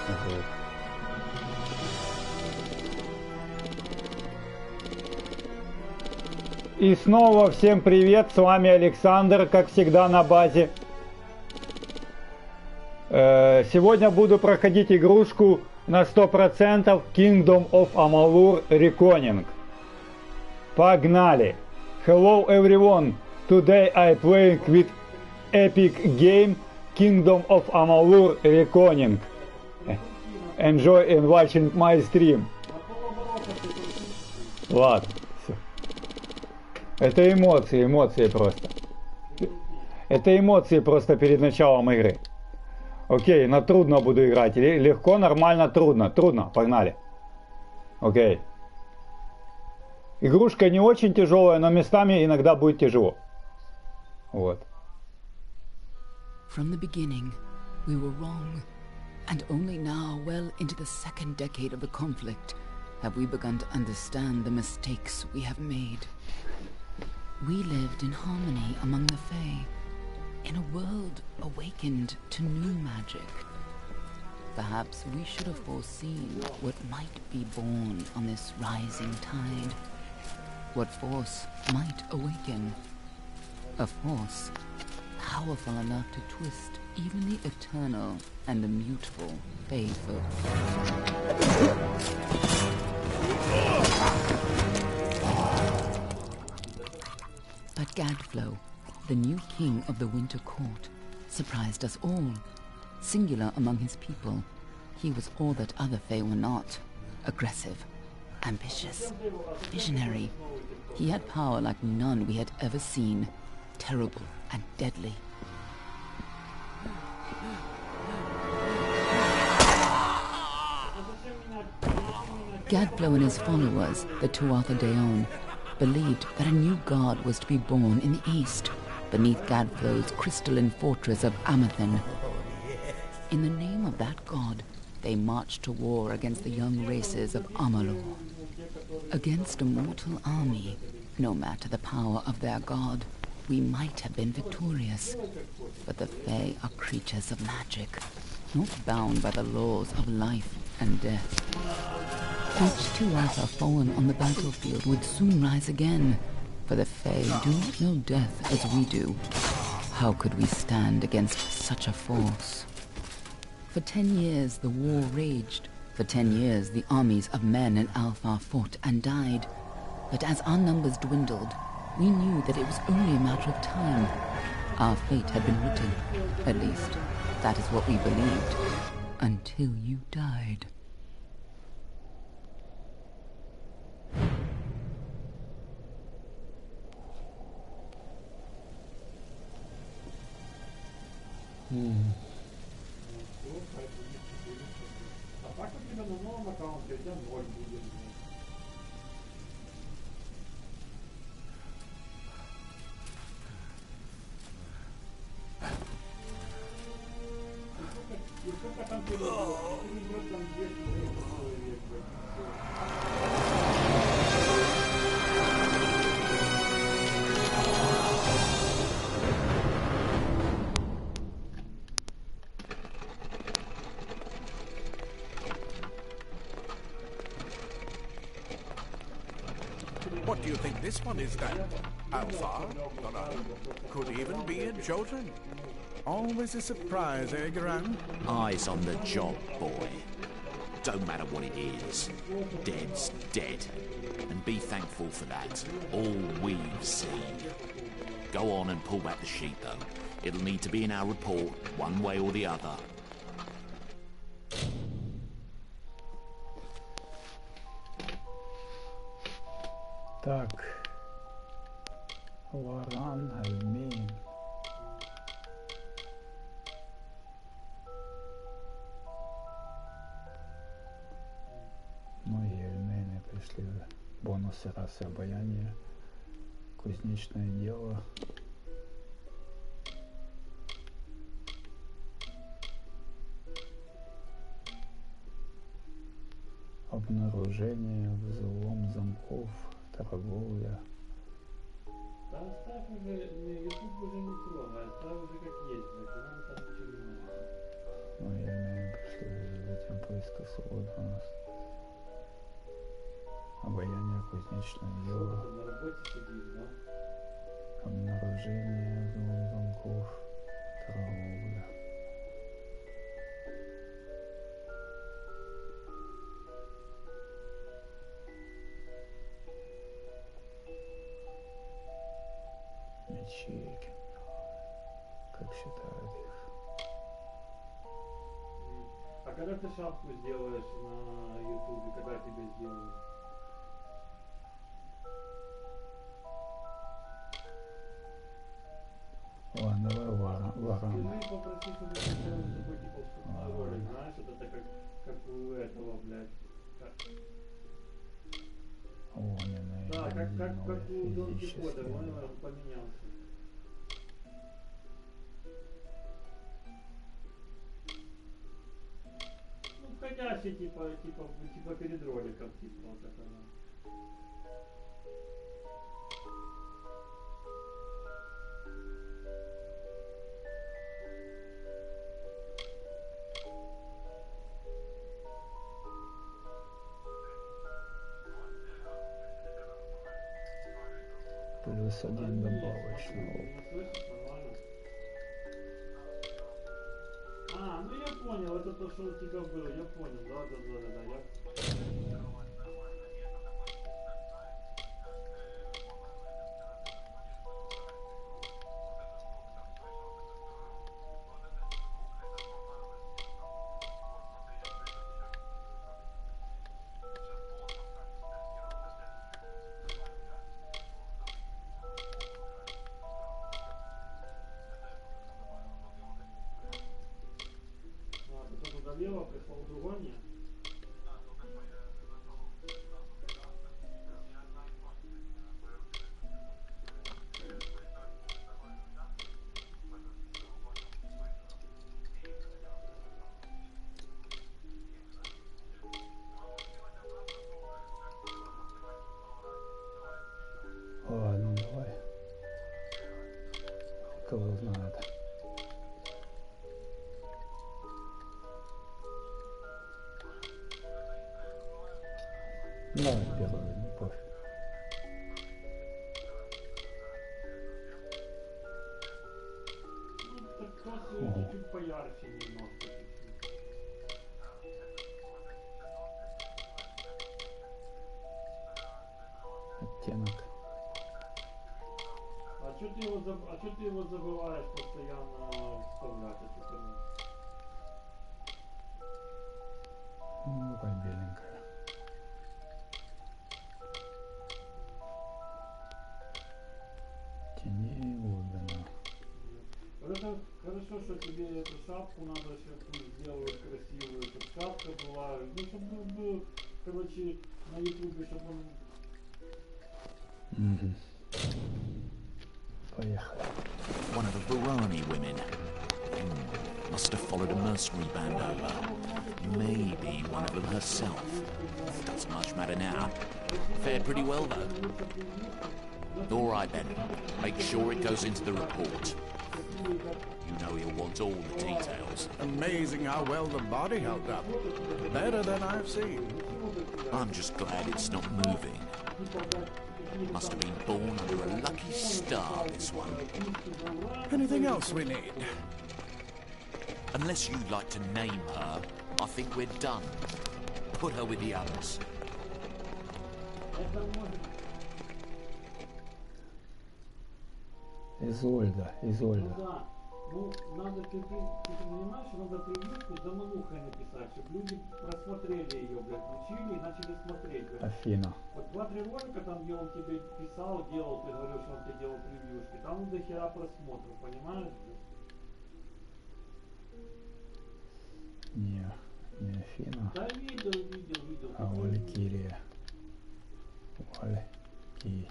Вот. И снова всем привет, с вами Александр, как всегда на базе. Сегодня буду проходить игрушку на 100% Kingdom of Amalur RECONING. Погнали! Hello everyone! Today I playing with epic game Kingdom of Amalur RECONING. Enjoy and watching my stream. Ладно. Это эмоции просто. Это эмоции просто перед началом игры. Окей, на трудно буду играть. Легко, нормально, трудно. Трудно, погнали. Окей. Игрушка не очень тяжелая, но местами иногда будет тяжело. Вот. From the beginning, we were wrong. And only now, well into the second decade of the conflict, have we begun to understand the mistakes we have made. We lived in harmony among the Fae, in a world awakened to new magic. Perhaps we should have foreseen what might be born on this rising tide. What force might awaken. A force powerful enough to twist even the eternal and immutable Fae folk. But Gadflow, the new king of the Winter Court, surprised us all. Singular among his people, he was all that other Fae were not. Aggressive, ambitious, visionary. He had power like none we had ever seen. Terrible and deadly. Gadflow and his followers, the Tuatha Deon, believed that a new god was to be born in the east, beneath Gadflow's crystalline fortress of Amathen. In the name of that god, they marched to war against the young races of Amalur. Against a mortal army, no matter the power of their god, we might have been victorious. But the Fae are creatures of magic, not bound by the laws of life and death. Each Tuatha fallen on the battlefield would soon rise again, for the Fae do not know death as we do. How could we stand against such a force? For 10 years the war raged. For 10 years the armies of Men and Alpha fought and died. But as our numbers dwindled, we knew that it was only a matter of time. Our fate had been written. At least, that is what we believed. Until you died. What do you think this one is then? Alpha? Dunno. Could even be a Jotun. Always a surprise, eh, Gran? Eyes on the job, boy. Don't matter what it is. Dead's dead. And be thankful for that. All we've seen. Go on and pull back the sheet, though. It'll need to be in our report, one way or the other. Так. Варан, Альмин. Многие альмены пришли бонусы расы обаяния. Кузнечное дело. Обнаружение, взлом замков, торговля. Да оставь уже, YouTube уже не трогай, оставь уже как есть, нам там ничего не надо. Ну, я имею в виду, что затем Техничное Что дело. ты на работе сидишь, да? Обнаружение замков. Торговля. Ячейки. Как считают их? А когда ты шапку сделаешь на ютубе, когда тебе сделают? Ладно, давай варам. Скажи, попроси, чтобы ты сделал такой типа вступной ролик, знаешь, вот это как у этого, блядь. Огненные. Да, как у Дон Кихота, физические. он поменялся. Ну, входящий, типа перед роликом, типа вот это. Плюс один добавочный опыт. Меня слышишь нормально? А, ну я понял, это то, что у тебя было, я понял, да, я... А, ты что-то удалила, прислал другой мне? Ладно, давай. Кого знает. Давай первый, не пофиг. Ну, так просто чуть-чуть поярче немножко, чуть-чуть. Оттенок. А что ты его забываешь постоянно вставлять, эту херню? Ну, давай беленькая. Теней глубина. Вот это хорошо, что тебе эту шапку надо сейчас сделать красивую, чтобы шапка была, ну, чтобы был, короче, на ютубе, чтобы он... Поехали. One of the Varani women. Must have followed a mercenary band over. Maybe one of them herself. Doesn't much matter now. Fared pretty well, though. All right, then. Make sure it goes into the report. You know you'll want all the details. Amazing how well the body held up. Better than I've seen. I'm just glad it's not moving. Must have been born under a lucky star, this one. Anything else we need? Unless you'd like to name her, I think we're done. Put her with the others. Изольда, Изольда. Да, ну, надо, ты понимаешь, надо превьюшку за малухой написать, чтобы люди просмотрели ее, блядь, включили и начали смотреть, блядь. Афина. Вот 2-3 ролика там, где он тебе писал, делал, ты говорил, что он тебе делал превьюшки, там до хера просмотров, понимаешь, блядь? Не Афина, Да, видел. а Валькирия. Вальки.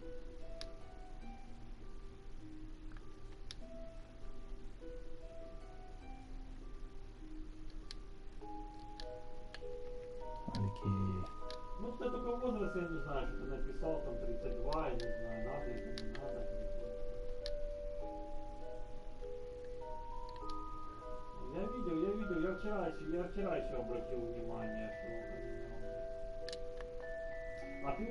Валькирии. Ну, ты только возраст, я не знаю, что ты написал, там 32, я не знаю, надо это, не надо. Я видел, я вчера еще обратил внимание, что он поменял. А ты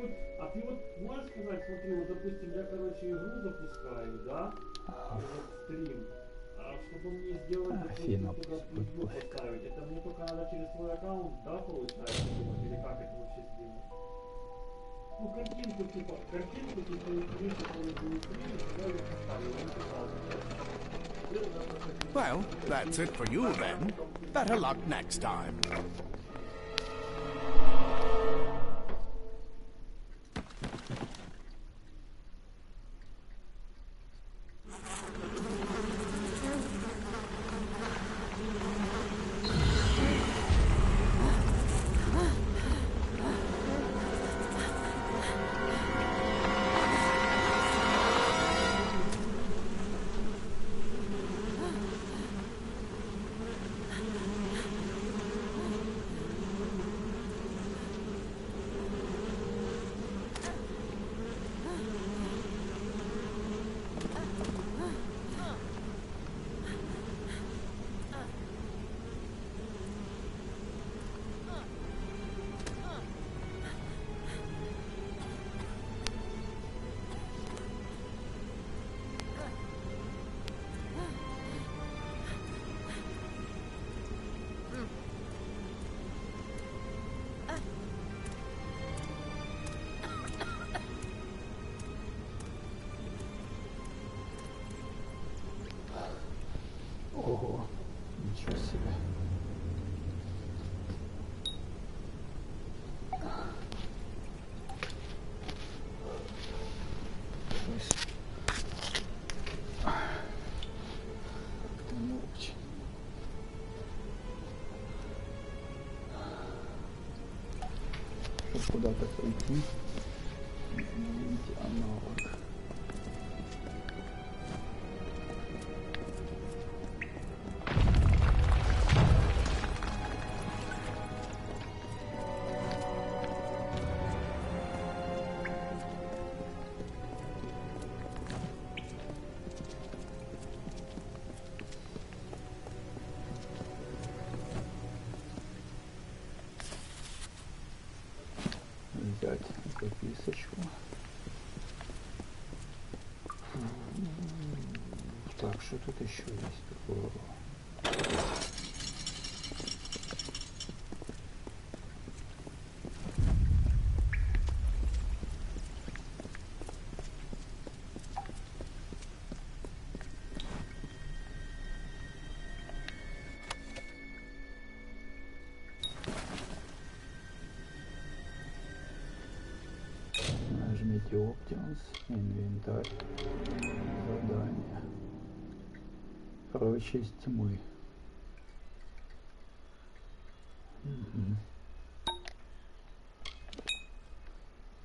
вот можешь сказать, смотри, вот допустим, я, короче, игру запускаю, да, этот стрим, чтобы мне сделать, допустим, туда превью поставить, это мне только надо через свой аккаунт, да, получается, делать, или как это вообще сделать? Ну, картинку, типа игры, которые будут стримить, я ее поставлю, я написал. Well, that's it for you then. Better luck next time. Ого, ничего себе. Как-то не очень. Чтобы куда-то пойти, найти аналог. Взять записочку. Так, что тут еще есть такого? Нажмите Options, инвентарь, задание, прочесть тьмы.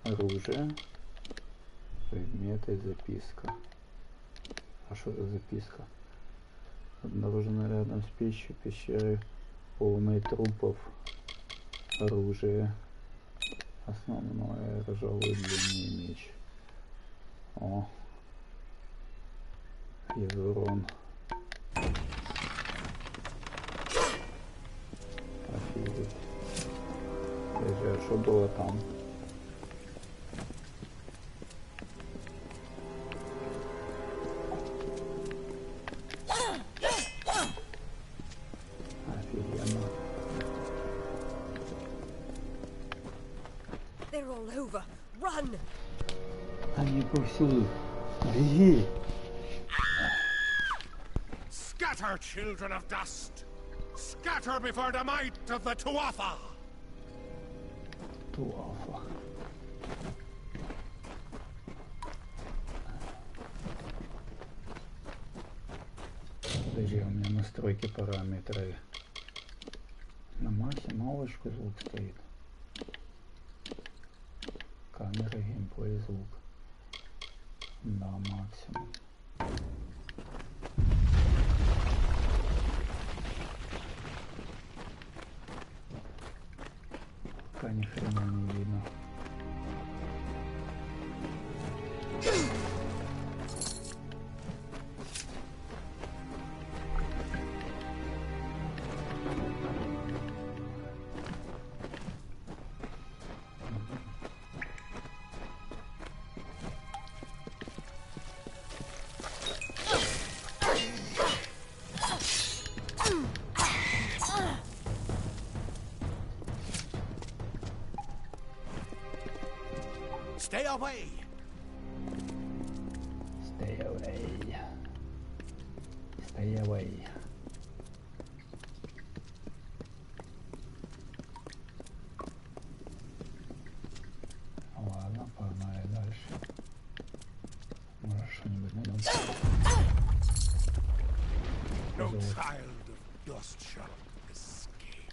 Оружие, предметы, записка. А что за записка? Обнаружено рядом с пещерой полной трупов. Оружие. Основное ржавый длинный меч. О. Урон. Офигеть. А что было там? Офигенно. They're all over. Run! Они повсюду. Беги! Scatter, children of dust! Scatter before the might of the Tuatha! Туафа. Подожди, у меня настройки параметры. На максималочку звук стоит. Камера, геймплей, звук. Да, максимум. Пока ни хрена не видно. Stay away. Stay away. Stay away. Ладно, погнали дальше. Может, что-нибудь найдем. No child of dust shall escape.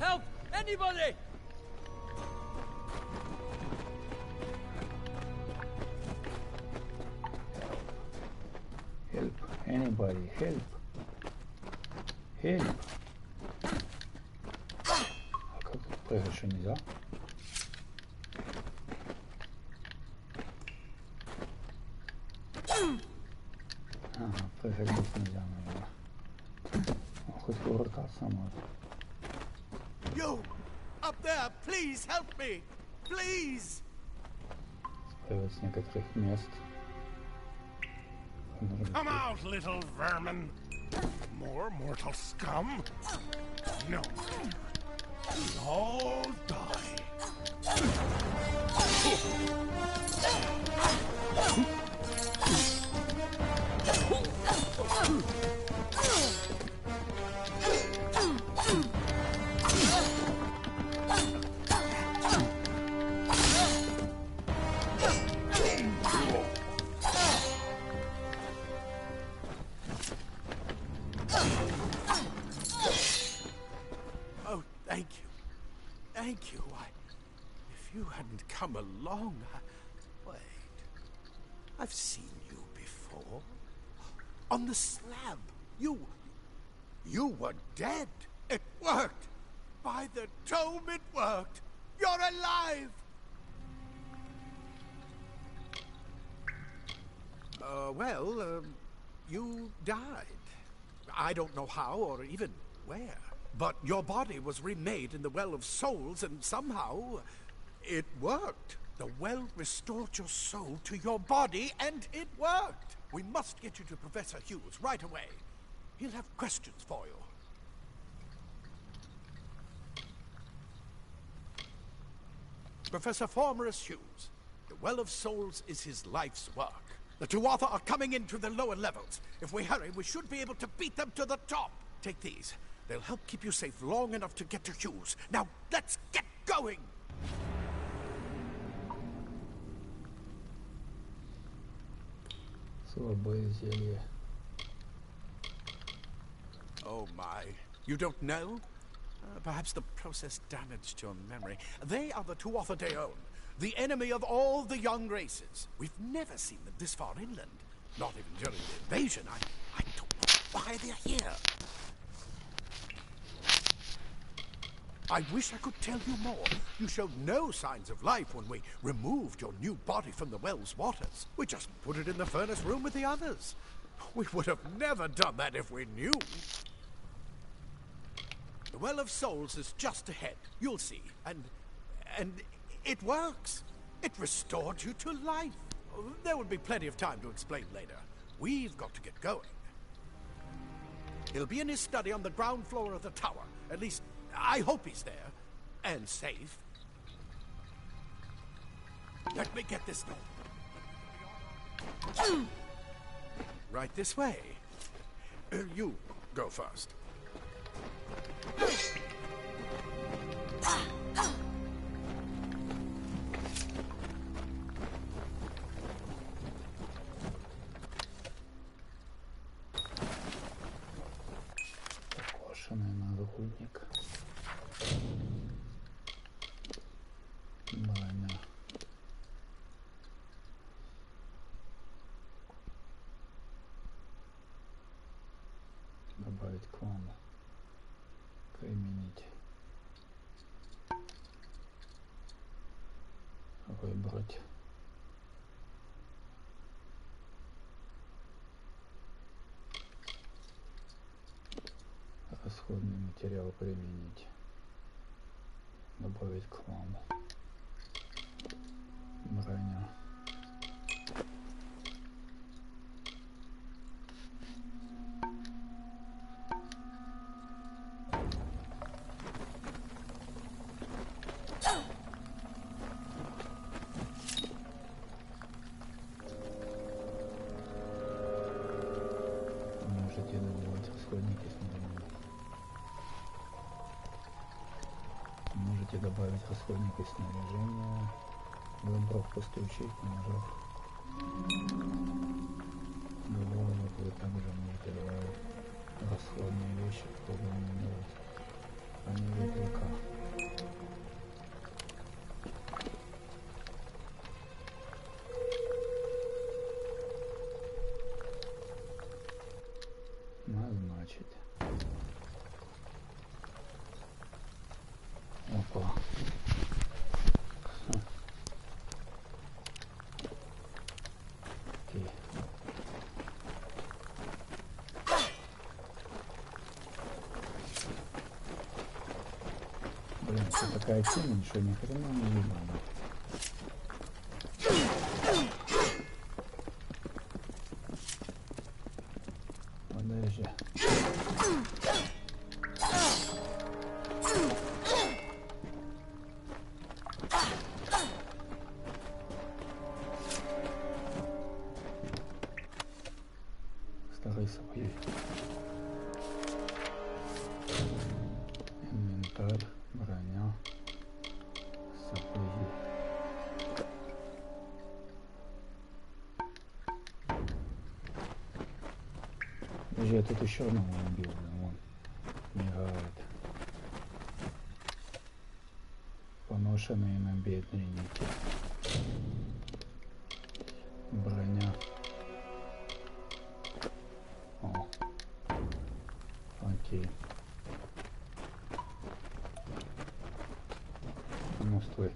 Help! Anybody! Help, anybody, help. Help. А как тут прыгать, что нельзя? Ага, прыгать здесь нельзя, наверное. Хоть кувыркаться можно. You! Up there, please help me! Please! Спрыгать с некоторых мест. Come out, little vermin! More mortal scum? No. You all die. Oh, thank you. Thank you. If you hadn't come along, Wait. I've seen you before. On the slab. You were dead. It worked. By the dome, it worked. You're alive. You died. I don't know how or even where. But your body was remade in the Well of Souls, and somehow it worked. The well restored your soul to your body, and it worked. We must get you to Professor Hughes right away. He'll have questions for you. Professor Formorus Hughes. The Well of Souls is his life's work. The Tuatha are coming into the lower levels. If we hurry, we should be able to beat them to the top. Take these. They'll help keep you safe long enough to get to Hughes. Now, let's get going! Слабое зелье. Oh my. You don't know? Perhaps the process damaged your memory. They are the Tuatha Deon, the enemy of all the young races. We've never seen them this far inland. Not even during the invasion. I don't know why they're here. I wish I could tell you more. You showed no signs of life when we removed your new body from the well's waters. We just put it in the furnace room with the others. We would have never done that if we knew. The Well of Souls is just ahead. You'll see. And it works. It restored you to life. There will be plenty of time to explain later. We've got to get going. He'll be in his study on the ground floor of the tower. At least, I hope he's there. And safe. Let me get this done. Right this way. You go first. Покошенный нагрудник. Броня. Добавить клану. Применить. Выбрать. Материал применить. Добавить к хламу. Броня. Можете добавить расходники снаряжения. Можете добавить расходники снаряжения. Добро в пустующих ножах. Добавить вы также можете добавить расходные вещи в круглый делать. Они века. Назначить. Опа. Окей. Блин, что такая темень, что ни хрена не видно. Подожди. Старый сапоги. Инвентарь, броня, сапоги. Подожди, я тут еще одного убил, вон, мигает. Поношенные набедренники. Броня. О. Окей. Ну стой.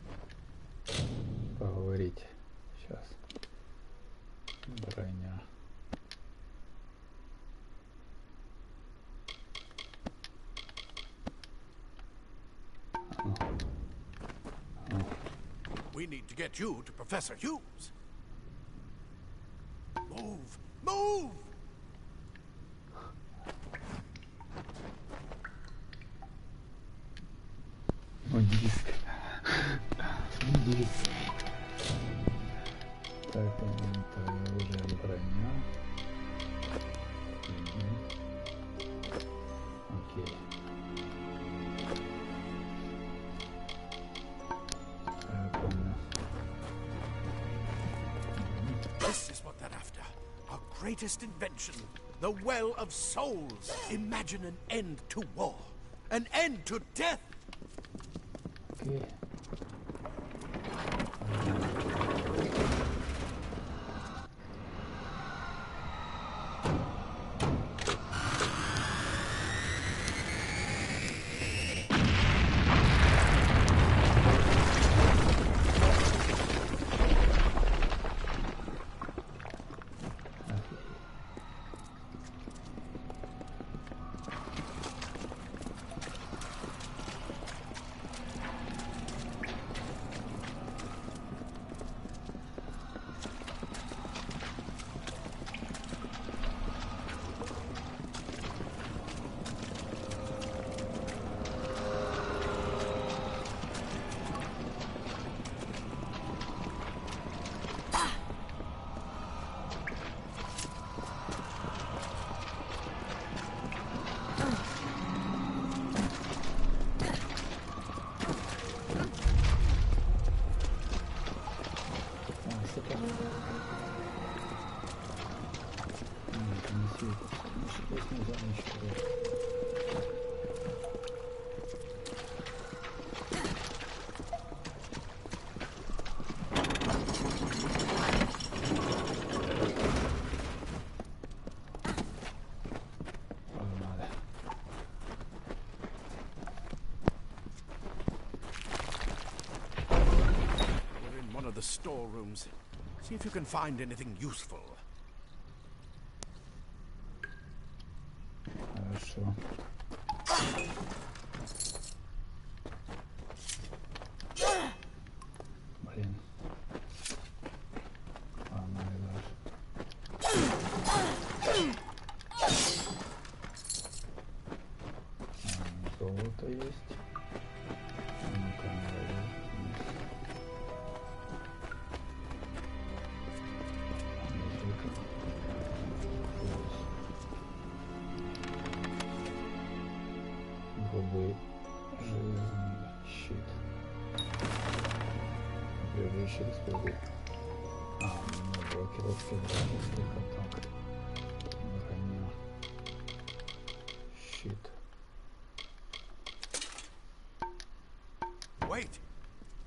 Поговорить. Сейчас. Броня. We need to get you to Professor Hughes. Move! Move! Диск. Диск. Так, это уже броня. Окей. This is what they're after. Our greatest invention. The Well of Souls. Imagine an end to war. An end to death. Окей. Storerooms. See if you can find anything useful. Хорошо. Блин. Ладно, золото есть. Ну-ка, грубый железный щит. Грубый щит использует. Блокировки вражеских атак. Броня. Щит. Wait!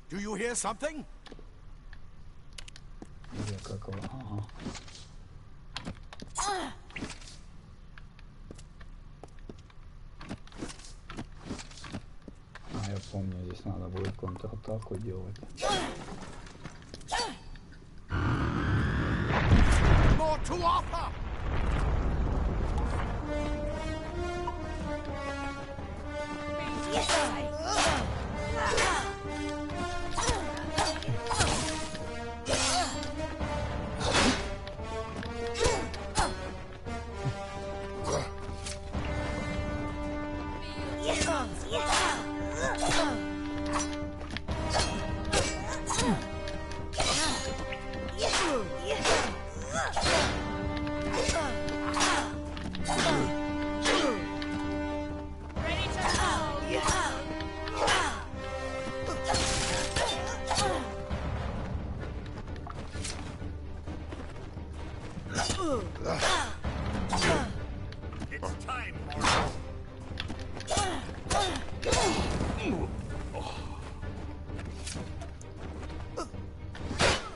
Do you hear something? Или как его? Ага. А, я помню, здесь надо будет контратаку делать. More to offer!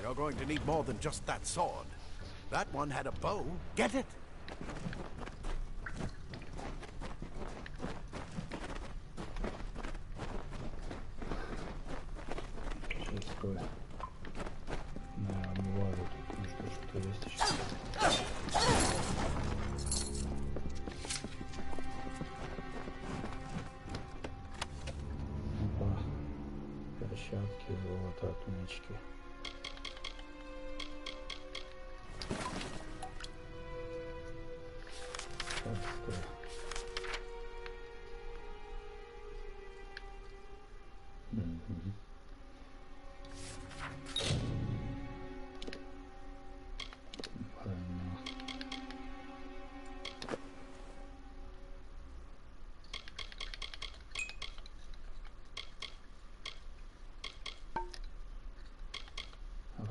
You're going to need more than just that sword. That one had a bow. Get it? Пустой. Да, бывает тут что есть еще. Опа. Перчатки, золото, отмычки. Так, стой.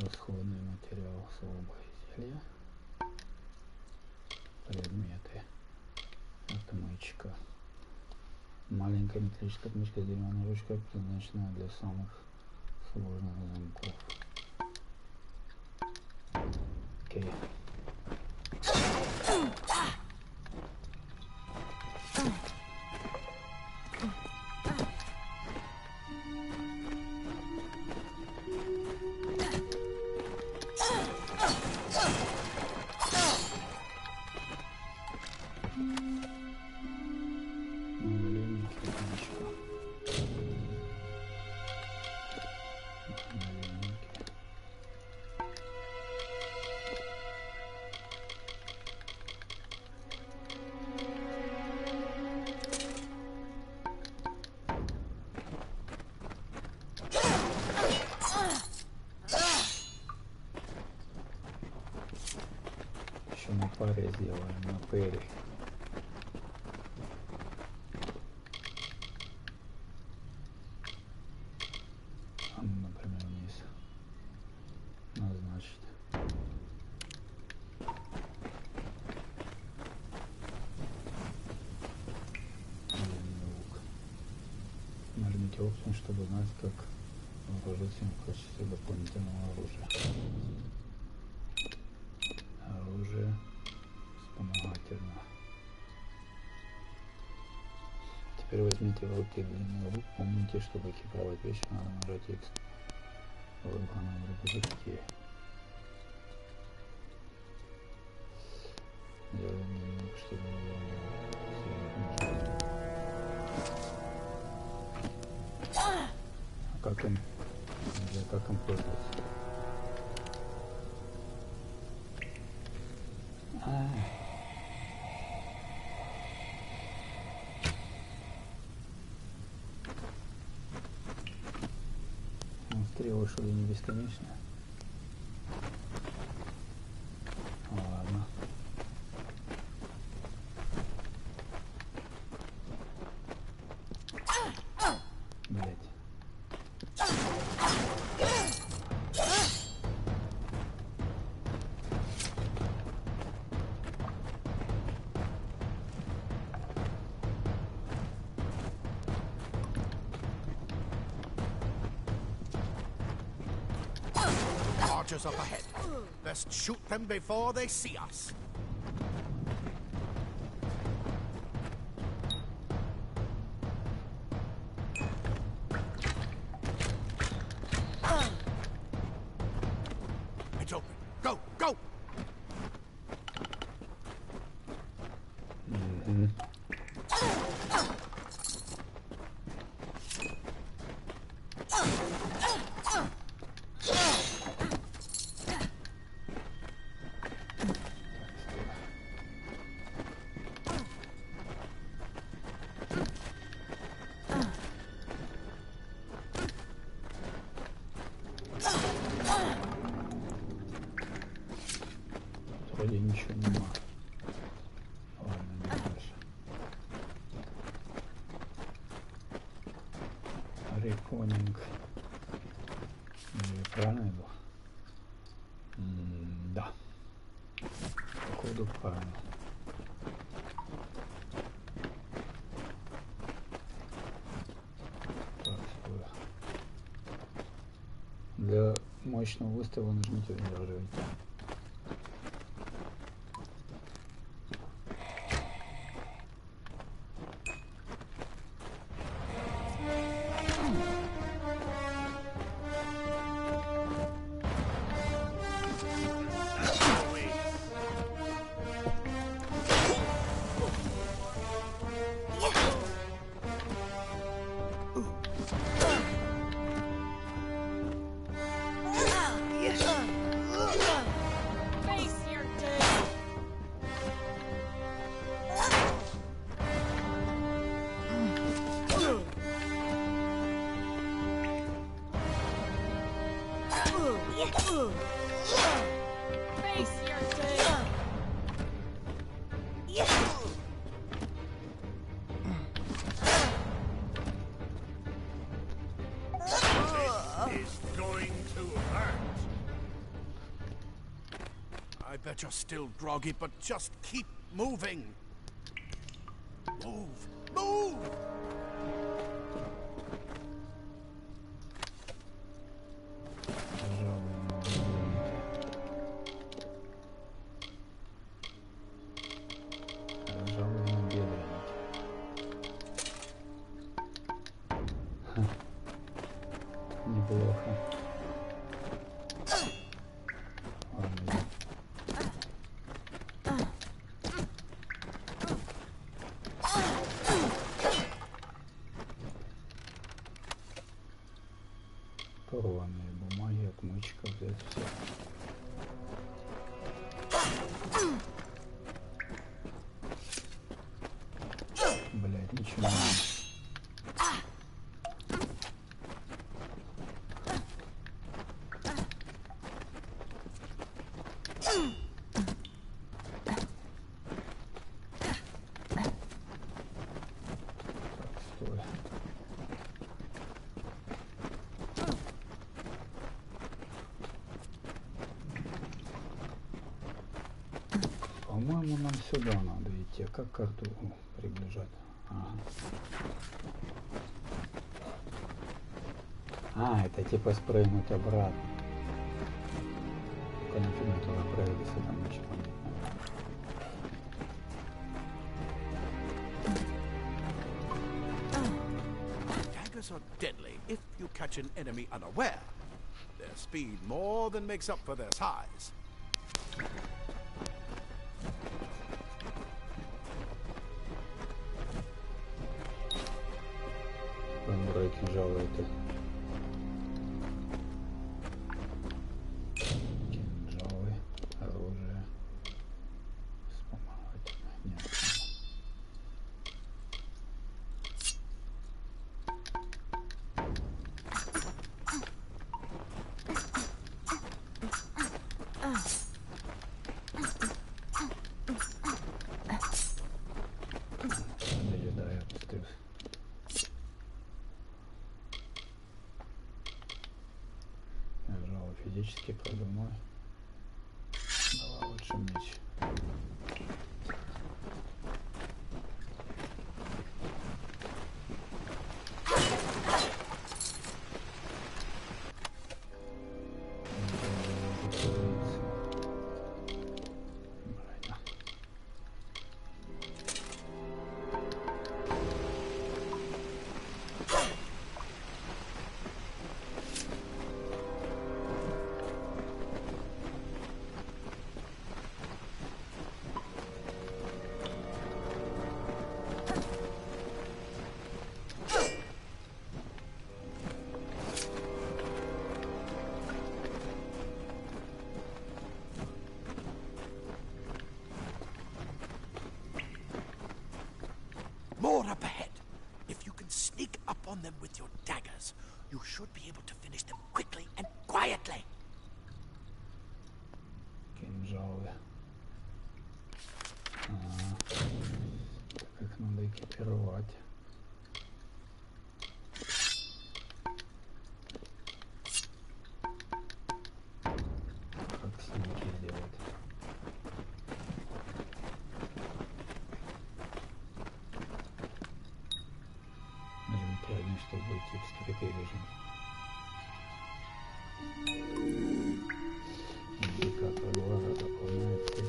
Расходный материал, слабое зелье, предметы, отмычка, маленькая металлическая отмычка с деревянной ручкой, предназначенная для самых сложных замков. Окей. Еще на паре сделаем, на пэре. Например, вниз назначить. Лук. Нажмите опцию, чтобы знать, как вооружиться им в качестве дополнительного оружия. Оружие вспомогательно. Теперь возьмите в руки длинный лук. Помните, чтобы экипировать вещи, надо нажать X в выбранном рюкзаке. Делаем длинный лук, чтобы как им пользоваться. Стрелы что ли не бесконечные? Ладно. Блять. Archers up ahead. Best shoot them before they see us. It's open. Go, go! Вроде ничего нема. Ладно, не дальше. RECONING. Правильно иду? Да. Походу правильно. Так, стой. Для мощного выстрела нажмите удерживайте. I bet you're still groggy, but just keep moving. Move! Move! Неплохо. Порванные бумаги, отмычка, взять все. Блять, ничего не надо. По-моему, нам сюда надо идти. Как карту приближать? Ага. А, это типа спрыгнуть обратно. Только нафиг туда прыгать, если там ничего нет. Daggers are deadly if you catch an enemy unaware. Their speed more than makes up for their size. Брать, нажал это. мечики придумаю. Давай лучше меч. More up ahead. If you can sneak up on them with your daggers, you should be able to finish them quickly and quietly. Кинжалы. Так их надо экипировать. Как снеги сделать? Нажмите один, чтобы выйти в скрытый режим. Индикатор глаза дополняется,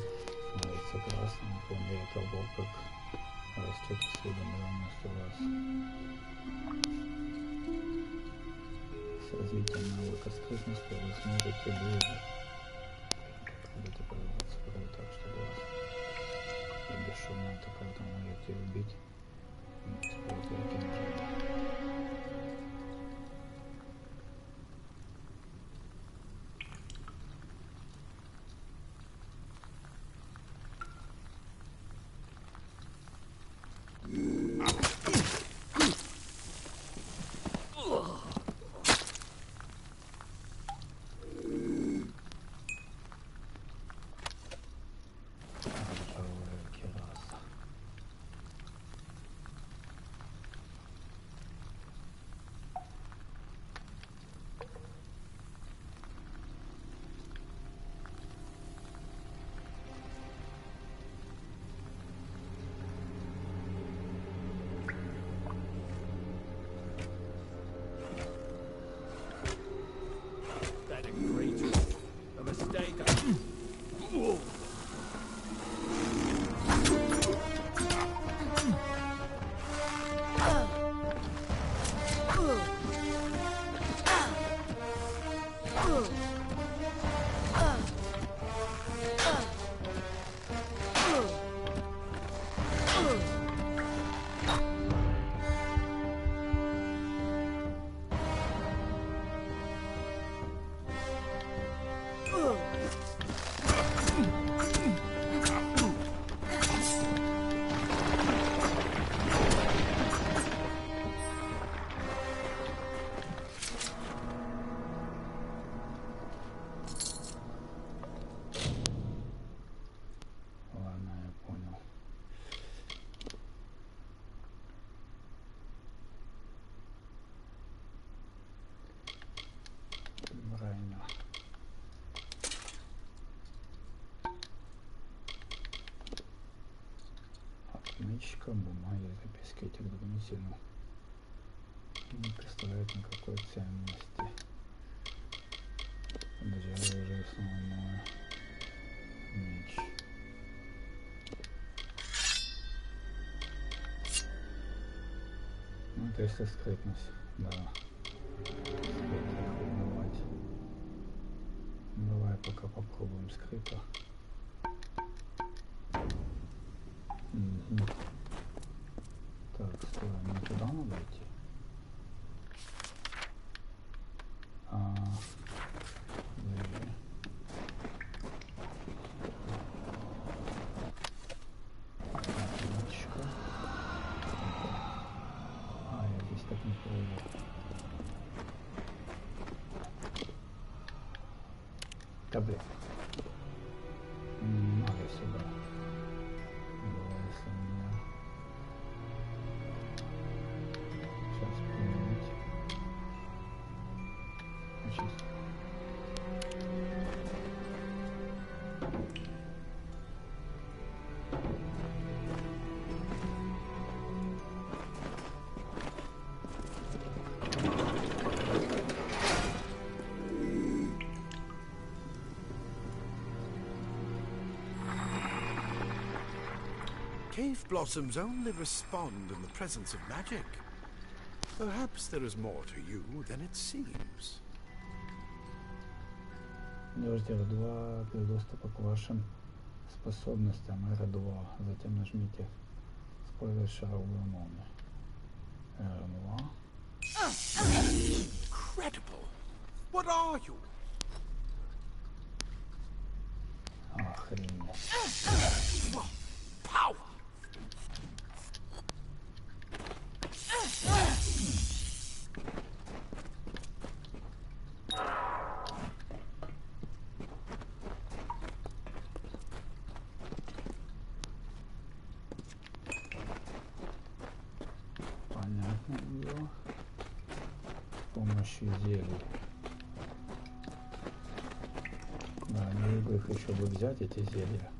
становится красным по мере того, как растет осведомленность у вас. С развитием навыка скрытности вы смотрите ближе. Будете пользоваться порой так, что глаз и бесшумно атаковать можете убить, используя кинжал. Отмычка, бумаги, записки этих дополнительно не представляют никакой ценности. Подожди, уже основной меч. Ну это если скрытность, да. Скрытность. Давай пока попробуем скрыто. Так, стой, мне туда надо идти? Я здесь так не пройду. Да блин. Не надо сюда. Давай, если меня... Сейчас применить. Значит. Cave blossoms only respond in the presence of magic. Perhaps there is more to you than it seems. Держите R2 для доступа к вашим способностям. R2. Затем нажмите использовать шаровую молнию. R2. Incredible! What are you? Охренеть. Power! Понятно дело. С помощью зелий. Да, не могу их еще бы взять, эти зелья.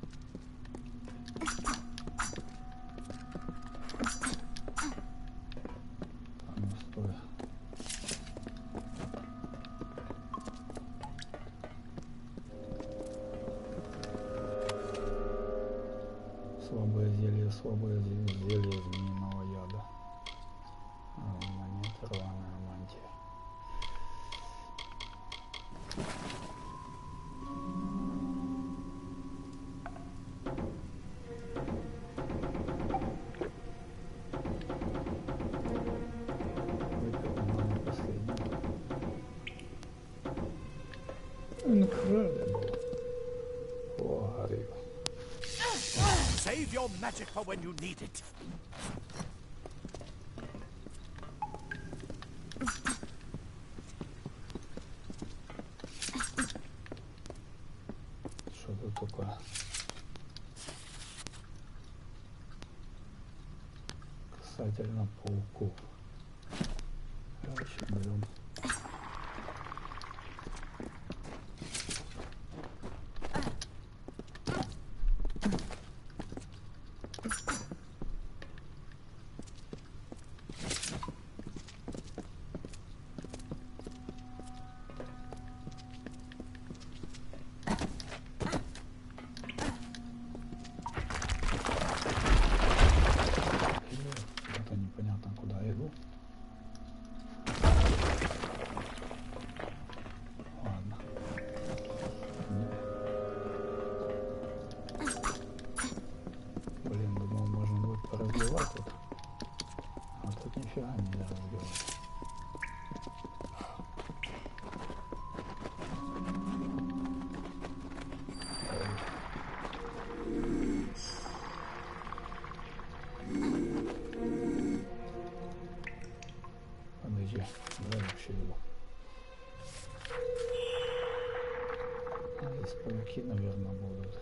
А ну стой. Слабое зелье змеиного яда. Монета, рваная мантия. Incredible. Who are you? Save your magic for when you need it. Что тут такое? Касательно пауков. Короче, берем. Пауки, наверное, будут.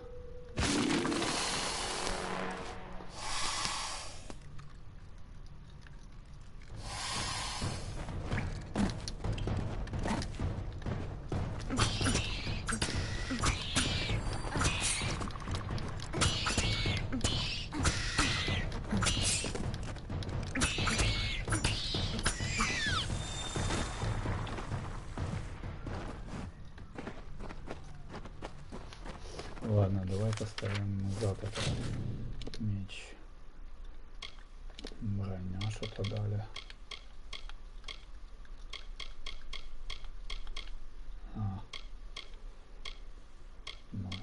Ладно, давай поставим назад этот меч. Броня что-то дали.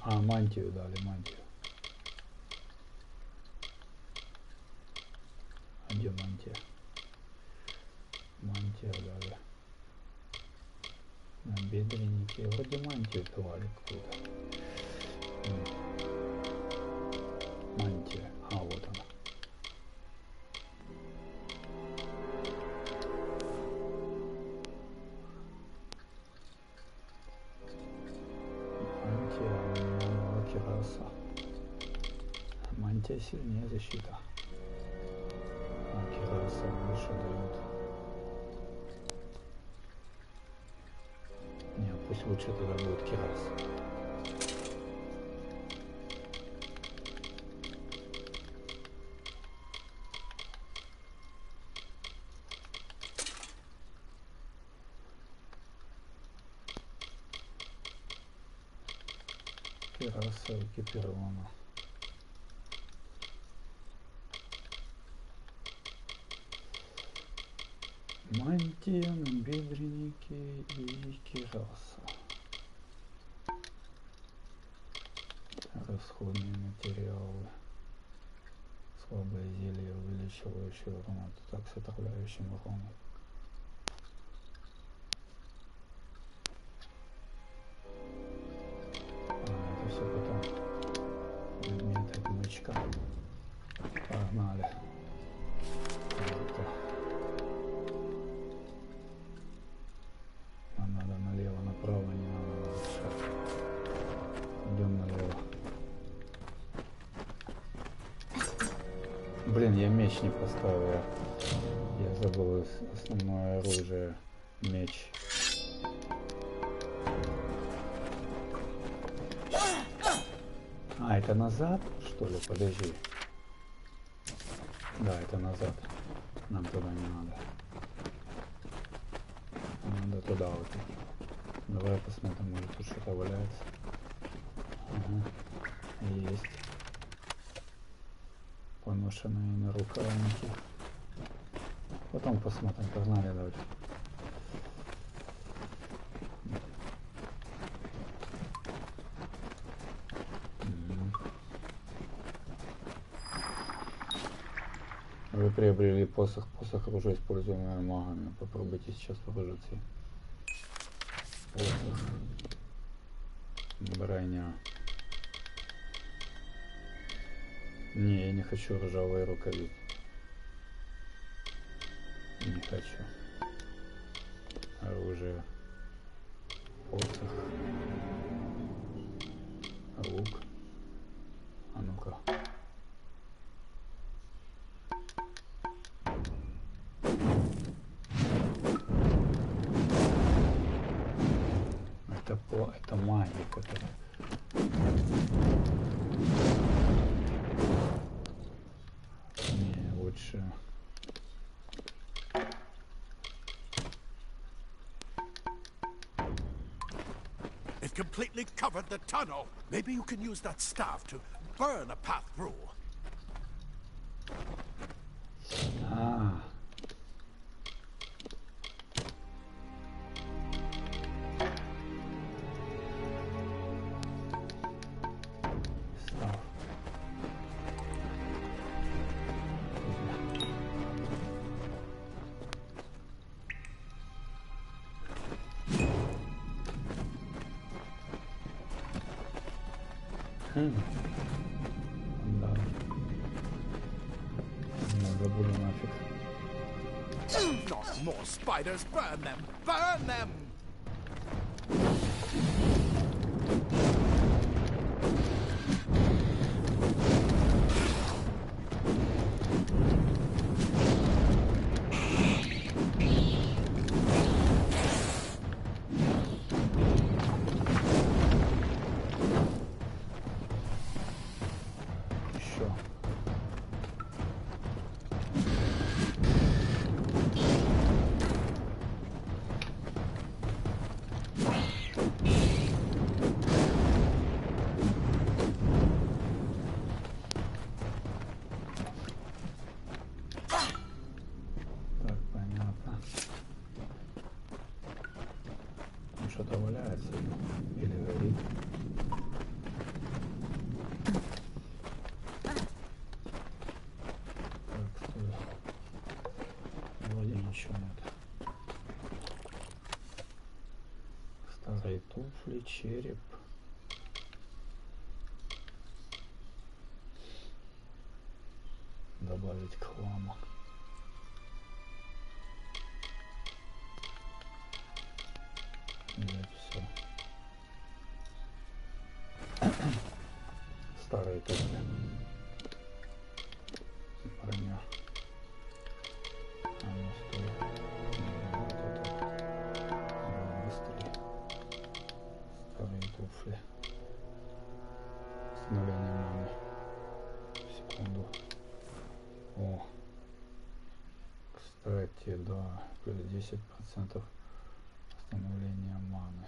Мантию дали, мантию. А где мантия? Мантия дали. Набедренники. Вроде мантию давали какую-то. Мантия. А, вот она. Мантия, кераса. Мантия сильнее защита. А кераса больше дает. Не, пусть лучше тогда будет кераса. Кераса экипирована. Мантия, бедренники и кераса. Расходные материалы. Слабое зелье, увеличивающее урон, также отравляющим уроном. Это все потом. Предметы отмычка. Погнали. Нам надо налево, направо, не надо сейчас. Идем налево. Блин, я меч не поставил. Я забыл основное оружие. Меч. А, это назад, что ли? Подожди. Да, это назад. Нам туда не надо. Надо туда вот. Давай посмотрим, может тут что-то валяется. Ага. Есть. Поношенные нарукавники. Потом посмотрим, погнали дальше. Вы приобрели посох. Посох оружия, используемое магами. Попробуйте сейчас вооружиться. Посох. Броня. Не, я не хочу ржавые рукавицы. Не хочу. Оружие. Посох. Лук. А ну-ка. Это магия какая-то. Не, лучше. It completely covered the tunnel. Maybe you can use that staff to burn a path through. А. Да. Не забуду нафиг. Not more spiders. Burn them. Burn them. Что-то валяется или горит. Так, стой. Вроде ничего нет. Старые туфли, череп. Добавить хлама. Нет, все. Старые туфли. Броня. А ну стой. Вот это. Давай быстрее. Старые туфли. Восстановление маны. Секунду. О. Кстати, да. Плюс 10% восстановление маны.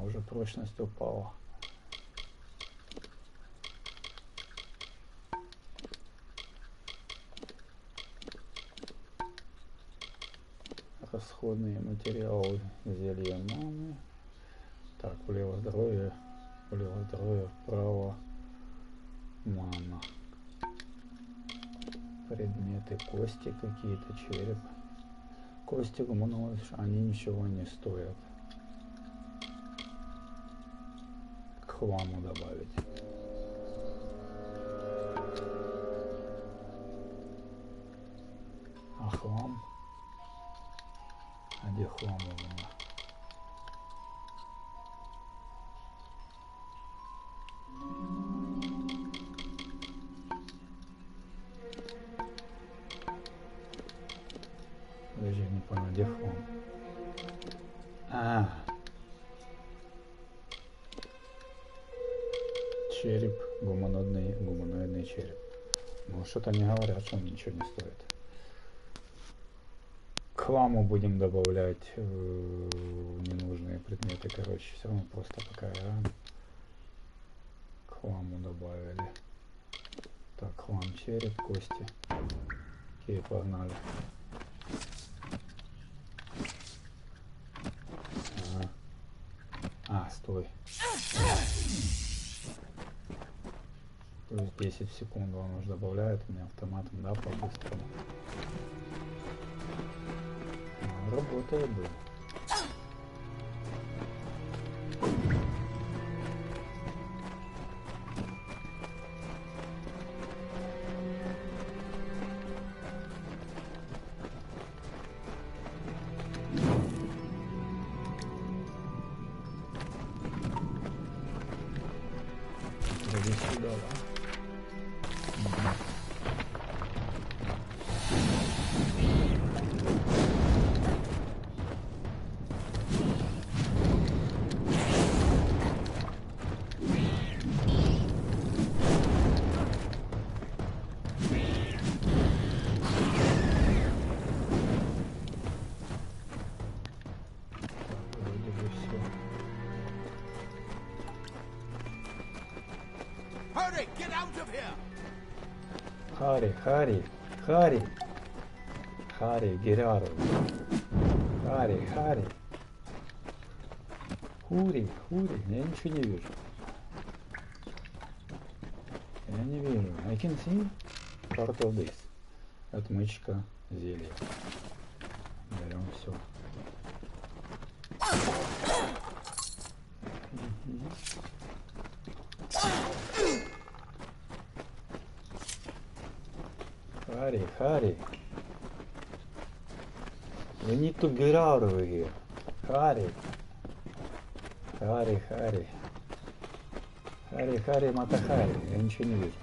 уже прочность упала. Расходные материалы, зелья маны. Так, влево здоровье, вправо мана. Предметы, кости какие-то, череп. Кости гуманоид, они ничего не стоят. К хламу добавить. А хлам? А где хлам у меня? Подожди, не понял, где хлам? Череп, гуманоидный череп. Ну, что-то не говорят, что он ничего не стоит. К хламу будем добавлять ненужные предметы. Короче, все равно просто пока рано. К хламу добавили. Так, хлам, череп, кости. Окей, погнали. Стой. То есть 10 секунд он уже добавляет мне автоматом, да, по-быстрому. Работает, блин. Иди сюда, да? Hurry, get out of here! Харри, Герару. Харри. Хури, я ничего не вижу. Я не вижу. I can see part of this. Отмычка зелья. Берем все. Харри. We need to get out of here. Харри, Матахари. Я ничего не вижу.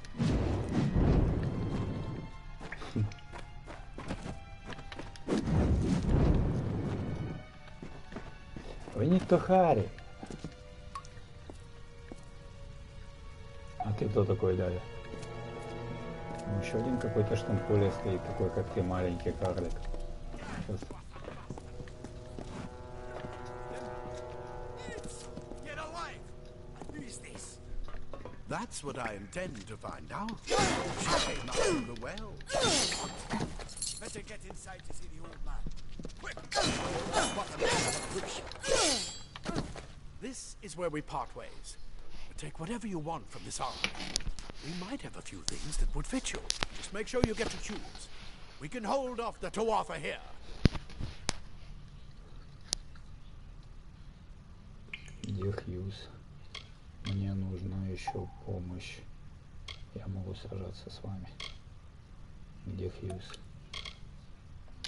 We need to hurry. А ты кто такой, дядя? Еще один какой-то штампуля стоит, такой как ты, маленький карлик. Сейчас. That's what I intend to find out. She came out of the well. Better get inside to see the old man. Quick! This is where we part ways. Take whatever you want from this armor. We might have a few things that would fit you. Just make sure you get to choose. We can hold off the Tuatha here. Где Хьюз? Мне нужна еще помощь. Я могу сражаться с вами. Где Хьюз?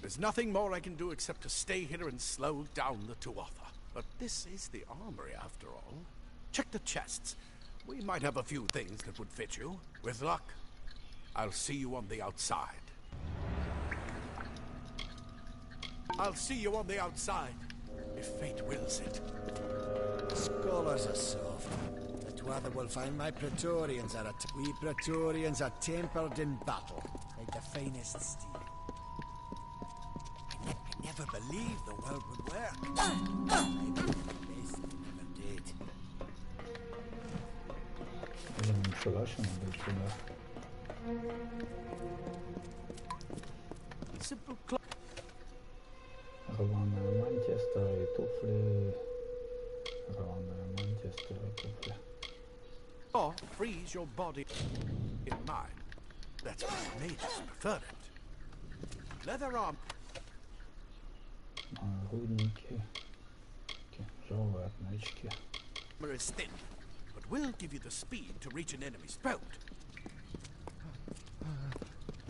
There's nothing more I can do except to stay here and slow down the Tuatha. But this is the armory after all. Check the chests. We might have a few things that would fit you. With luck, I'll see you on the outside. I'll see you on the outside, if fate wills it. Scholars are soft. The Tuatha will find my Praetorians are we Praetorians are tempered in battle, like the finest steel. I never believed the world would work. I believed the best never did. it. Что дальше надо идти, да? Рваная мантия, старые туфли. Рваная мантия, старые туфли. Or freeze your body in mind. That's why mages prefer it. Leather arm. Нагрудники. Кинжалы, отмычки. Armor is thin, but will give you the speed to reach an enemy's throat.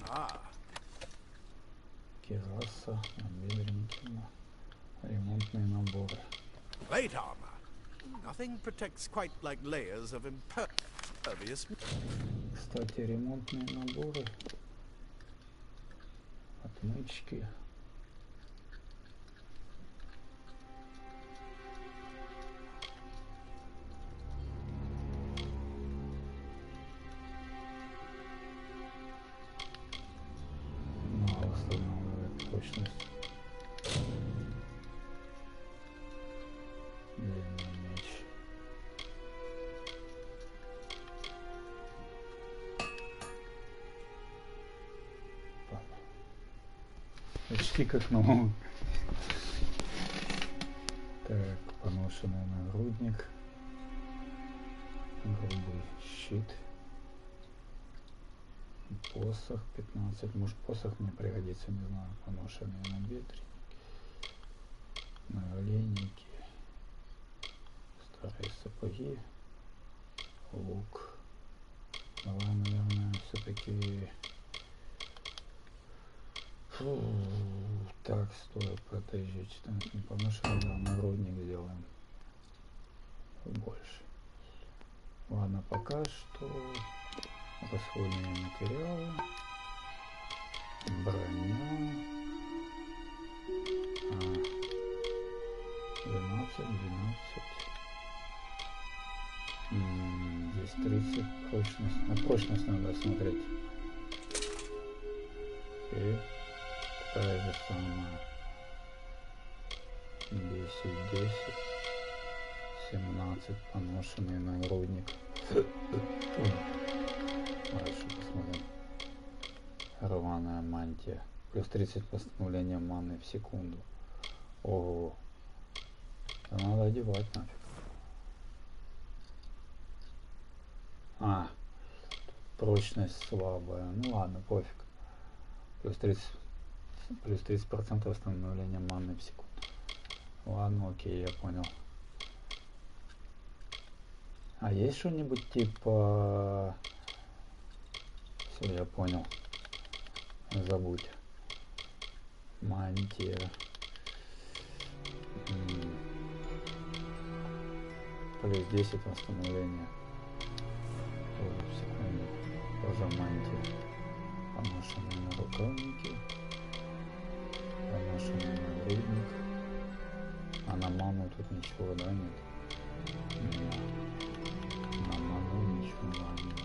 Ah. Кираса, набедренники, ремонтные наборы. Plate armor. Nothing protects quite like layers of impervious. Кстати, ремонтные наборы. Отмычки. Точность. Длинный меч. Почти как новый. Так, поношенный нагрудник. Грубый щит. Посох 15. Может, посох мне пригодится, не знаю. Поношенные набедренники. Наголенники. Старые сапоги. Лук. Давай, наверное, все-таки... Так, стой, протежи 14. Не поношенный, да, нагрудник сделаем. Больше. Ладно, пока что... Расходные материалы, броня, 12. Здесь 30, прочность. На прочность надо смотреть. И такая же самая. 10, 17, поношенный нагрудник. Дальше посмотрим. Рваная мантия. Плюс 30 восстановления маны в секунду. Ого. Это надо одевать нафиг. Прочность слабая. Ну ладно, пофиг. Плюс 30% восстановления маны в секунду. Ладно, окей, я понял. А есть что-нибудь типа... Все, я понял. Забудь. Мантия. Плюс 10 восстановления. Тоже в секунду. Тоже мантия. Поношенные нарукавники. Поношенный нагрудник. А на ману тут ничего, да, нет? На ману ничего, да, нет.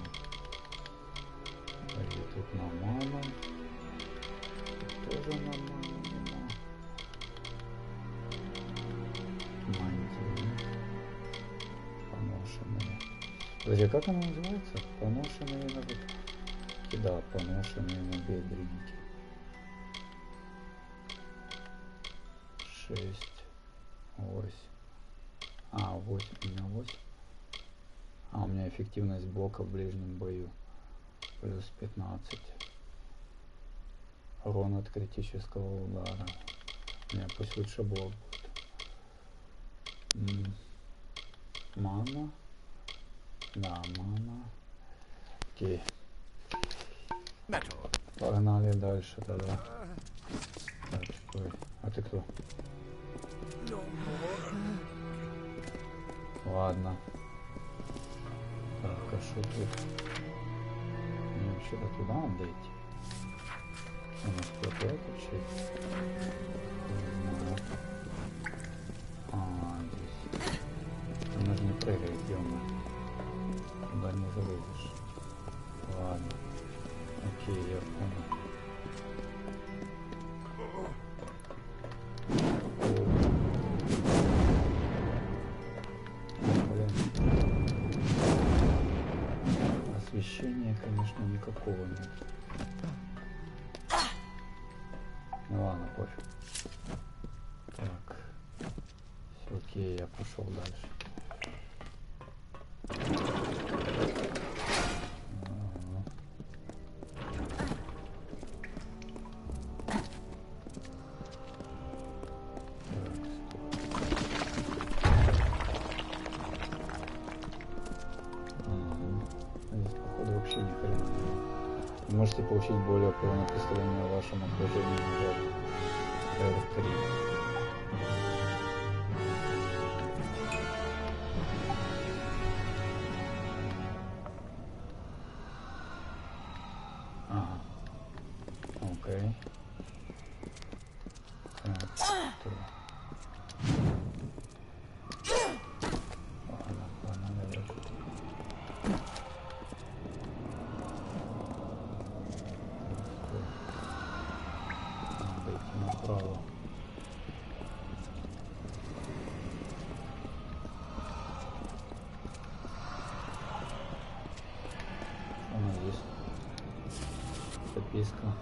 Тут на ману. Тут тоже на ману нема. Мантии. Поношенные. Подожди, как она называется? Поношенные набедренники. Да, поношенные набедренники. 6, 8. 8. У меня 8. У меня эффективность блока в ближнем бою. Плюс 15. Урон от критического удара. Не, пусть лучше блок будет. Мана. Да, мана. Окей. Погнали дальше тогда. Так, стой. А ты кто? Ладно. Так, а что тут? Мне вообще-то туда надо идти. У нас кто-то этот часть. Здесь. Она же не прыгает, где она? Туда не залезешь. Ладно. Окей, я понял. Освещения, конечно, никакого нет. Ну ладно, пофиг. Так. Все окей, я пошел дальше. Можете получить более полное представление о вашем окружении в R3. Ага. Окей. Записка.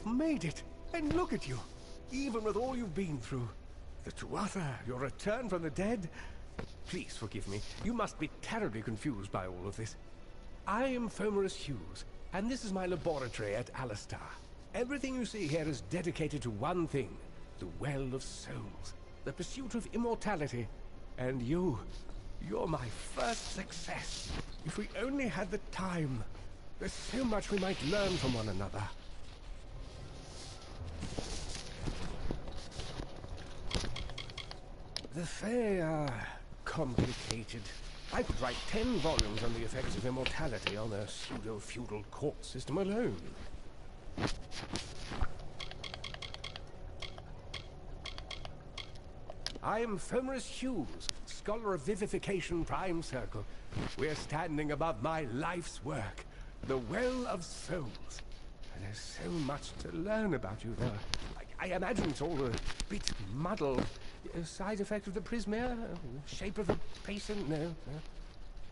Made it! And look at you! Even with all you've been through. The Tuatha, your return from the dead. Please forgive me. You must be terribly confused by all of this. I am Fomerus Hughes, and this is my laboratory at Alistar. Everything you see here is dedicated to one thing. The Well of Souls. The pursuit of immortality. And you're my first success. If we only had the time. There's so much we might learn from one another. The Fae are complicated. I could write 10 volumes on the effects of immortality on a pseudo-feudal court system alone. I am Fomerus Hughes, scholar of Vivification Prime Circle. We're standing above my life's work, the Well of Souls. And there's so much to learn about you there. I imagine it's all a bit muddled. A side effect of the prismere? Shape of the basin? No.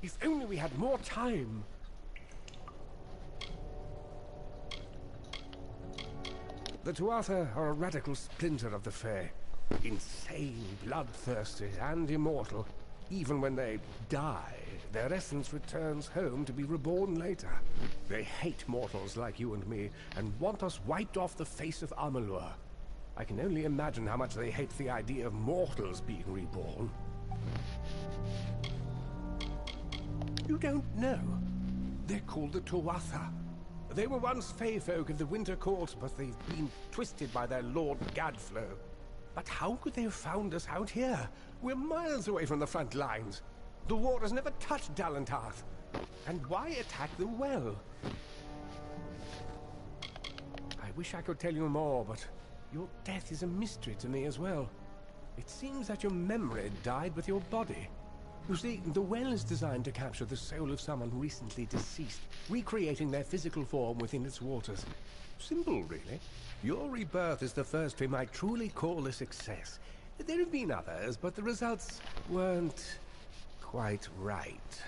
If only we had more time. The Tuatha are a radical splinter of the Fae. Insane, bloodthirsty, and immortal. Even when they die, their essence returns home to be reborn later. They hate mortals like you and me, and want us wiped off the face of Amalur. I can only imagine how much they hate the idea of mortals being reborn. You don't know? They're called the Tuatha. They were once Fae folk of the Winter Court, but they've been twisted by their Lord Gadflow. But how could they have found us out here? We're miles away from the front lines. The war has never touched Dalantarth. And why attack the well? I wish I could tell you more, but your death is a mystery to me as well. It seems that your memory died with your body. You see, the well is designed to capture the soul of someone recently deceased, recreating their physical form within its waters. Simple, really. Your rebirth is the first we might truly call a success. There have been others, but the results weren't quite right.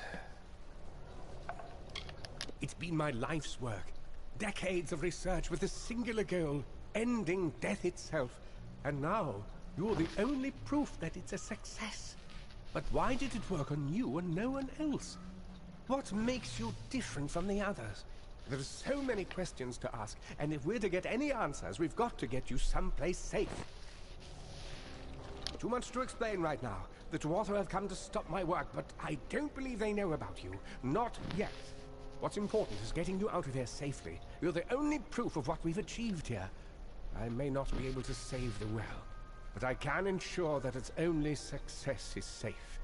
It's been my life's work. Decades of research with a singular goal, ending death itself. And now, you're the only proof that it's a success. But why did it work on you and no one else? What makes you different from the others? There are so many questions to ask, and if we're to get any answers, we've got to get you someplace safe. Too much to explain right now. The Tuatha have come to stop my work, but I don't believe they know about you. Not yet. What's important is getting you out of here safely. You're the only proof of what we've achieved here. I may not be able to save the well, but I can ensure that its only success is safe.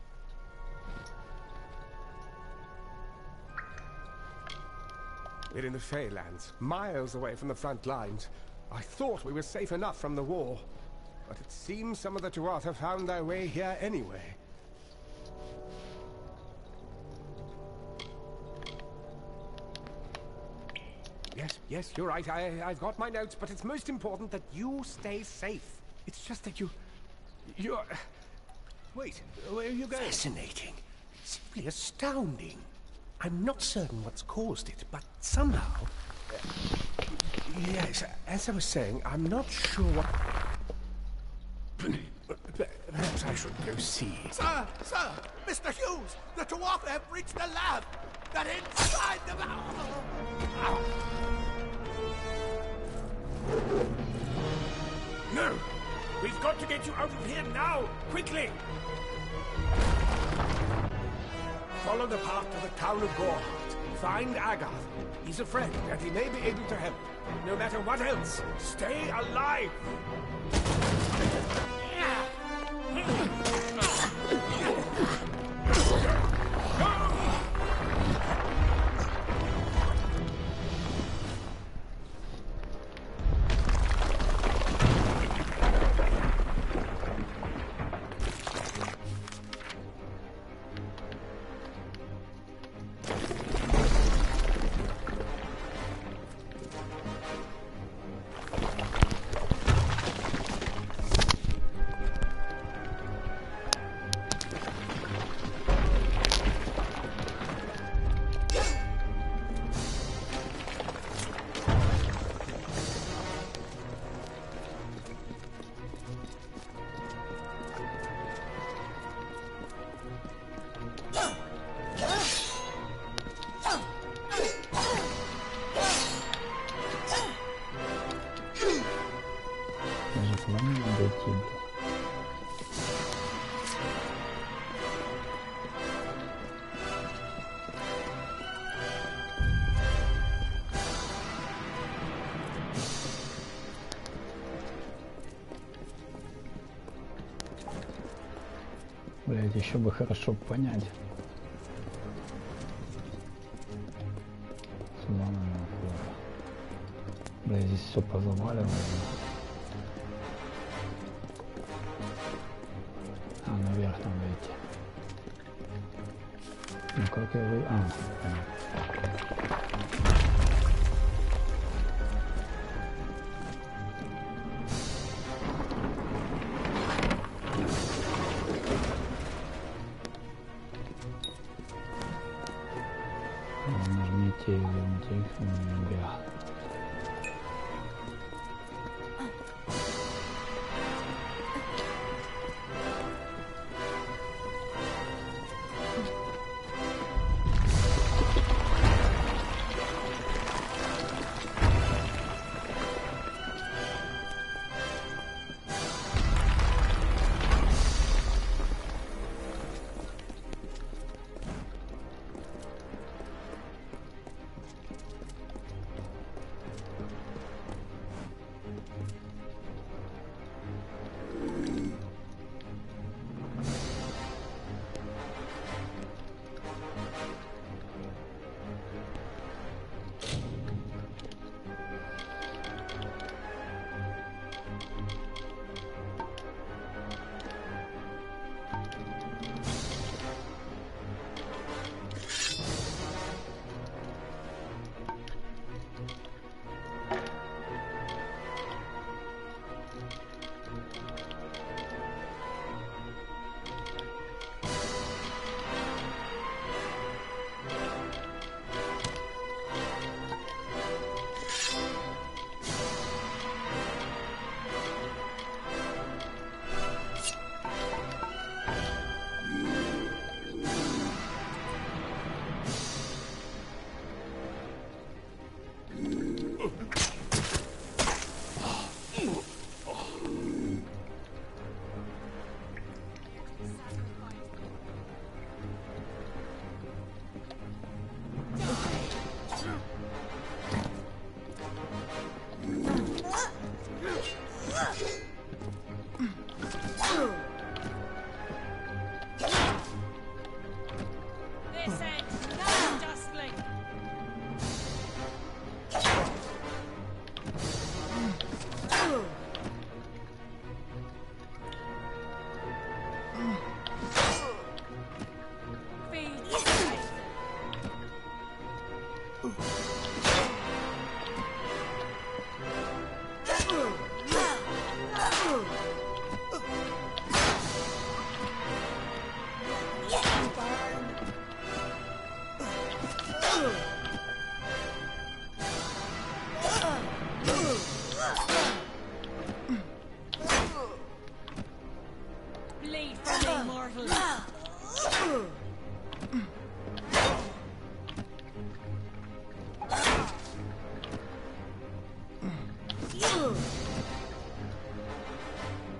We're in the Feylands, miles away from the front lines. I thought we were safe enough from the war, but it seems some of the Tuatha found their way here anyway. Yes, you're right. I've got my notes, but it's most important that you stay safe. It's just that you're... Wait, where are you going? Fascinating. Simply astounding. I'm not certain what's caused it, but somehow... yes, as I was saying, I'm not sure what... Perhaps I should go see. Sir! Mr. Hughes! The Tuatha have reached the lab! They're inside the lab! No! We've got to get you out of here now! Quickly! Follow the path to the town of Gorhart. Find Agath. He's a friend, and he may be able to help. No matter what else, stay alive! Блять, еще бы хорошо понять. Бля, здесь все позаваливано. А, наверх там выйти. Ну как я вы... А, понятно.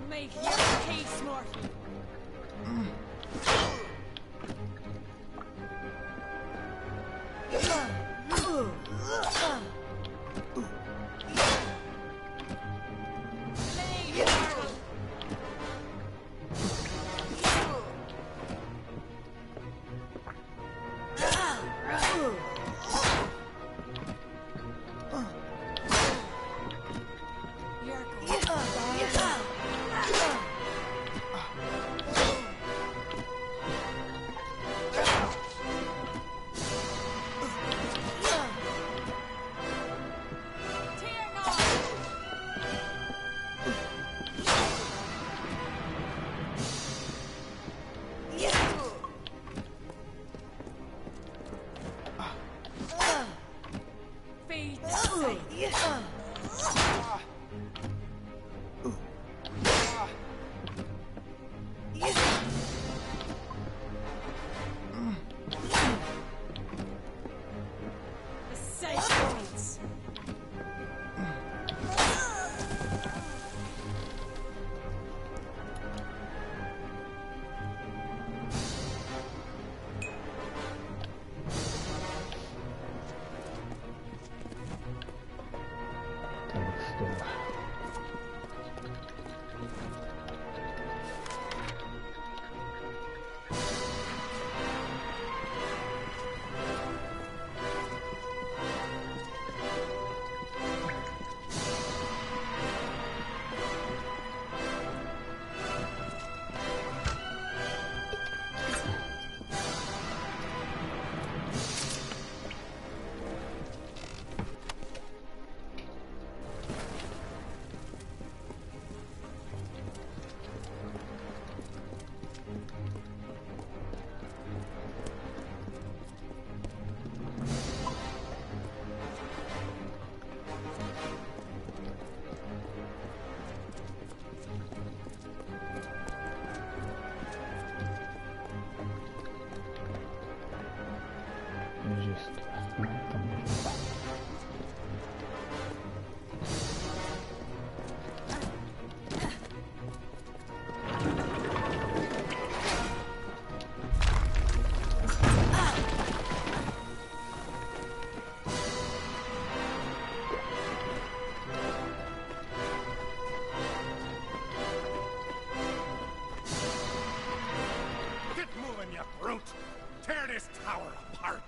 Make your case, mortal. Tear this tower apart!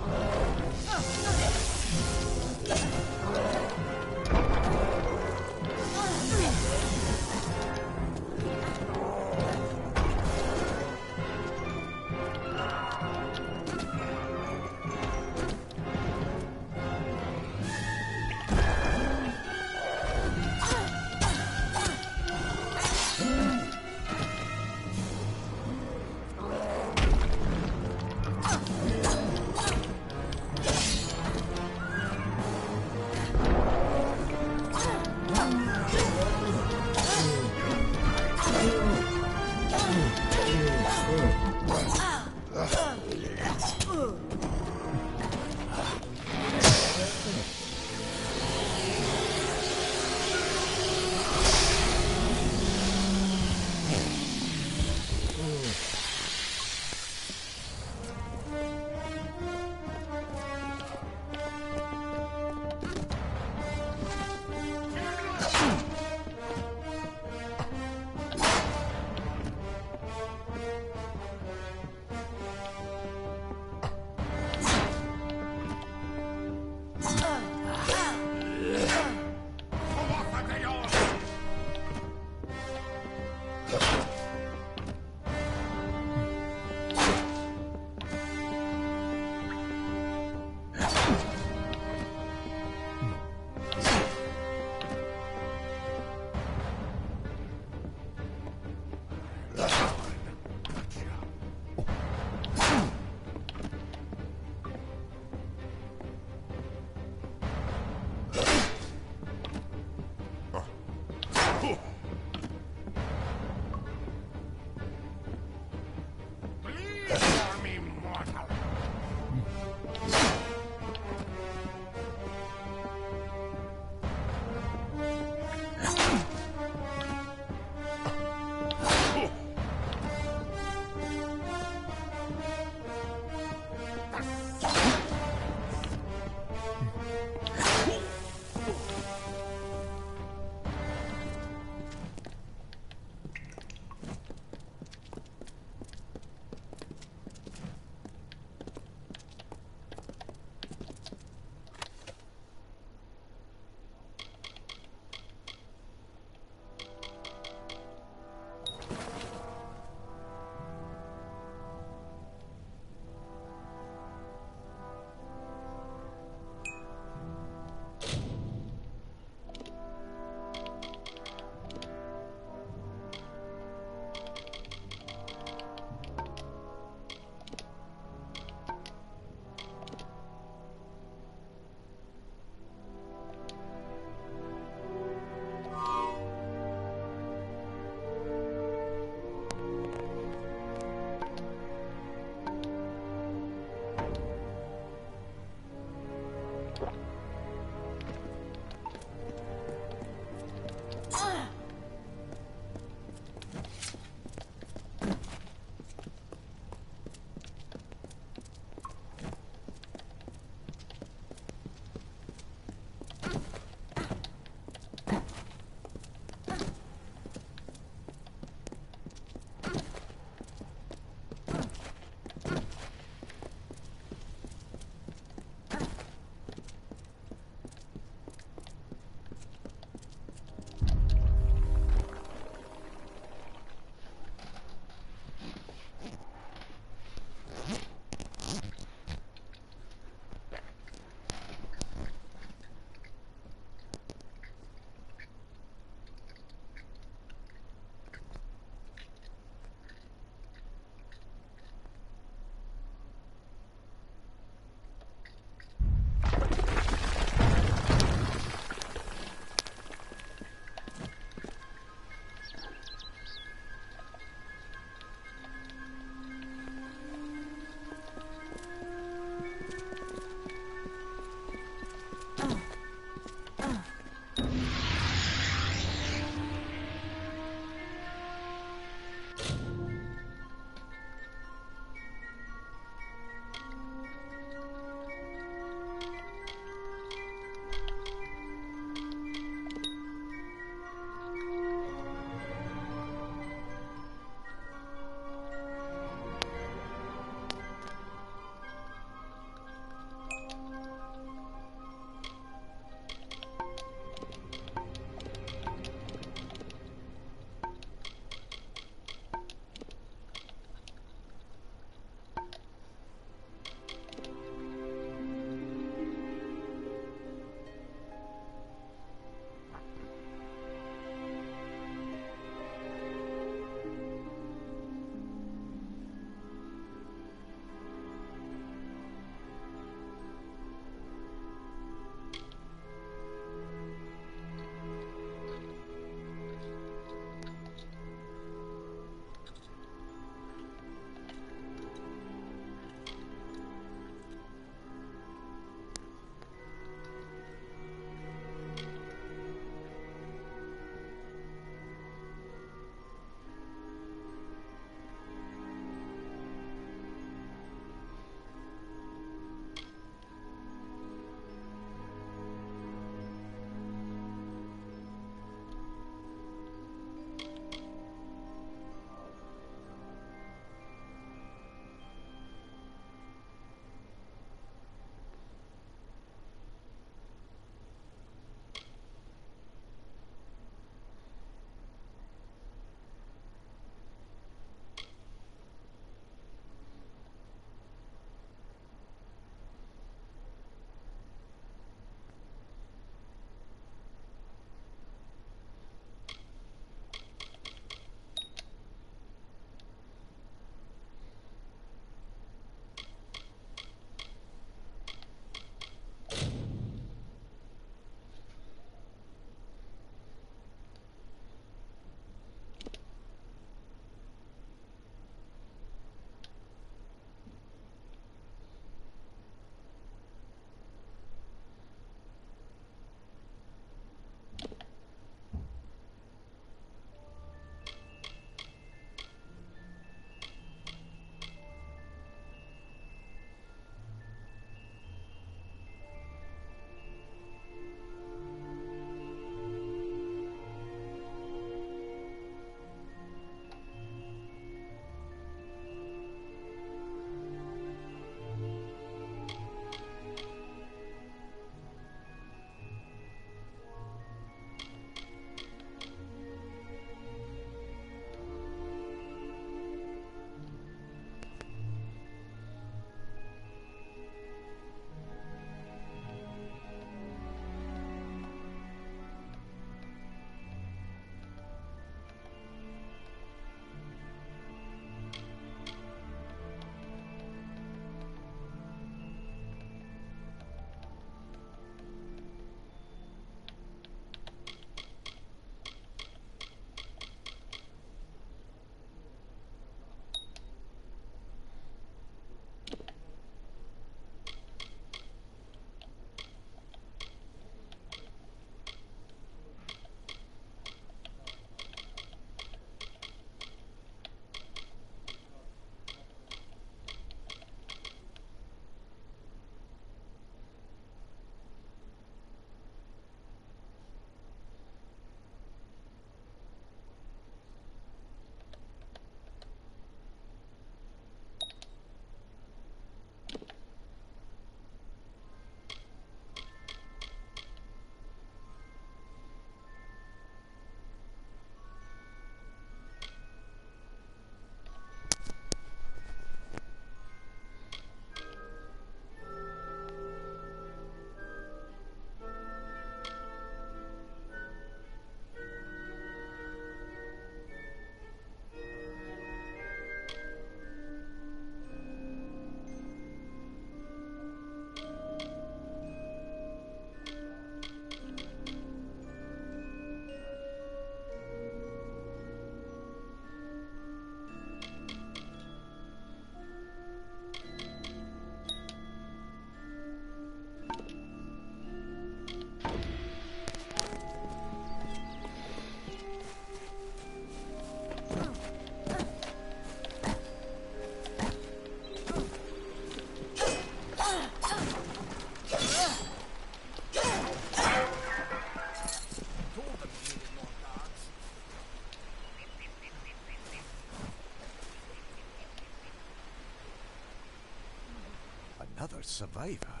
survivor,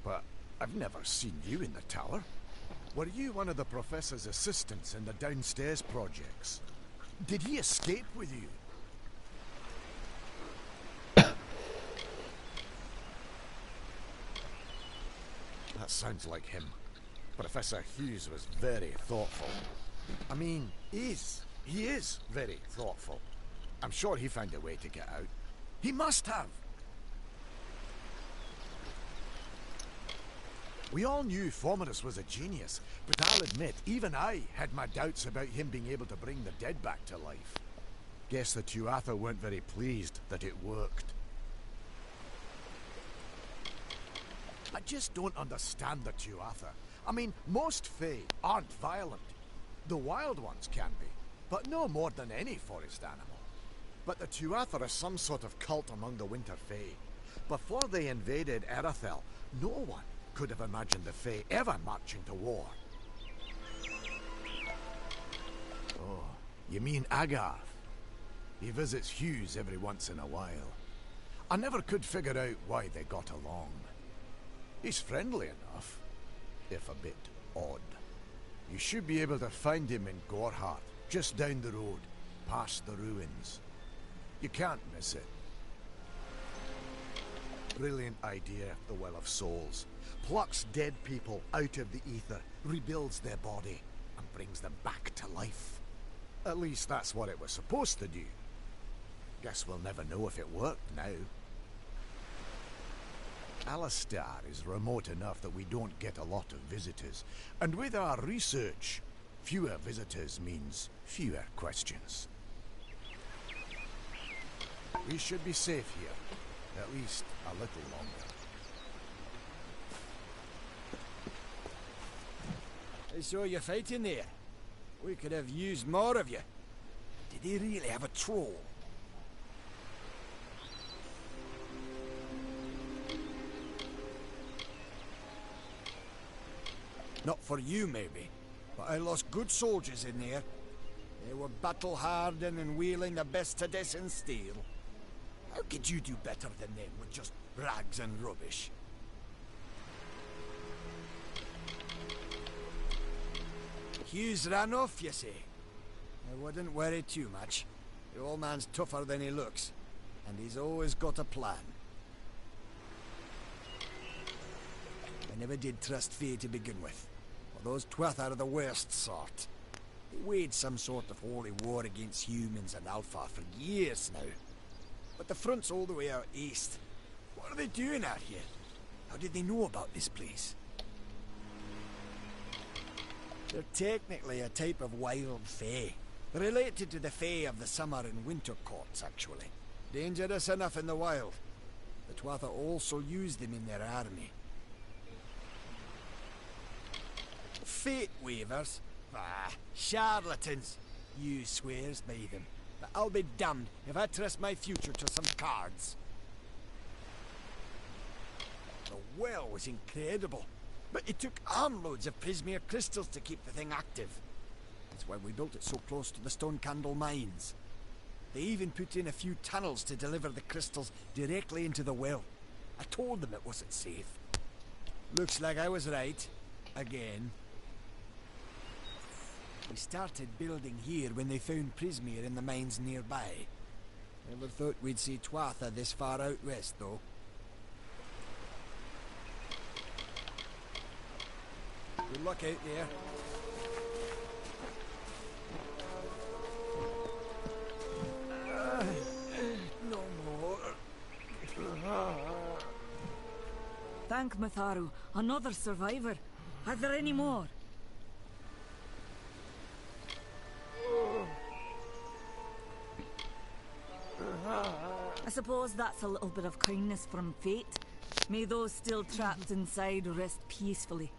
but I've never seen you in the tower. Were you one of the professor's assistants in the downstairs projects? Did he escape with you? That sounds like him. Professor Hughes was very thoughtful. I mean, he is very thoughtful. I'm sure he found a way to get out. He must have! We all knew Fomerus was a genius, but I'll admit, even I had my doubts about him being able to bring the dead back to life. Guess the Tuatha weren't very pleased that it worked. I just don't understand the Tuatha. I mean, most Fae aren't violent. The wild ones can be, but no more than any forest animal. But the Tuatha are some sort of cult among the Winter Fae. Before they invaded Erythel, no one could have imagined the Fae ever marching to war. Oh, you mean Agarth? He visits Hughes every once in a while. I never could figure out why they got along. He's friendly enough, if a bit odd. You should be able to find him in Gorhart, just down the road, past the ruins. You can't miss it. Brilliant idea, the Well of Souls. Plucks dead people out of the ether, rebuilds their body, and brings them back to life. At least that's what it was supposed to do. Guess we'll never know if it worked now. Alistar is remote enough that we don't get a lot of visitors. And with our research, fewer visitors means fewer questions. We should be safe here, at least a little longer. I saw you fighting there. We could have used more of you. Did he really have a troll? Not for you, maybe, but I lost good soldiers in there. They were battle-hardened and wielding the best Tedescan steel. How could you do better than them with just rags and rubbish? Hughes ran off, you say? I wouldn't worry too much. The old man's tougher than he looks, and he's always got a plan. I never did trust Fae to begin with. Well, those Tuatha are the worst sort. They waged some sort of holy war against humans and Alpha for years now. But the front's all the way out east. What are they doing out here? How did they know about this place? They're technically a type of wild Fae. Related to the Fae of the summer and winter courts, actually. Dangerous enough in the wild. The Tuatha also use them in their army. Fate weavers? Ah, charlatans. You swears by them. But I'll be damned if I trust my future to some cards. The well was incredible. But it took armloads of Prismere crystals to keep the thing active. That's why we built it so close to the Stone Candle mines. They even put in a few tunnels to deliver the crystals directly into the well. I told them it wasn't safe. Looks like I was right. Again. We started building here when they found Prismere in the mines nearby. Never thought we'd see Tuatha this far out west, though. Good luck out there. No more. Thank Matharu, another survivor. Are there any more? I suppose that's a little bit of kindness from fate. May those still trapped inside rest peacefully.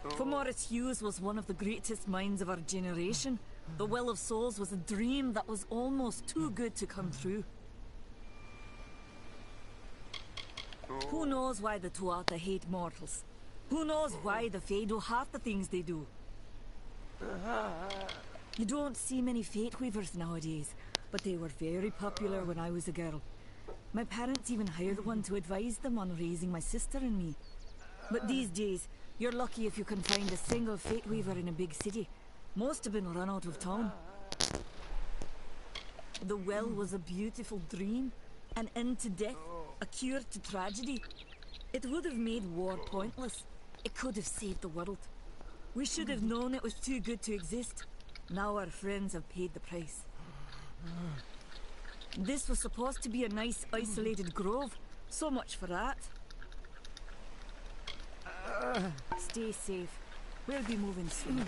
Fomerus Hughes was one of the greatest minds of our generation. The Well of Souls was a dream that was almost too good to come true. Who knows why the Tuatha hate mortals? Who knows why the Fae do half the things they do? You don't see many Fate Weavers nowadays, but they were very popular when I was a girl. My parents even hired one to advise them on raising my sister and me. But these days, you're lucky if you can find a single fate weaver in a big city. Most have been run out of town. The well was a beautiful dream, an end to death, a cure to tragedy. It would have made war pointless. It could have saved the world. We should have known it was too good to exist. Now our friends have paid the price. This was supposed to be a nice, isolated grove. So much for that. Stay safe. We'll be moving soon.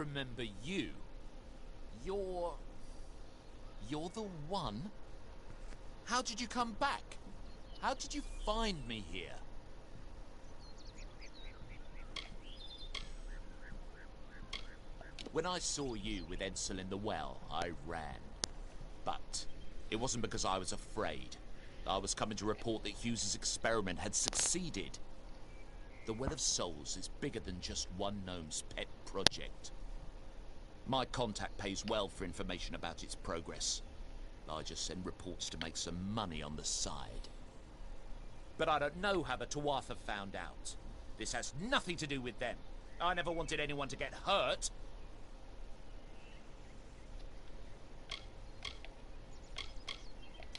remember you. You're the one? How did you come back? How did you find me here? When I saw you with Edsel in the well, I ran. But it wasn't because I was afraid. I was coming to report that Hughes's experiment had succeeded. The Well of Souls is bigger than just one gnome's pet project. My contact pays well for information about its progress. I just send reports to make some money on the side. But I don't know how the Tuatha found out. This has nothing to do with them. I never wanted anyone to get hurt.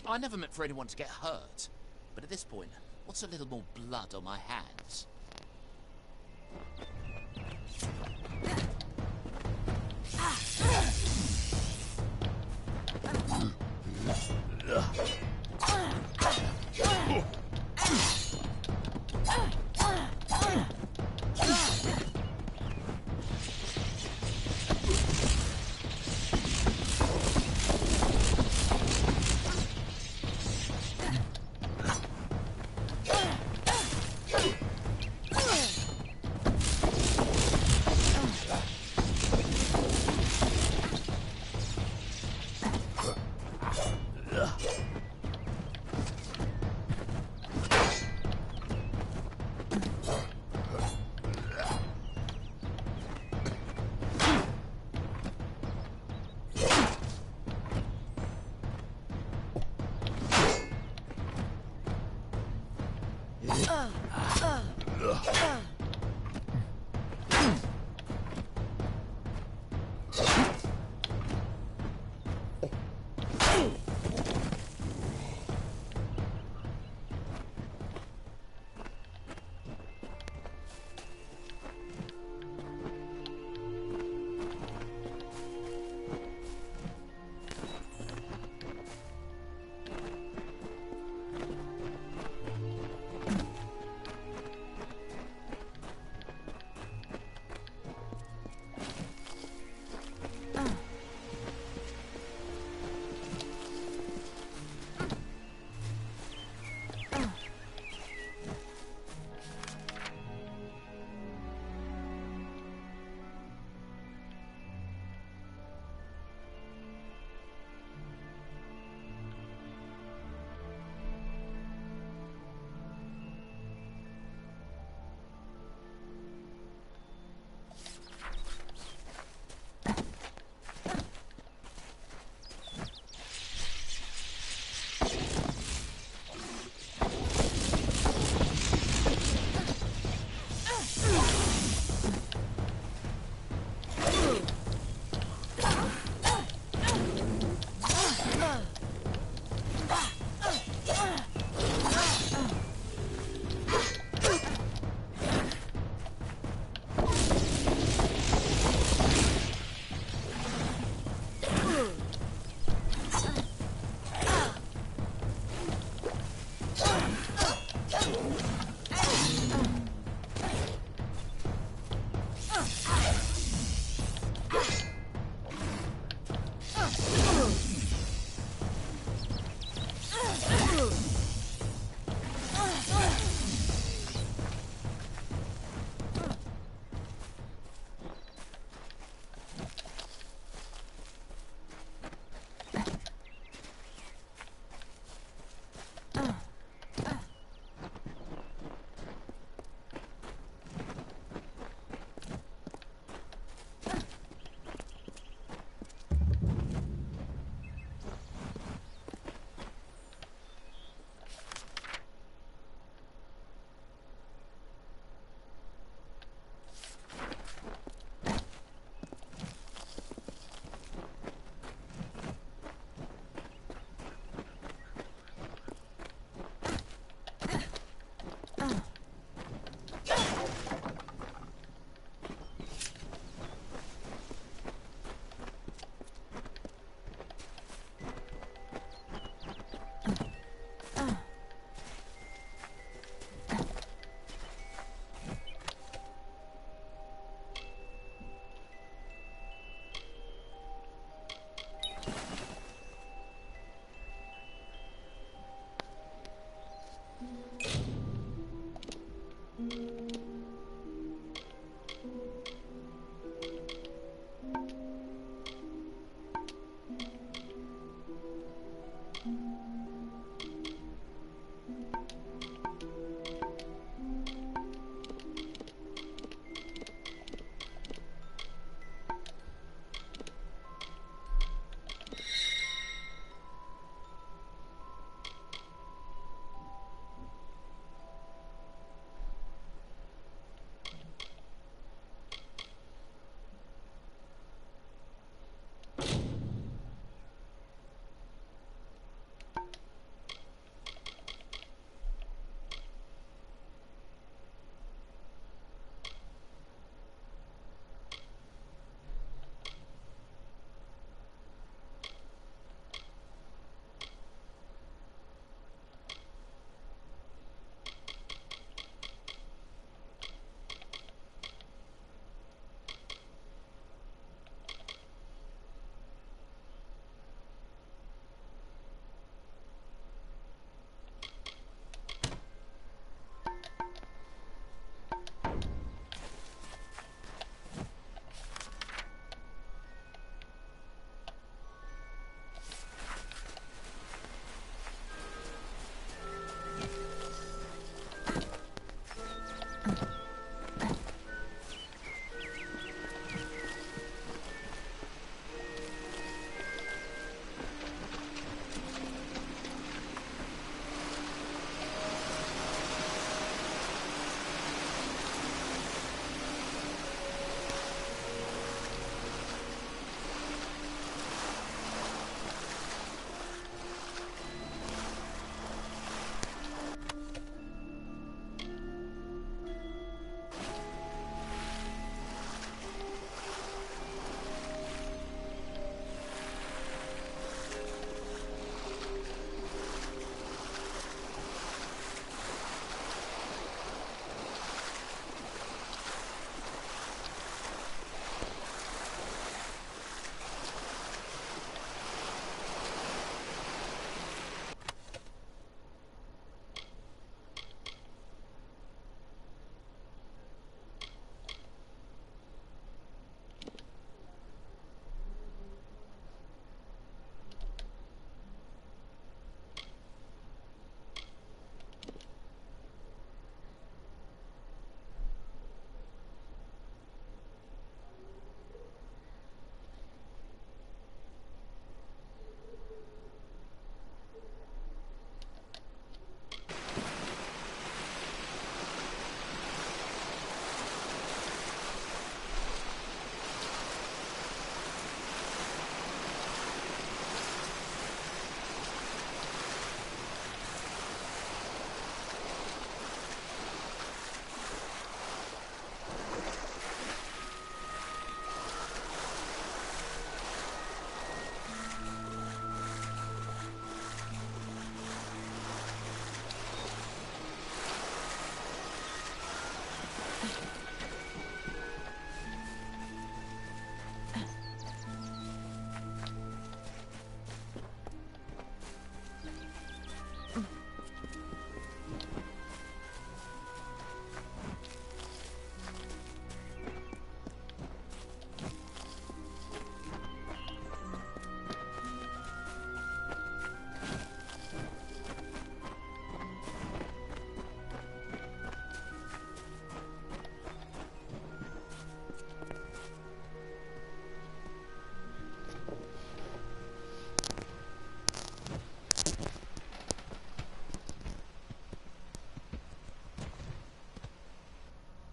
I never meant for anyone to get hurt. But at this point, what's a little more blood on my hands?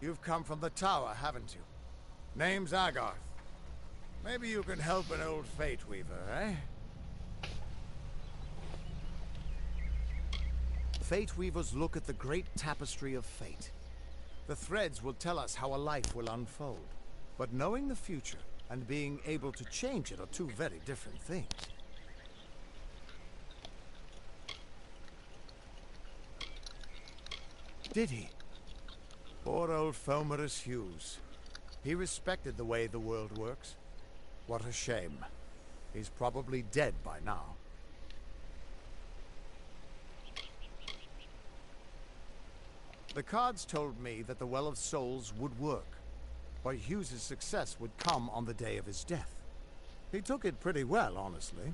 You've come from the tower, haven't you? Name's Agarth. Maybe you can help an old Fate Weaver, eh? Fate Weavers look at the great tapestry of fate. The threads will tell us how a life will unfold. But knowing the future and being able to change it are two very different things. Did he? Poor old Fomerus Hughes. He respected the way the world works. What a shame. He's probably dead by now. The cards told me that the Well of Souls would work, but Hughes's success would come on the day of his death. He took it pretty well, honestly,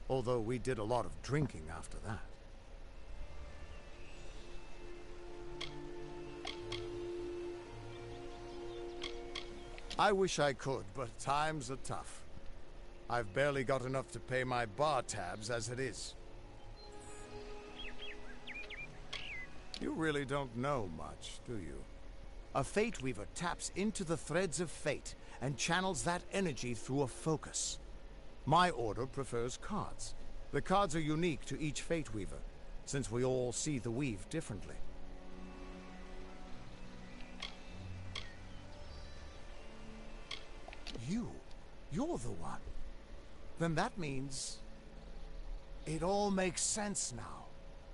although we did a lot of drinking after that. I wish I could, but times are tough. I've barely got enough to pay my bar tabs as it is. You really don't know much, do you? A Fate Weaver taps into the threads of fate and channels that energy through a focus. My order prefers cards. The cards are unique to each Fate Weaver, since we all see the weave differently. You're the one. Then that means... it all makes sense now.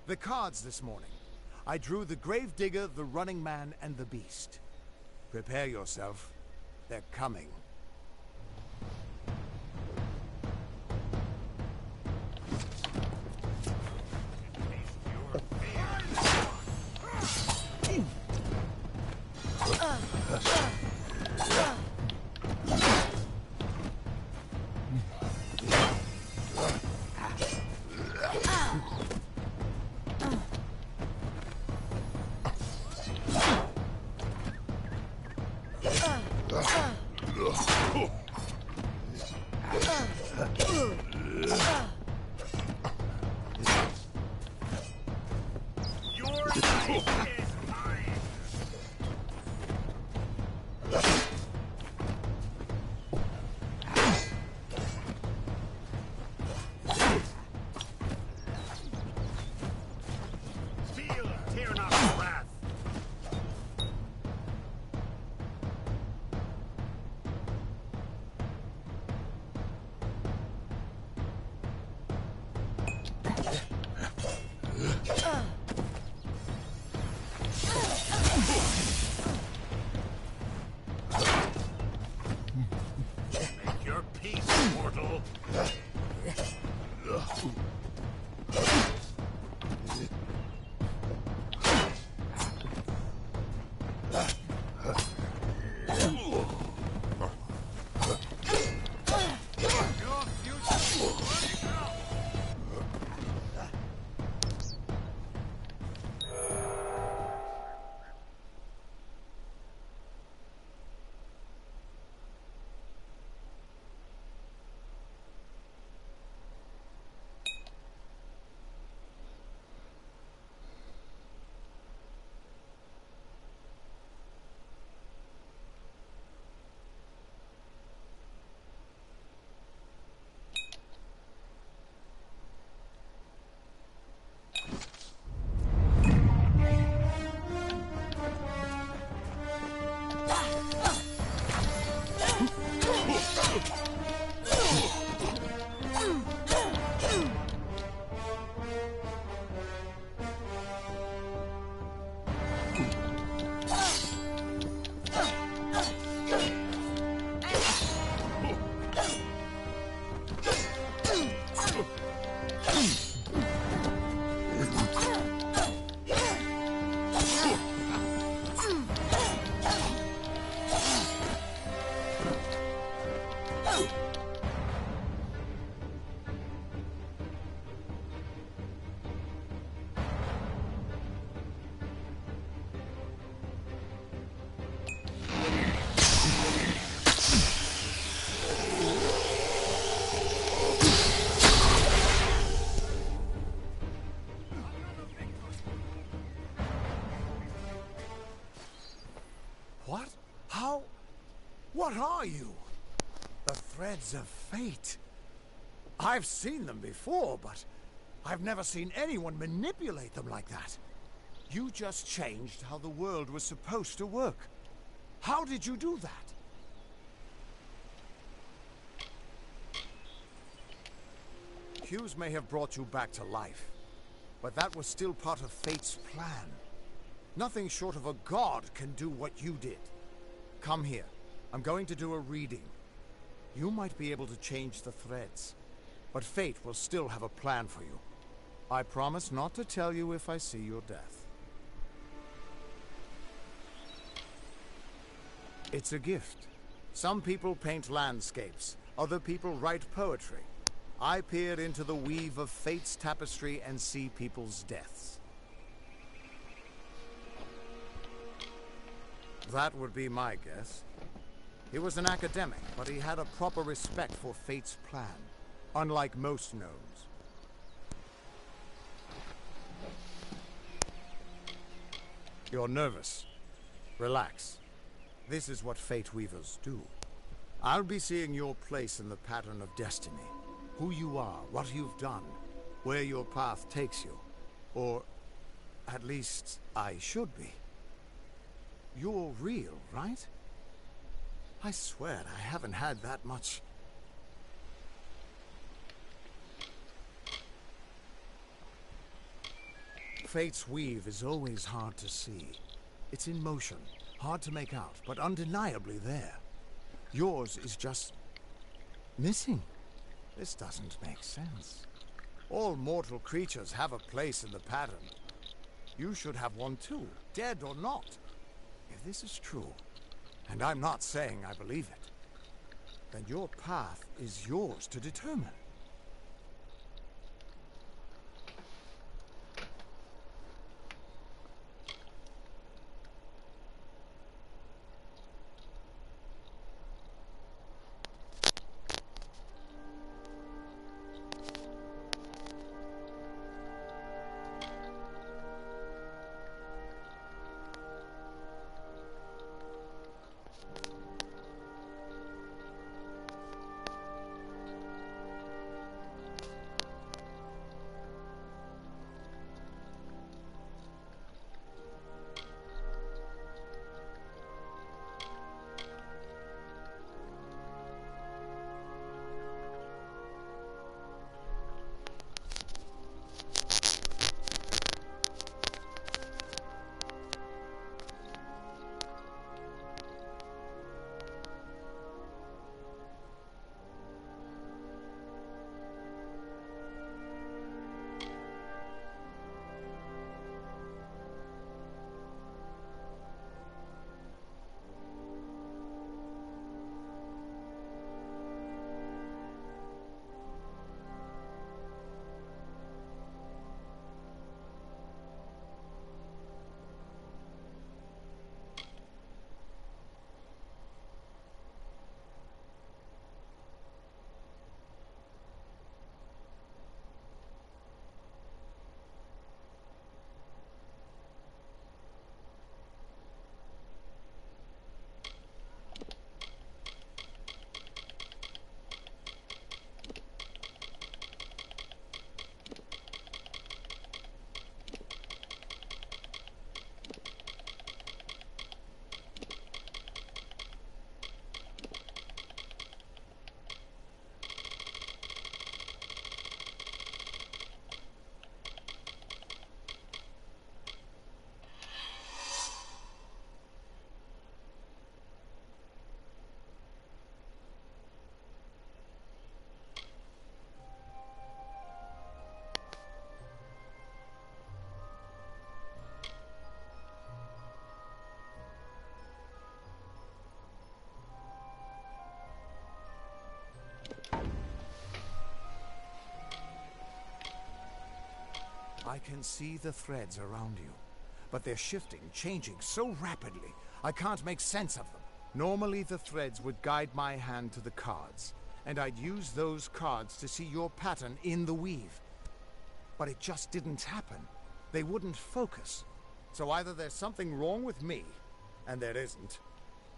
The cards this morning. I drew the Gravedigger, the Running Man, and the Beast. Prepare yourself. They're coming. What are you? The threads of fate. I've seen them before, but I've never seen anyone manipulate them like that. You just changed how the world was supposed to work. How did you do that? Hughes may have brought you back to life, but that was still part of fate's plan. Nothing short of a god can do what you did. Come here. I'm going to do a reading. You might be able to change the threads, but fate will still have a plan for you. I promise not to tell you if I see your death. It's a gift. Some people paint landscapes, other people write poetry. I peer into the weave of fate's tapestry and see people's deaths. That would be my guess. He was an academic, but he had a proper respect for fate's plan, unlike most gnomes. You're nervous. Relax. This is what fate weavers do. I'll be seeing your place in the pattern of destiny. Who you are, what you've done, where your path takes you. Or, at least, I should be. You're real, right? I swear I haven't had that much. Fate's weave is always hard to see. It's in motion, hard to make out, but undeniably there. Yours is just missing. This doesn't make sense. All mortal creatures have a place in the pattern. You should have one too, dead or not. If this is true, and I'm not saying I believe it, then your path is yours to determine. I can see the threads around you, but they're shifting, changing so rapidly, I can't make sense of them. Normally the threads would guide my hand to the cards, and I'd use those cards to see your pattern in the weave. But it just didn't happen. They wouldn't focus. So either there's something wrong with me, and there isn't,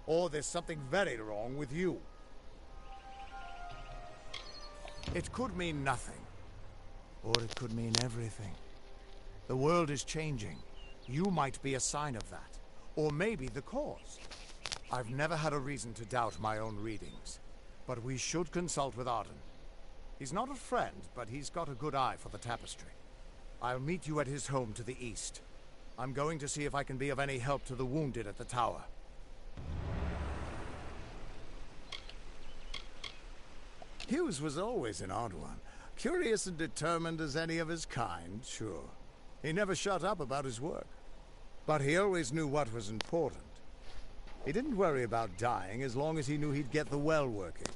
or there's something very wrong with you. It could mean nothing, or it could mean everything. The world is changing. You might be a sign of that, or maybe the cause. I've never had a reason to doubt my own readings, but we should consult with Arden. He's not a friend, but he's got a good eye for the tapestry. I'll meet you at his home to the east. I'm going to see if I can be of any help to the wounded at the tower. Hughes was always an odd one. Curious and determined as any of his kind, sure. He never shut up about his work. But he always knew what was important. He didn't worry about dying as long as he knew he'd get the well working.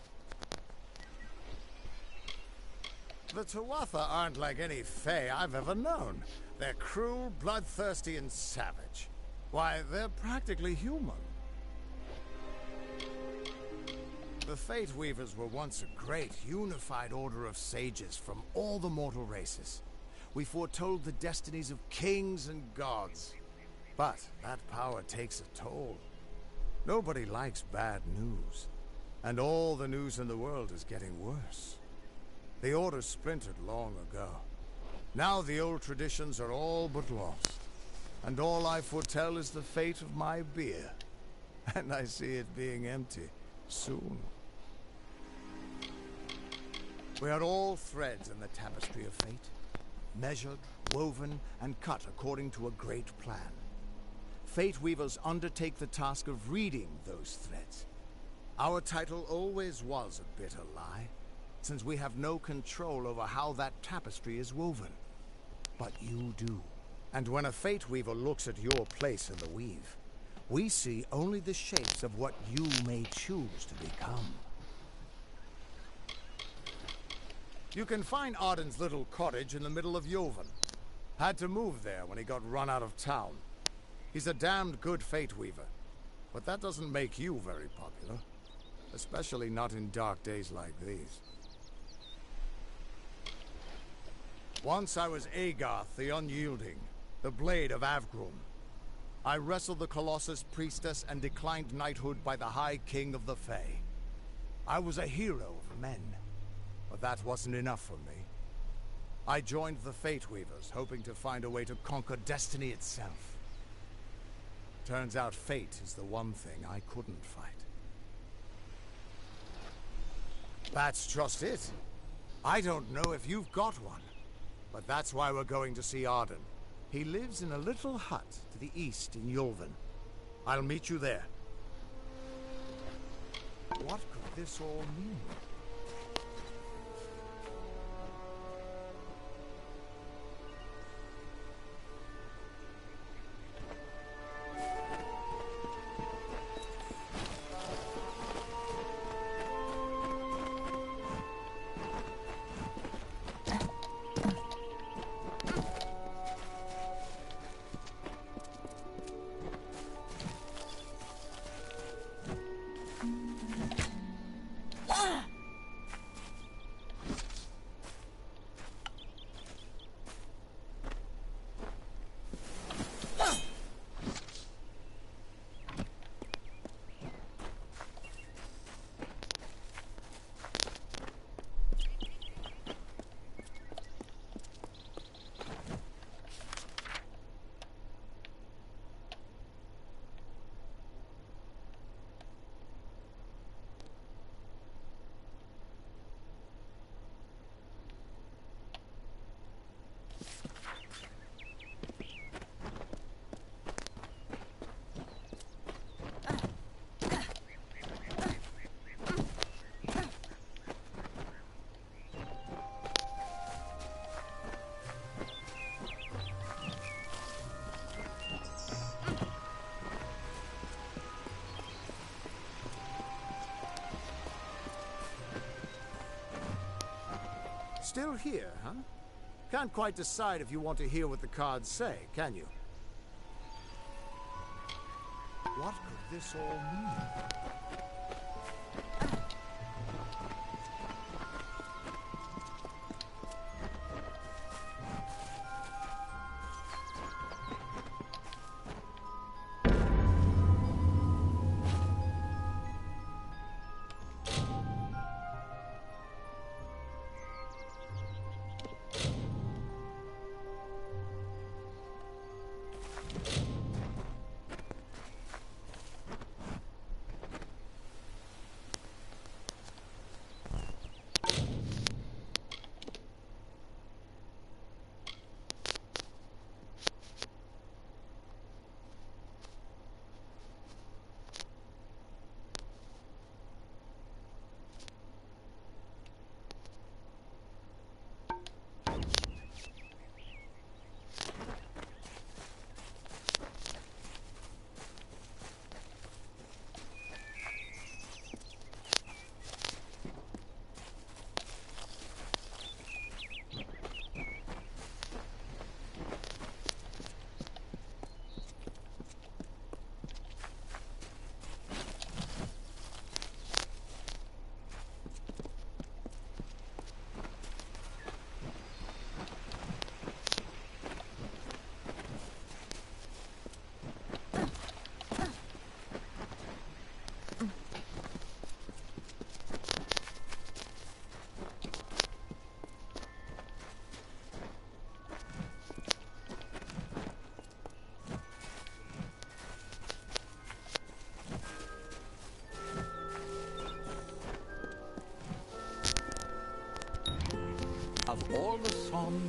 The Tuatha aren't like any Fae I've ever known. They're cruel, bloodthirsty, and savage. Why, they're practically human. The Fate Weavers were once a great, unified order of sages from all the mortal races. We foretold the destinies of kings and gods. But that power takes a toll. Nobody likes bad news. And all the news in the world is getting worse. The Order splintered long ago. Now the old traditions are all but lost. And all I foretell is the fate of my beer. And I see it being empty soon. We are all threads in the tapestry of fate. Measured, woven, and cut according to a great plan. Fate Weavers undertake the task of reading those threads. Our title always was a bitter lie, since we have no control over how that tapestry is woven. But you do. And when a Fate Weaver looks at your place in the weave, we see only the shapes of what you may choose to become. You can find Arden's little cottage in the middle of Yovan. Had to move there when he got run out of town. He's a damned good Fate Weaver, but that doesn't make you very popular. Especially not in dark days like these. Once I was Agarth the Unyielding, the Blade of Avgrum. I wrestled the Colossus Priestess and declined knighthood by the High King of the Fae. I was a hero of men, but that wasn't enough for me. I joined the Fate Weavers, hoping to find a way to conquer destiny itself. Turns out fate is the one thing I couldn't fight. That's just it. I don't know if you've got one, but that's why we're going to see Arden. He lives in a little hut to the east in Yulven. I'll meet you there. What could this all mean? Still here, huh? Can't quite decide if you want to hear what the cards say, can you? What could this all mean?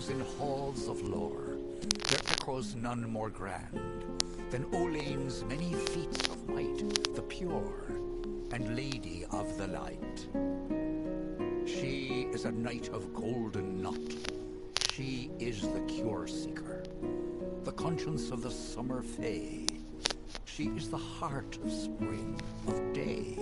rings in halls of lore, there echoes none more grand than Olane's many feats of might, the pure and lady of the light. She is a knight of golden knot. She is the cure seeker, the conscience of the summer fae. She is the heart of spring, of day.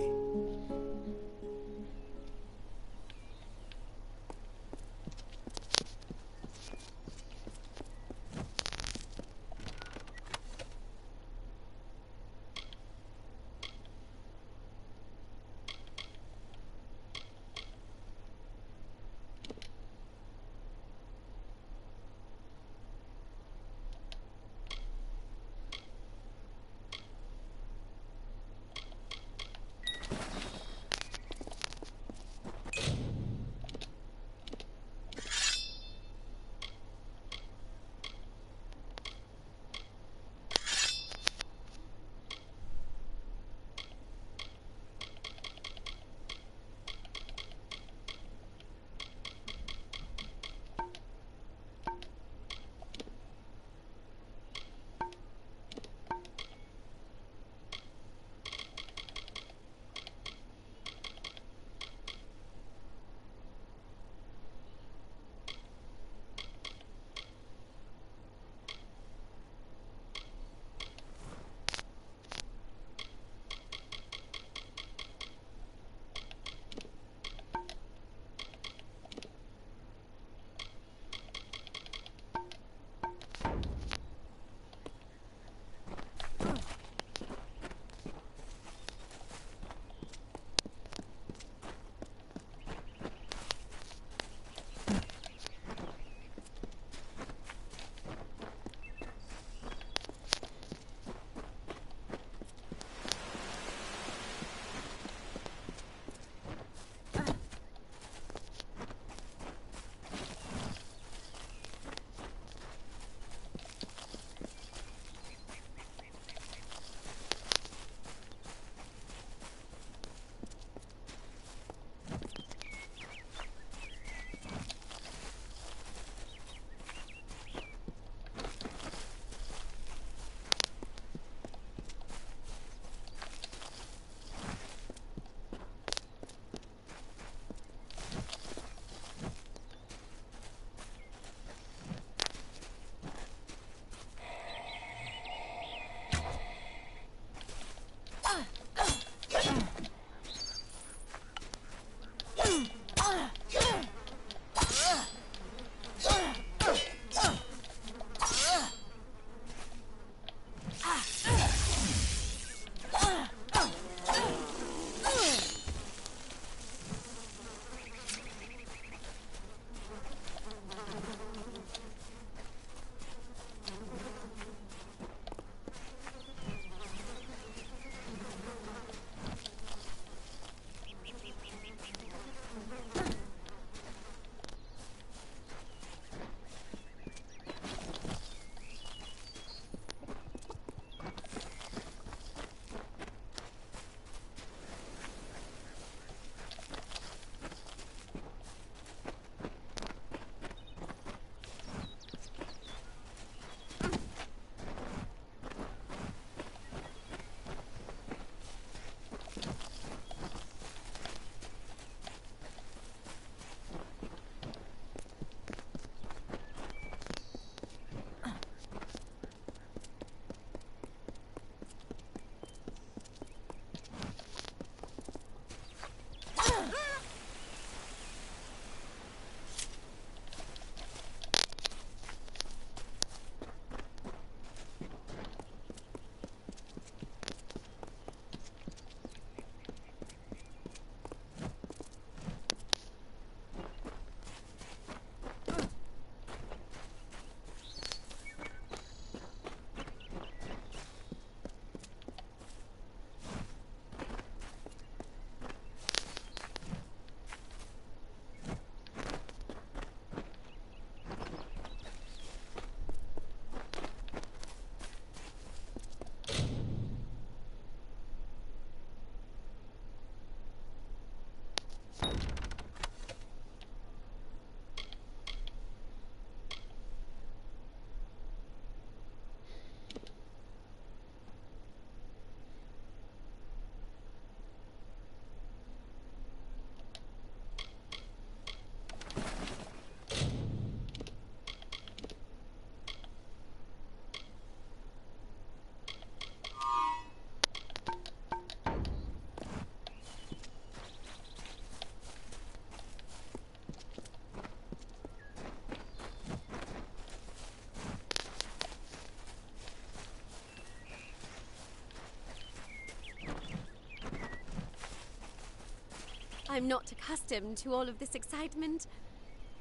I'm not accustomed to all of this excitement.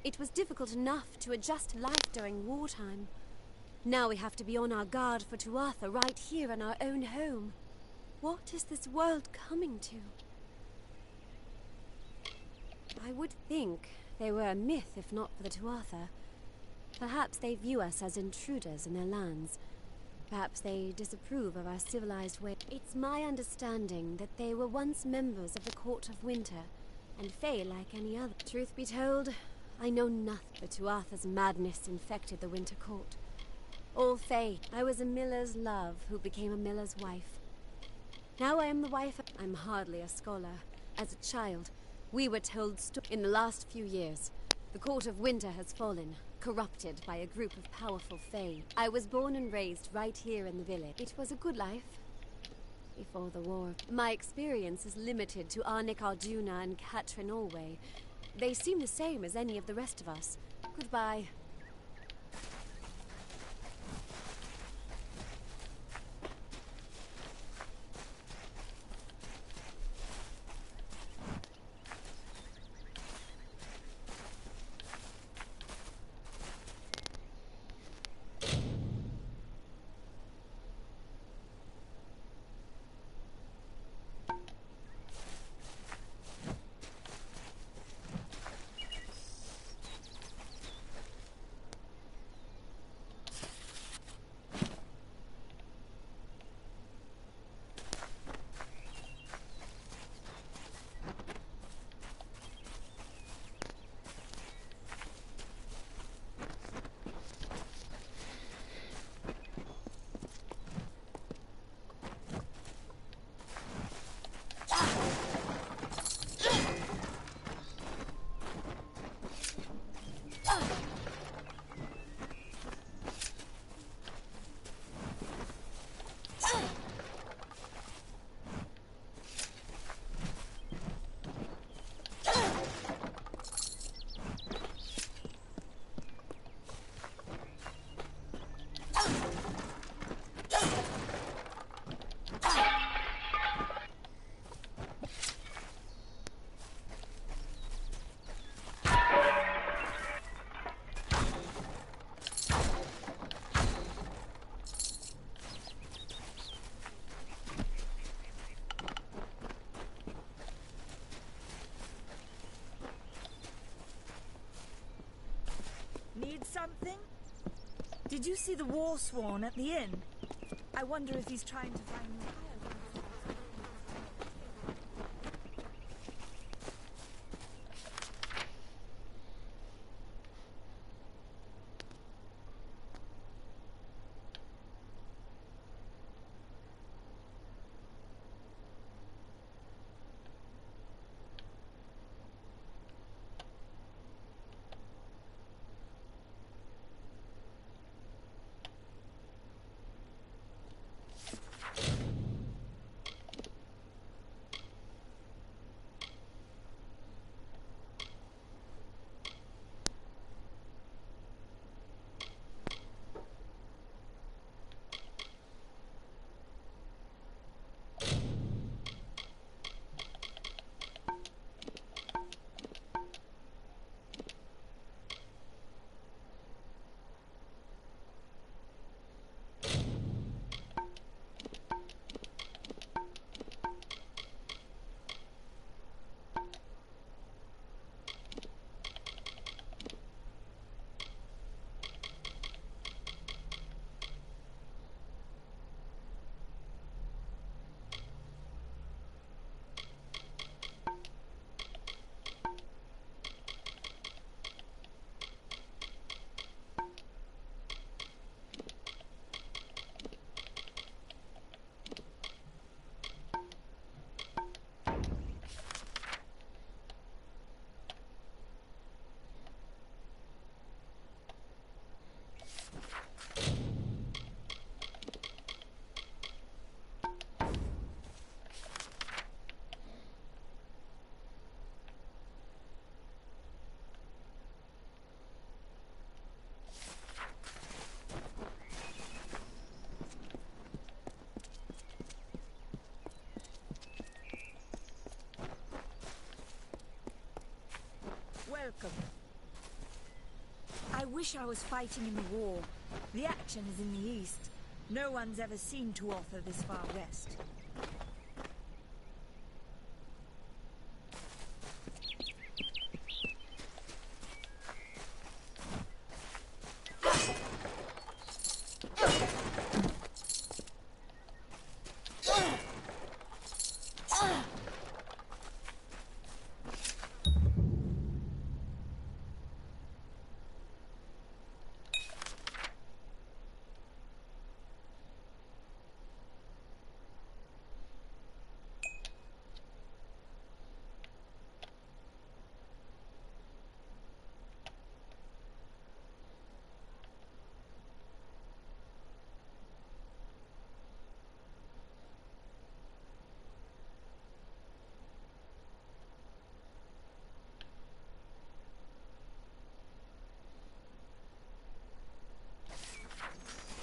It was difficult enough to adjust to life during wartime. Now we have to be on our guard for Tuatha right here in our own home. What is this world coming to? I would think they were a myth if not for the Tuatha. Perhaps they view us as intruders in their lands. Perhaps they disapprove of our civilized way. It's my understanding that they were once members of the Court of Winter, and Fae like any other. Truth be told, I know nothing. The Tuatha's madness infected the Winter Court. All Fae. I was a miller's love who became a miller's wife. Now I am the wife. I'm hardly a scholar. As a child, we were told in the last few years, the Court of Winter has fallen, corrupted by a group of powerful Fae. I was born and raised right here in the village. It was a good life. Before the war. My experience is limited to Arnik Arjuna and Katrin Allway. They seem the same as any of the rest of us. Goodbye. Need something? Did you see the war swan at the inn? I wonder if he's trying to find me. welcome. I wish I was fighting in the war. The action is in the east. No one's ever seen Tuatha this far west.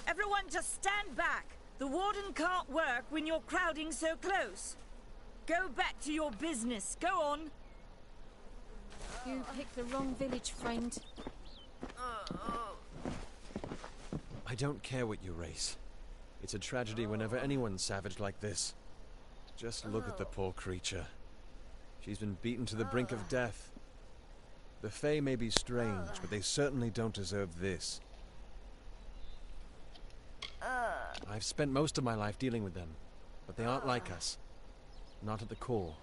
Everyone just stand back. The warden can't work when you're crowding so close. Go back to your business. Go on. You picked the wrong village, friend. I don't care what you race. It's a tragedy whenever anyone's savaged like this. Just look at the poor creature. She's been beaten to the brink of death. The Fae may be strange, but they certainly don't deserve this. I've spent most of my life dealing with them, but they aren't like us. Not at the core.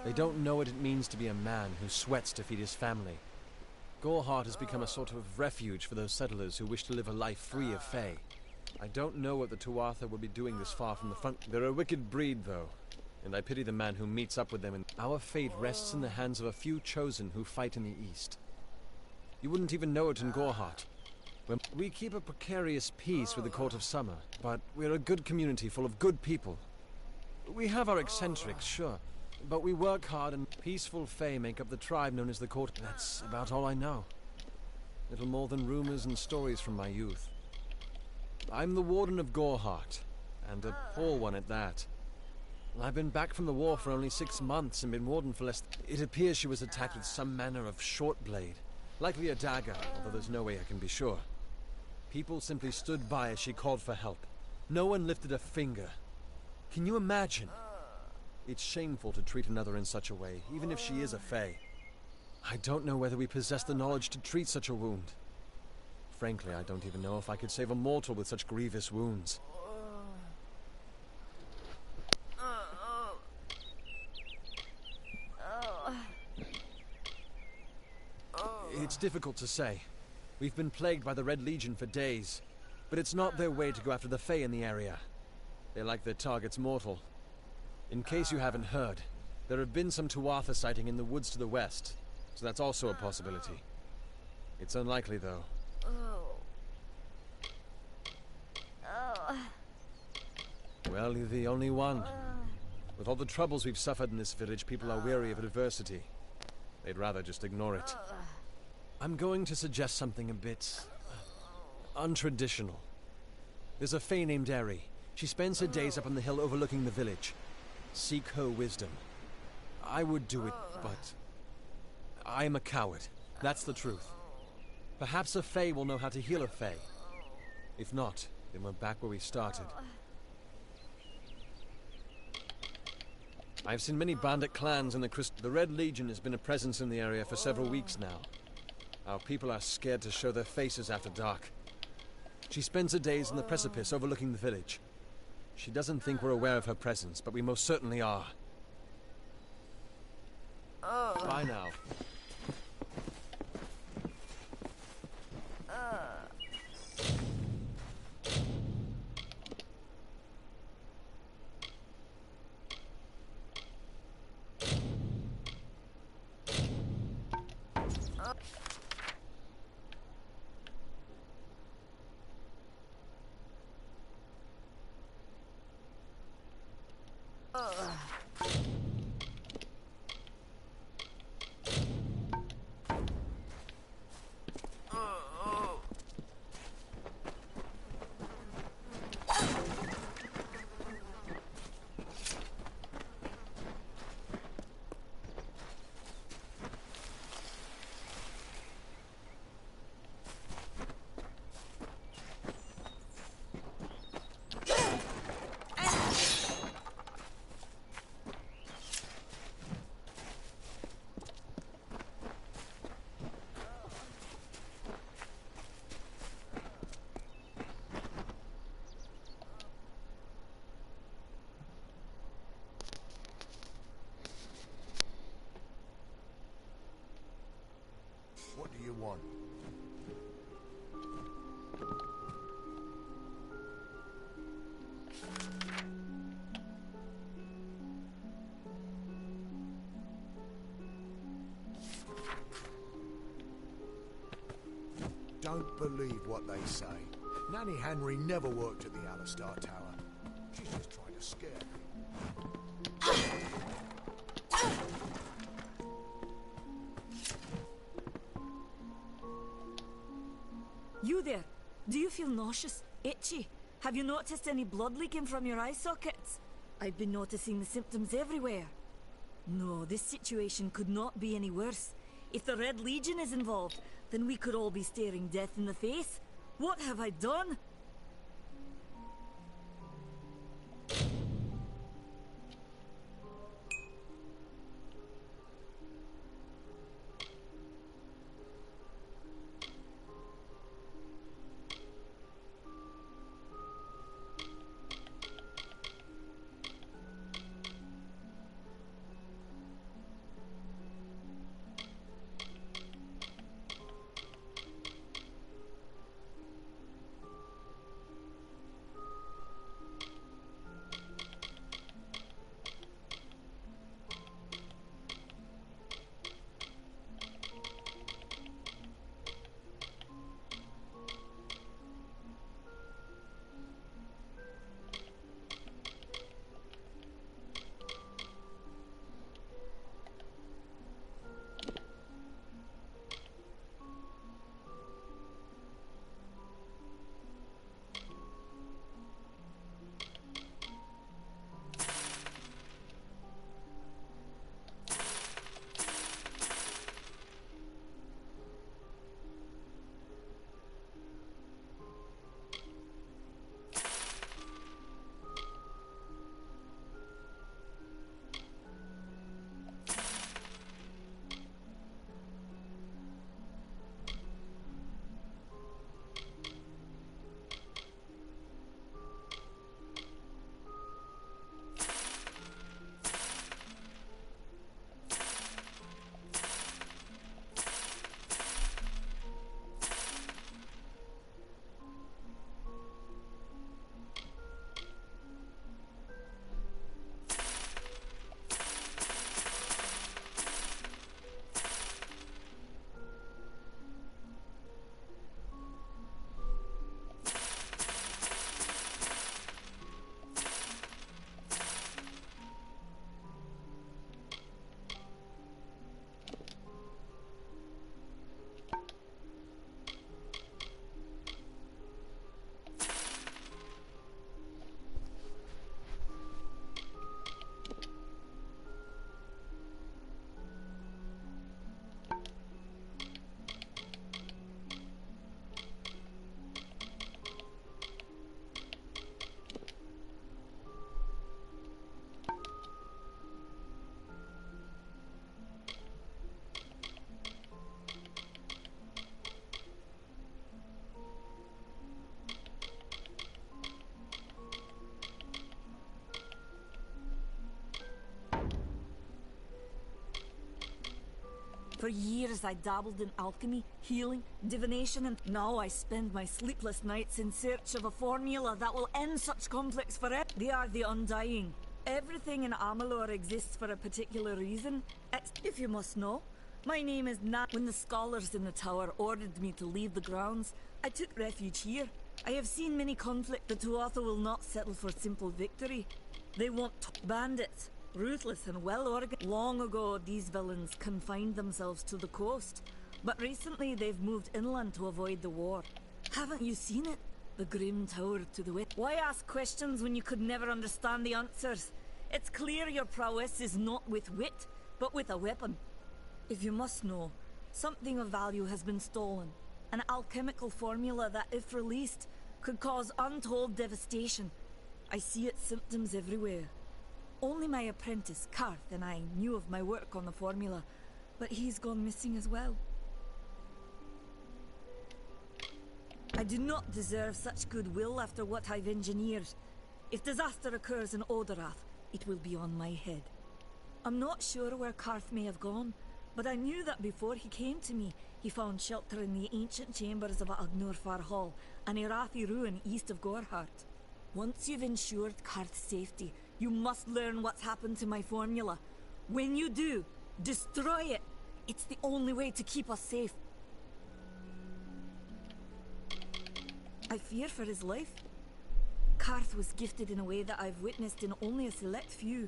They don't know what it means to be a man who sweats to feed his family. Goreheart has become a sort of refuge for those settlers who wish to live a life free of Fae. I don't know what the Tuatha will be doing this far from the front. They're a wicked breed, though, and I pity the man who meets up with them. And our fate rests in the hands of a few chosen who fight in the east. You wouldn't even know it in Goreheart. We keep a precarious peace with the Court of Summer, but we're a good community full of good people. We have our eccentrics, sure, but we work hard, and peaceful Fae make up the tribe known as the Court. That's about all I know. Little more than rumors and stories from my youth. I'm the Warden of Goreheart, and a poor one at that. I've been back from the war for only 6 months and been Warden for less. It appears she was attacked with some manner of short blade, likely a dagger, although there's no way I can be sure. People simply stood by as she called for help. No one lifted a finger. Can you imagine? It's shameful to treat another in such a way, even if she is a Fae. I don't know whether we possess the knowledge to treat such a wound. Frankly, I don't even know if I could save a mortal with such grievous wounds. It's difficult to say. We've been plagued by the Red Legion for days, but it's not their way to go after the Fae in the area. They like their targets mortal. In case you haven't heard, there have been some Tuatha sighting in the woods to the west, so that's also a possibility. It's unlikely, though. Well, you're the only one. With all the troubles we've suffered in this village, people are weary of adversity. They'd rather just ignore it. I'm going to suggest something a bit untraditional. There's a Fae named Eri. She spends her days up on the hill overlooking the village. Seek her wisdom. I would do it, but I'm a coward. That's the truth. Perhaps a Fae will know how to heal a Fae. If not, then we're back where we started. I've seen many bandit clans in the Red Legion has been a presence in the area for several weeks now. Our people are scared to show their faces after dark. She spends her days on the precipice overlooking the village. She doesn't think we're aware of her presence, but we most certainly are. Bye now. you want. Don't believe what they say. Nanny Henry never worked at the Alistar Tower. She's just trying to scare me. You there? Do you feel nauseous? Itchy? Have you noticed any blood leaking from your eye sockets? I've been noticing the symptoms everywhere. No, this situation could not be any worse. If the Red Legion is involved, then we could all be staring death in the face. What have I done? For years I dabbled in alchemy, healing, divination, and now I spend my sleepless nights in search of a formula that will end such conflicts forever. They are the Undying. Everything in Amalur exists for a particular reason. If you must know, my name is Nat. When the scholars in the tower ordered me to leave the grounds, I took refuge here. I have seen many conflicts. The Tuatha will not settle for simple victory. They want bandits. Ruthless and well-organized. Long ago, these villains confined themselves to the coast, but recently they've moved inland to avoid the war. Haven't you seen it? The grim tower to the west. Why ask questions when you could never understand the answers? It's clear your prowess is not with wit, but with a weapon. If you must know, something of value has been stolen. An alchemical formula that, if released, could cause untold devastation. I see its symptoms everywhere. Only my apprentice, Karth, and I knew of my work on the formula, but he's gone missing as well. I do not deserve such goodwill after what I've engineered. If disaster occurs in Odorath, it will be on my head. I'm not sure where Karth may have gone, but I knew that before he came to me, He found shelter in the ancient chambers of Agnurfar Hall, an Irathi ruin east of Gorhart. Once you've ensured Karth's safety, you must learn what's happened to my formula. When you do, destroy it. It's the only way to keep us safe. I fear for his life. Karth was gifted in a way that I've witnessed in only a select few.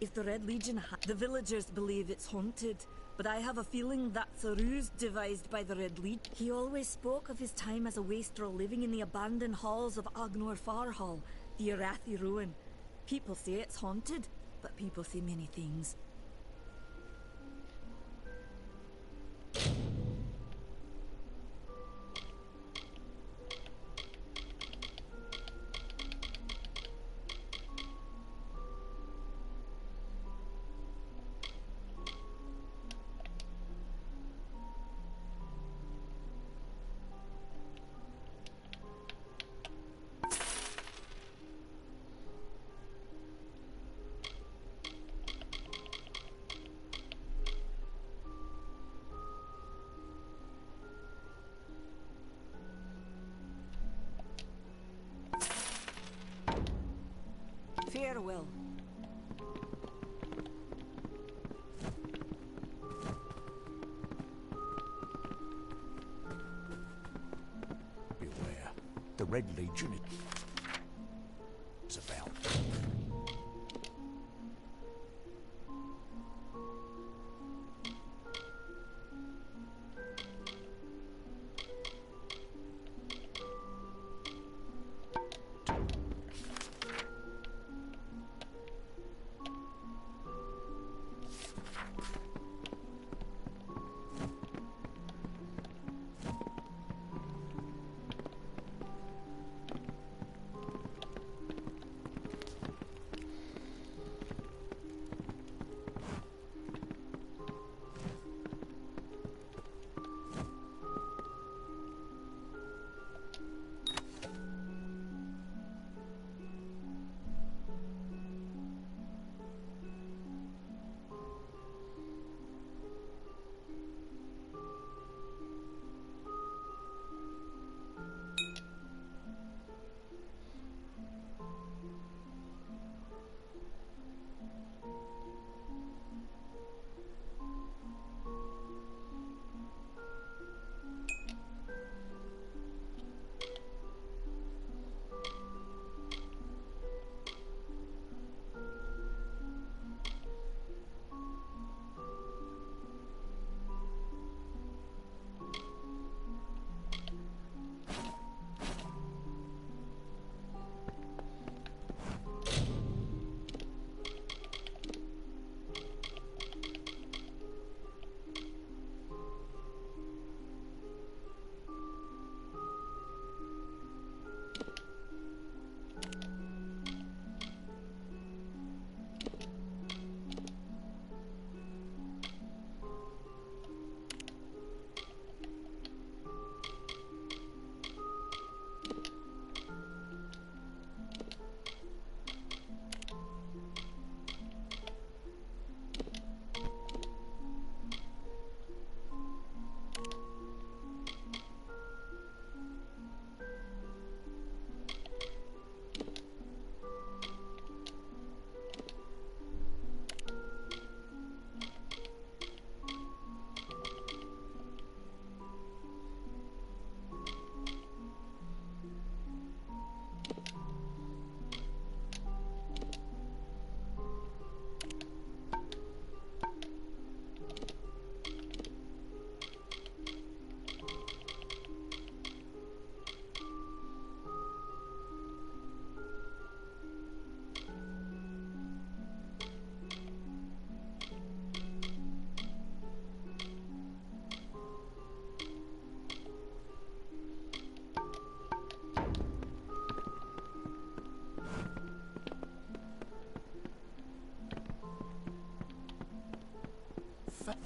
If the Red Legion the villagers believe it's haunted, but I have a feeling that's a ruse devised by the Red Legion. He always spoke of his time as a wastrel living in the abandoned halls of Agnor Farhall, the Irathi ruin. People say it's haunted, but people say many things. Farewell. Beware. The Red Legion is about.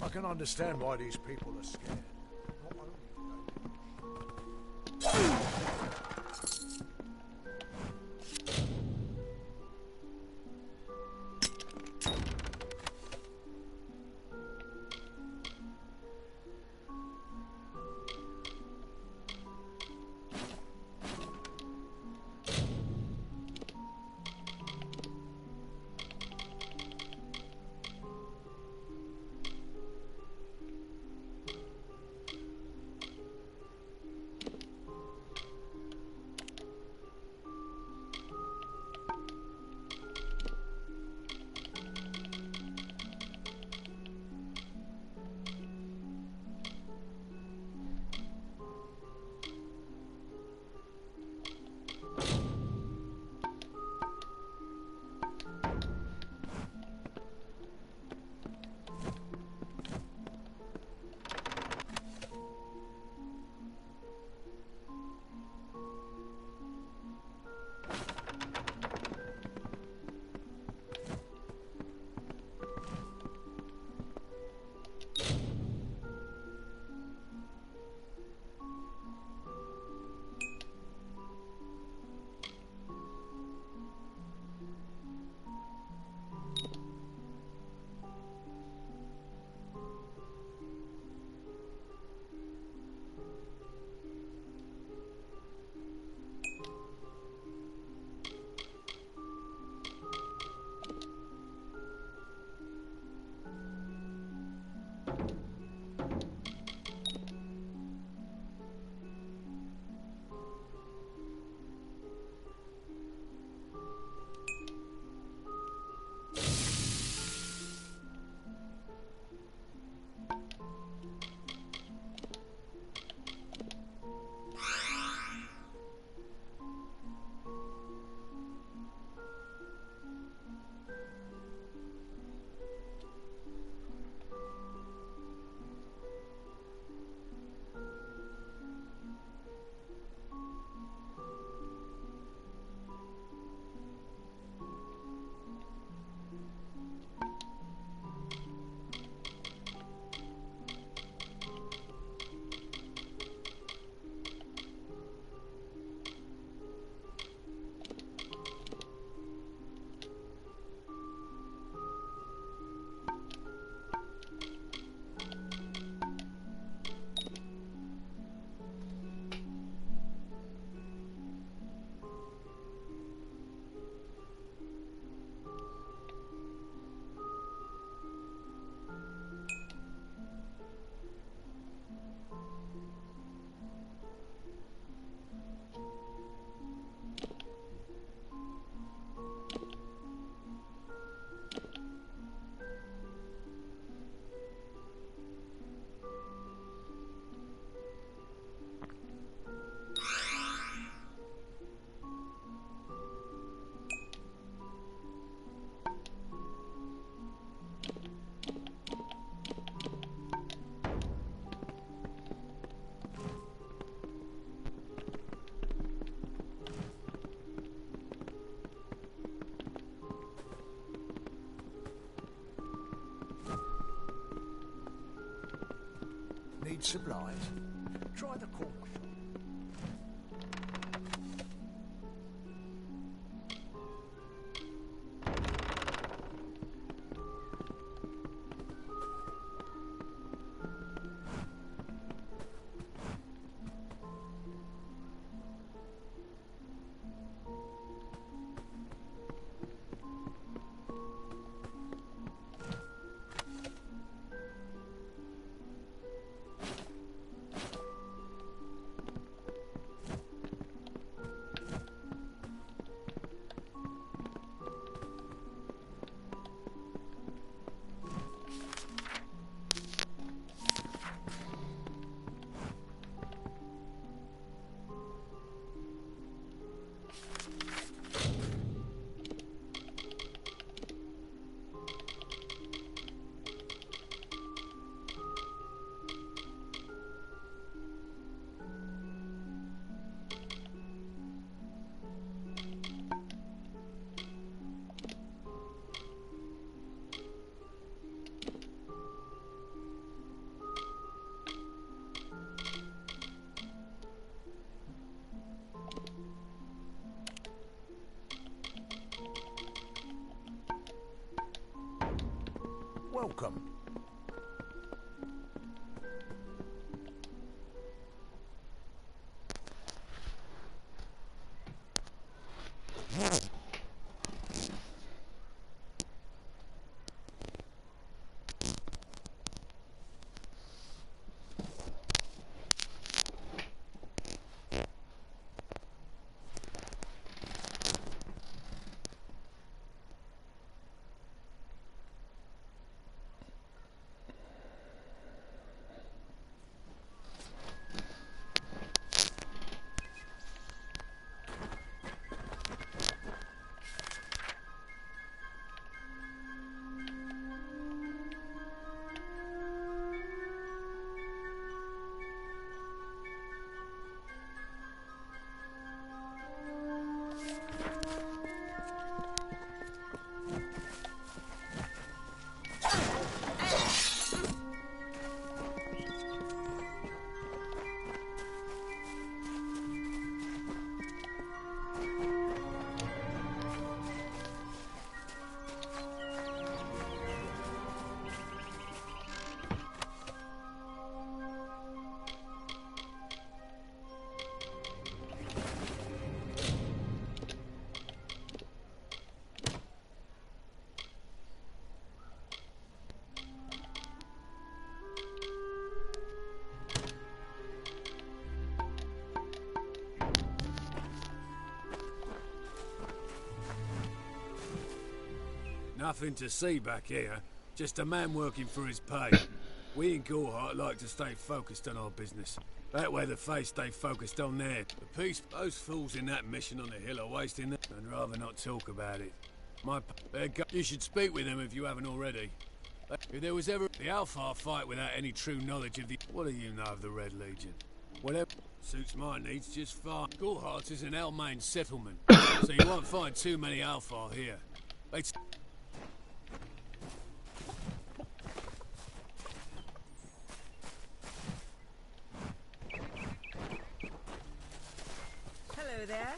I can understand why these people are scared. need supplies. Try the corner shop. Welcome. Nothing to see back here. Just a man working for his pay. We in Gorhart like to stay focused on our business. That way the Fae stay focused on their... The peace, those fools in that mission on the hill are wasting their... I'd rather not talk about it. You should speak with them if you haven't already. If there was ever the Alpha fight without any true knowledge of the... What do you know of the Red Legion? Whatever suits my needs just fine. Gorhart is an Almain settlement, so you won't find too many Alpha here. They... Hello there.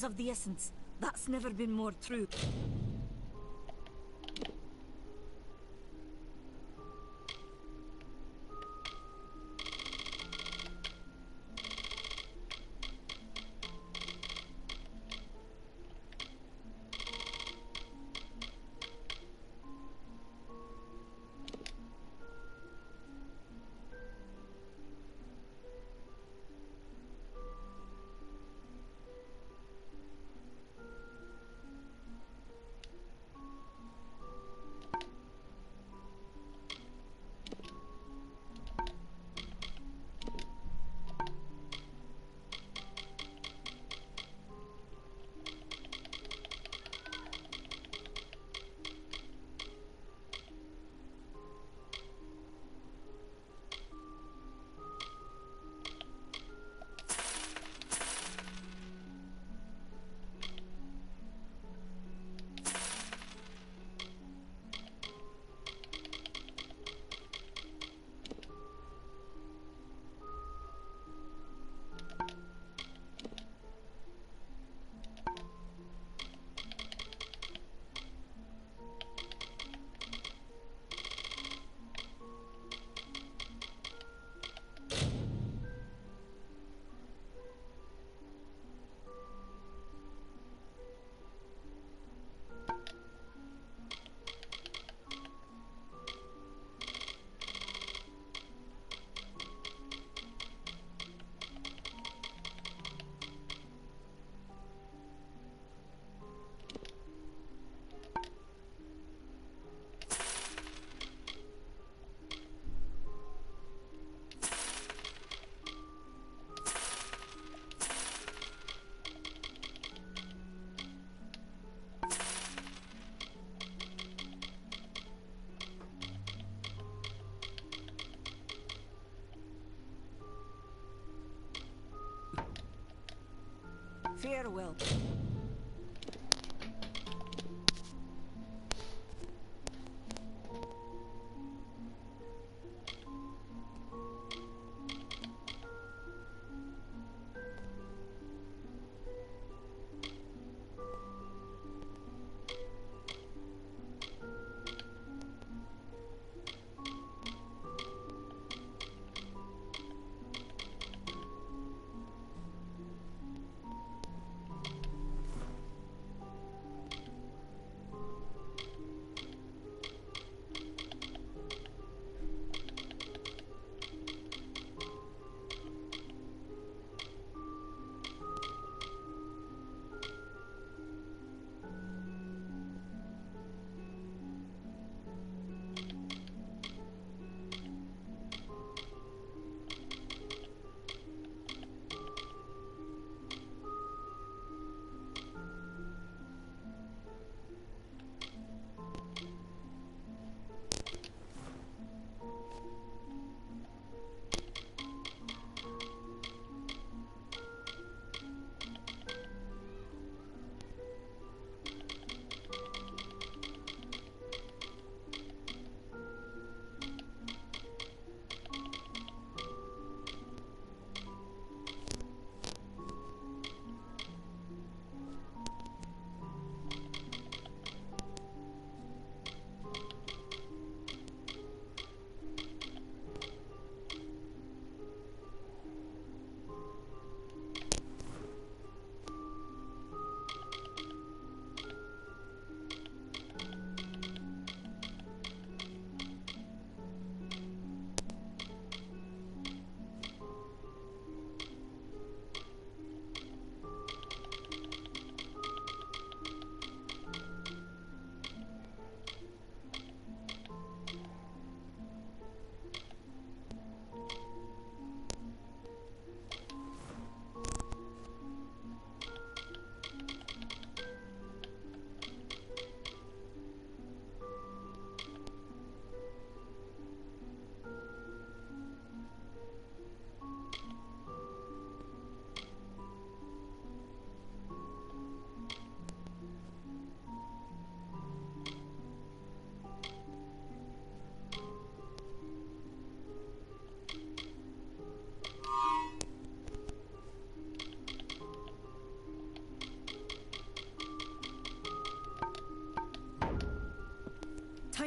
of the essence. That's never been more true. Farewell.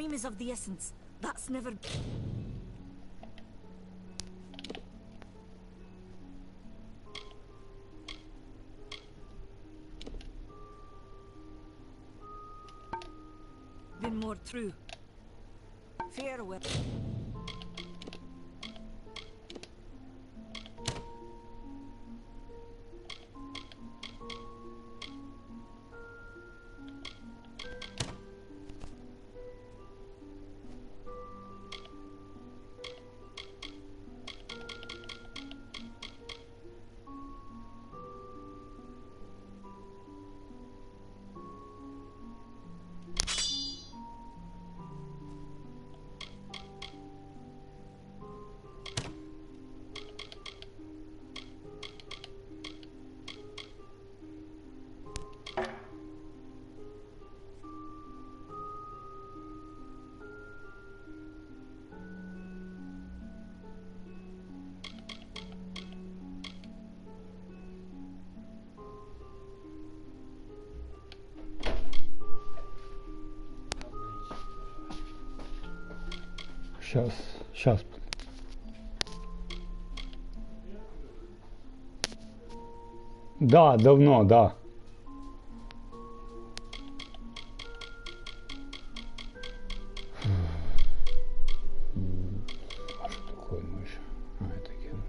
Time is of the essence. That's never... been more true. Farewell. Сейчас. Да, давно, да. А что такое мышь? А, это кино.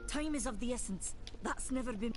Time is of the essence. That's never been...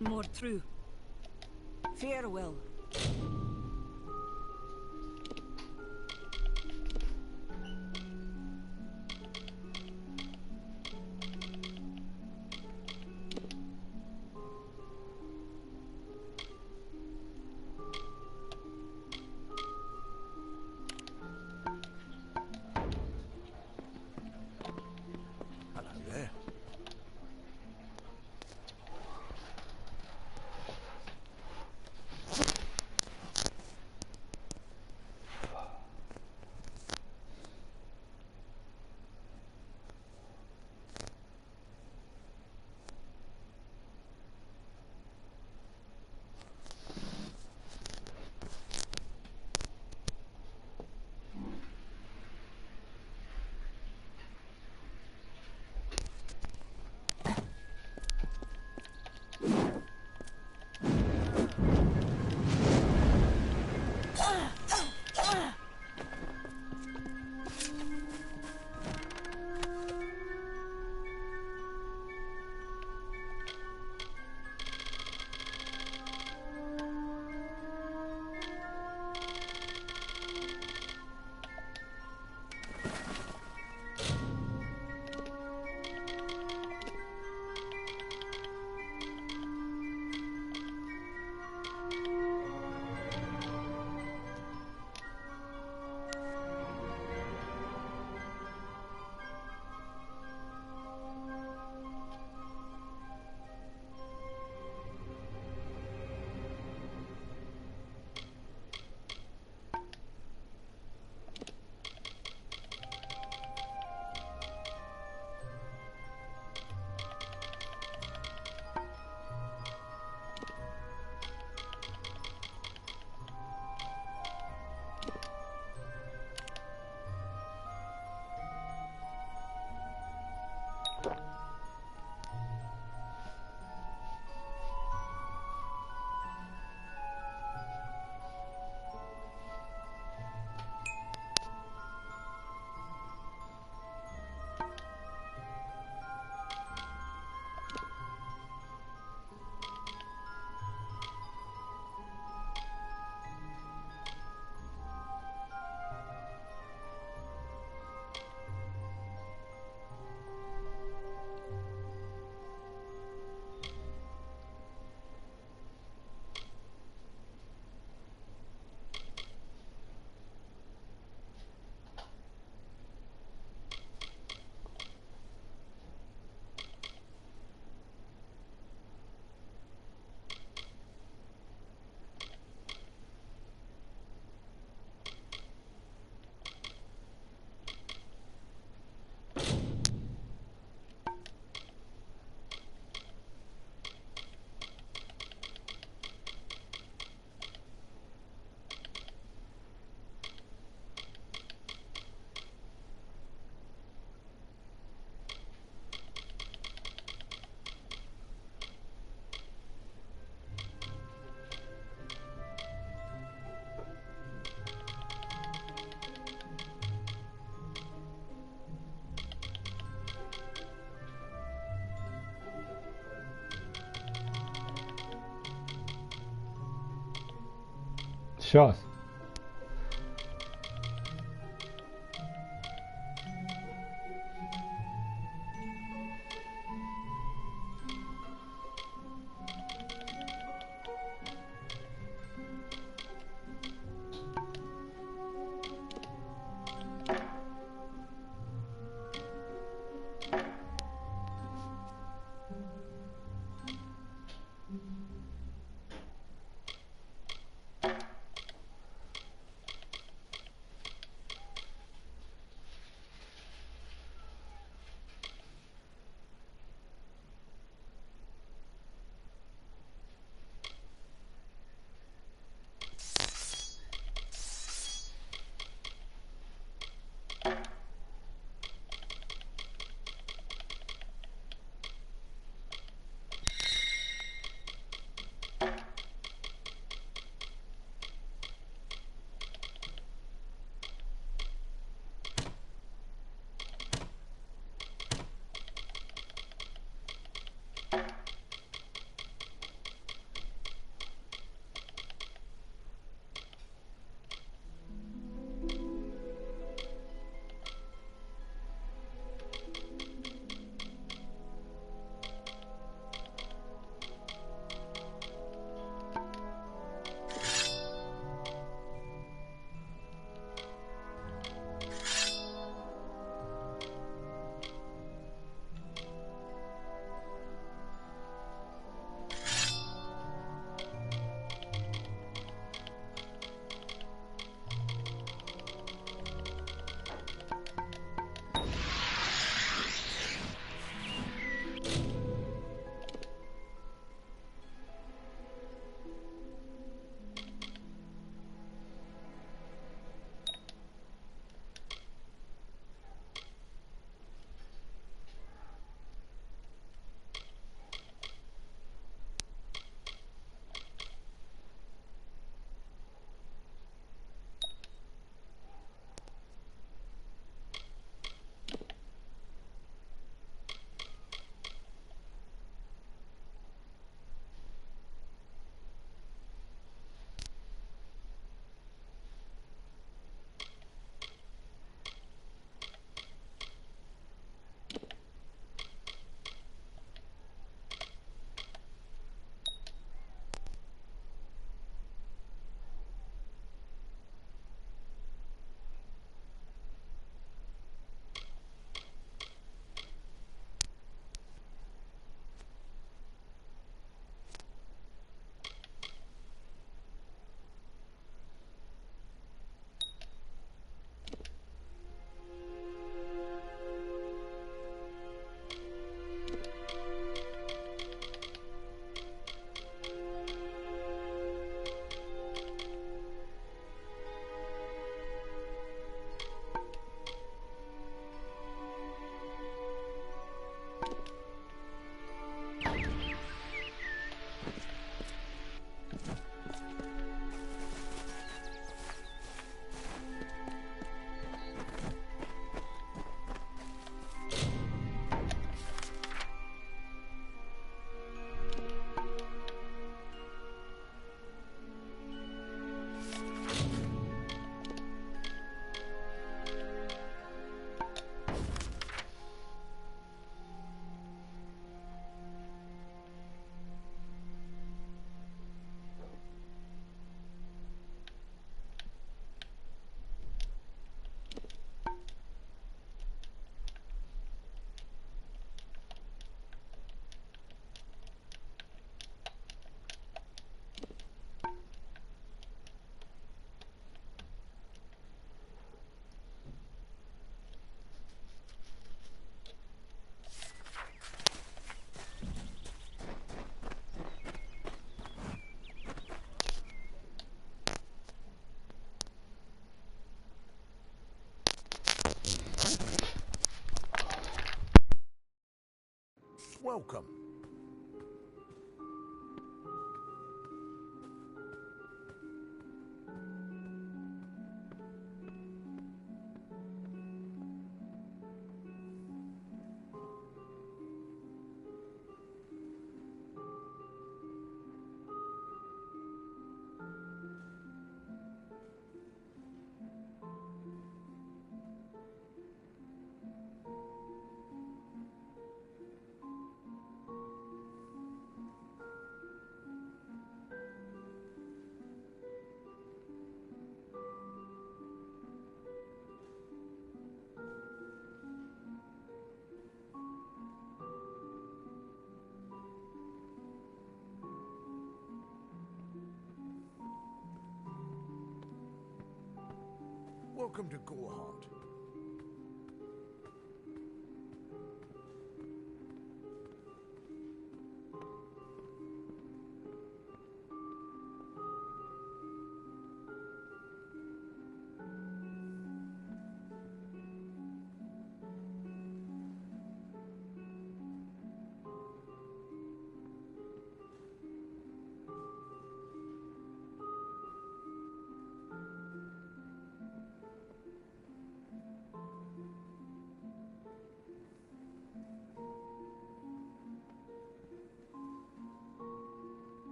more true. Farewell. Сейчас. Welcome. Welcome to Gorehart.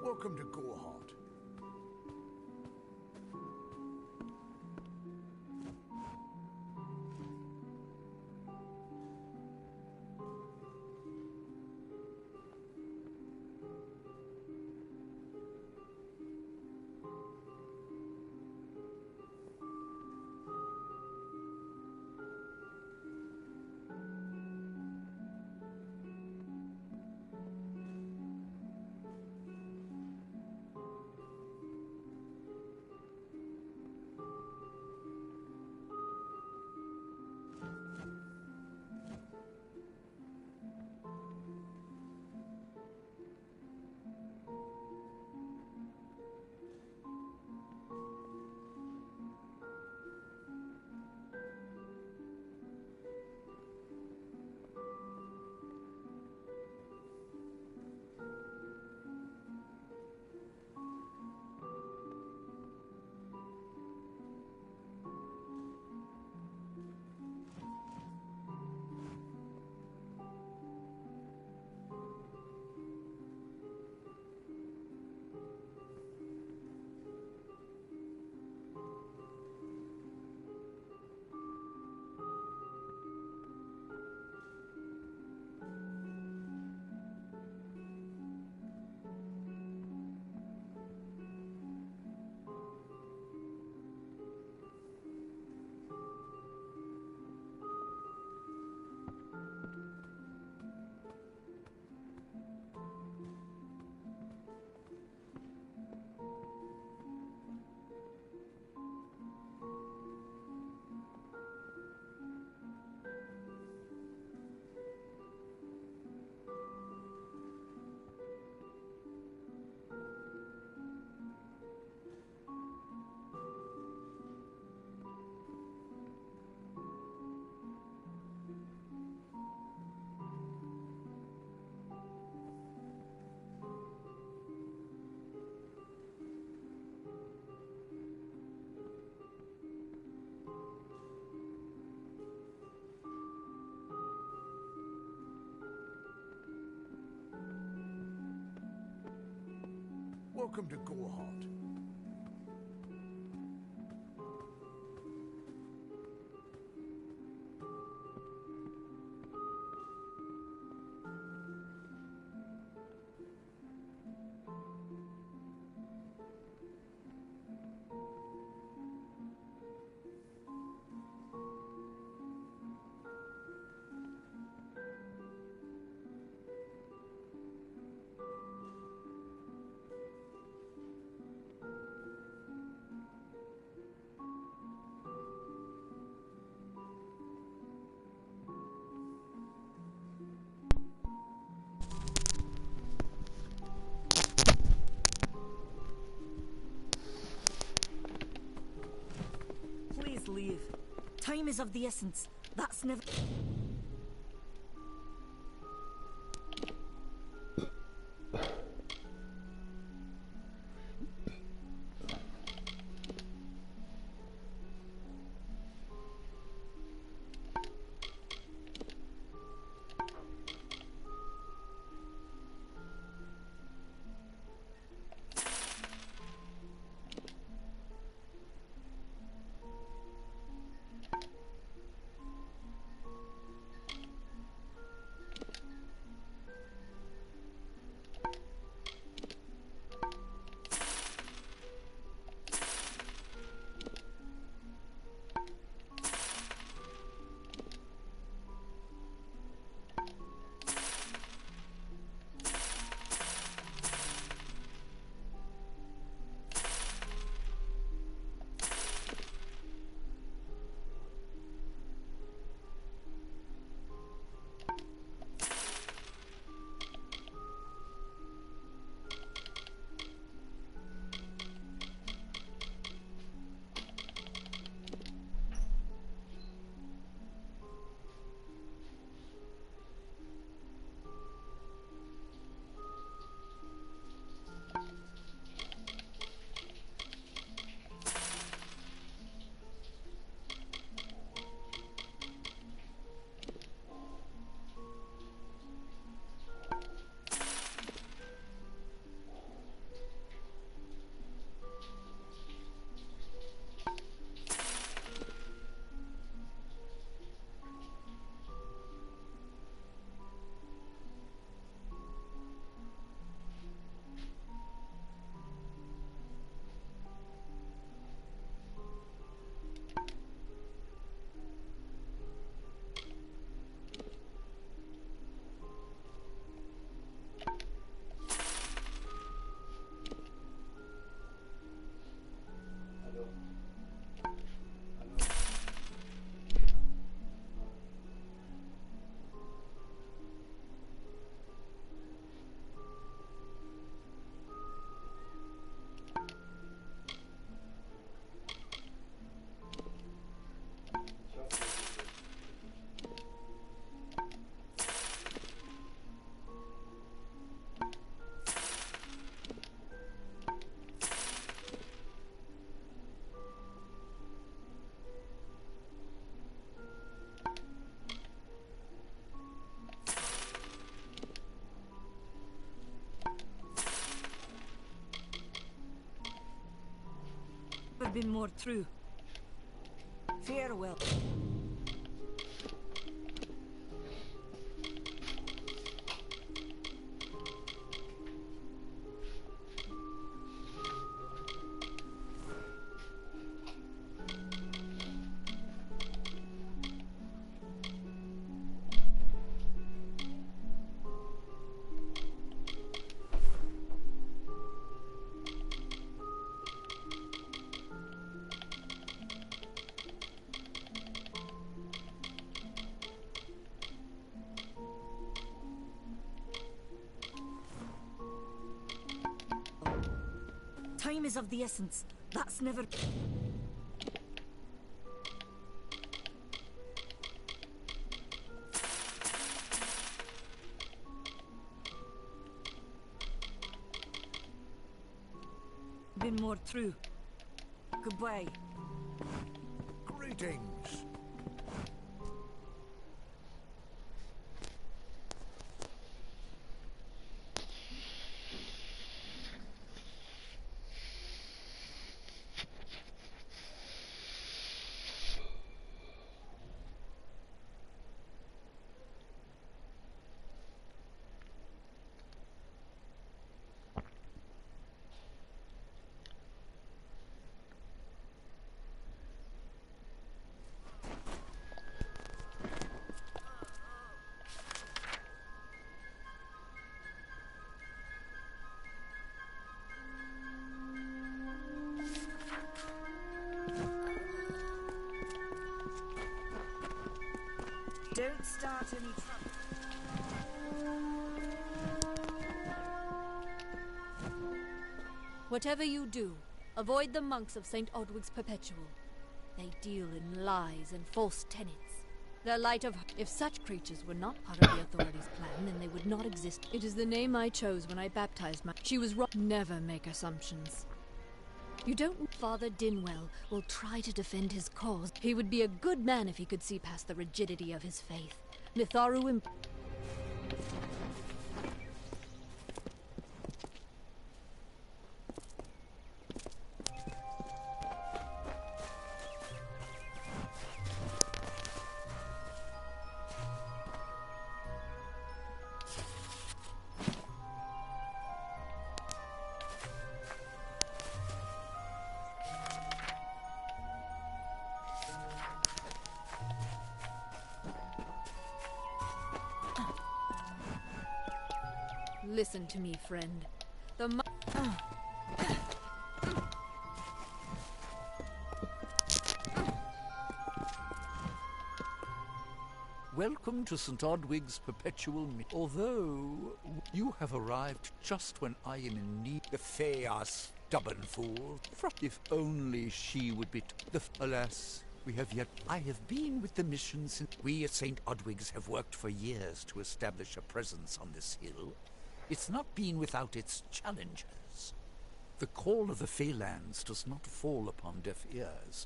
Welcome to Gorehart. Welcome to Gorehart. Time is of the essence. That's never... Never been more true. Farewell. Time is of the essence. That's never... been more true. Goodbye. Greetings. Don't start any trouble. Whatever you do, avoid the monks of St. Odwig's Perpetual. They deal in lies and false tenets. Their light of... If such creatures were not part of the authorities' plan, then they would not exist. It is the name I chose when I baptized my... She was wrong. Never make assumptions. You don't... Father Dinwell will try to defend his cause. He would be a good man if he could see past the rigidity of his faith. Mitharu... Listen to me, friend. Welcome to St. Odwig's perpetual although you have arrived just when I am in need. The Fae are stubborn fools. If only she would be alas, we have yet... I have been with the mission since... We at St. Odwig's have worked for years to establish a presence on this hill. It's not been without its challenges. The call of the Feylands does not fall upon deaf ears,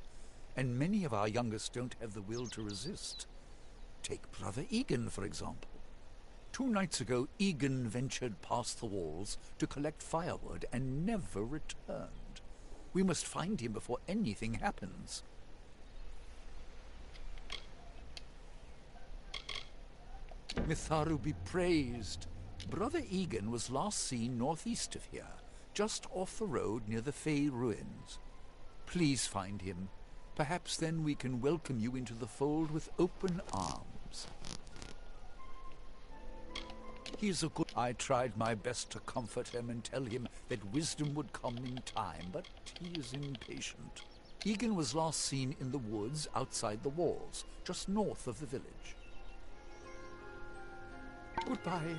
and many of our youngest don't have the will to resist. Take Brother Egan, for example. 2 nights ago, Egan ventured past the walls to collect firewood and never returned. We must find him before anything happens. Mitharu be praised. Brother Egan was last seen northeast of here, just off the road near the Fey ruins. Please find him. Perhaps then we can welcome you into the fold with open arms. He is a good... I tried my best to comfort him and tell him that wisdom would come in time, but he is impatient. Egan was last seen in the woods outside the walls, just north of the village. Goodbye.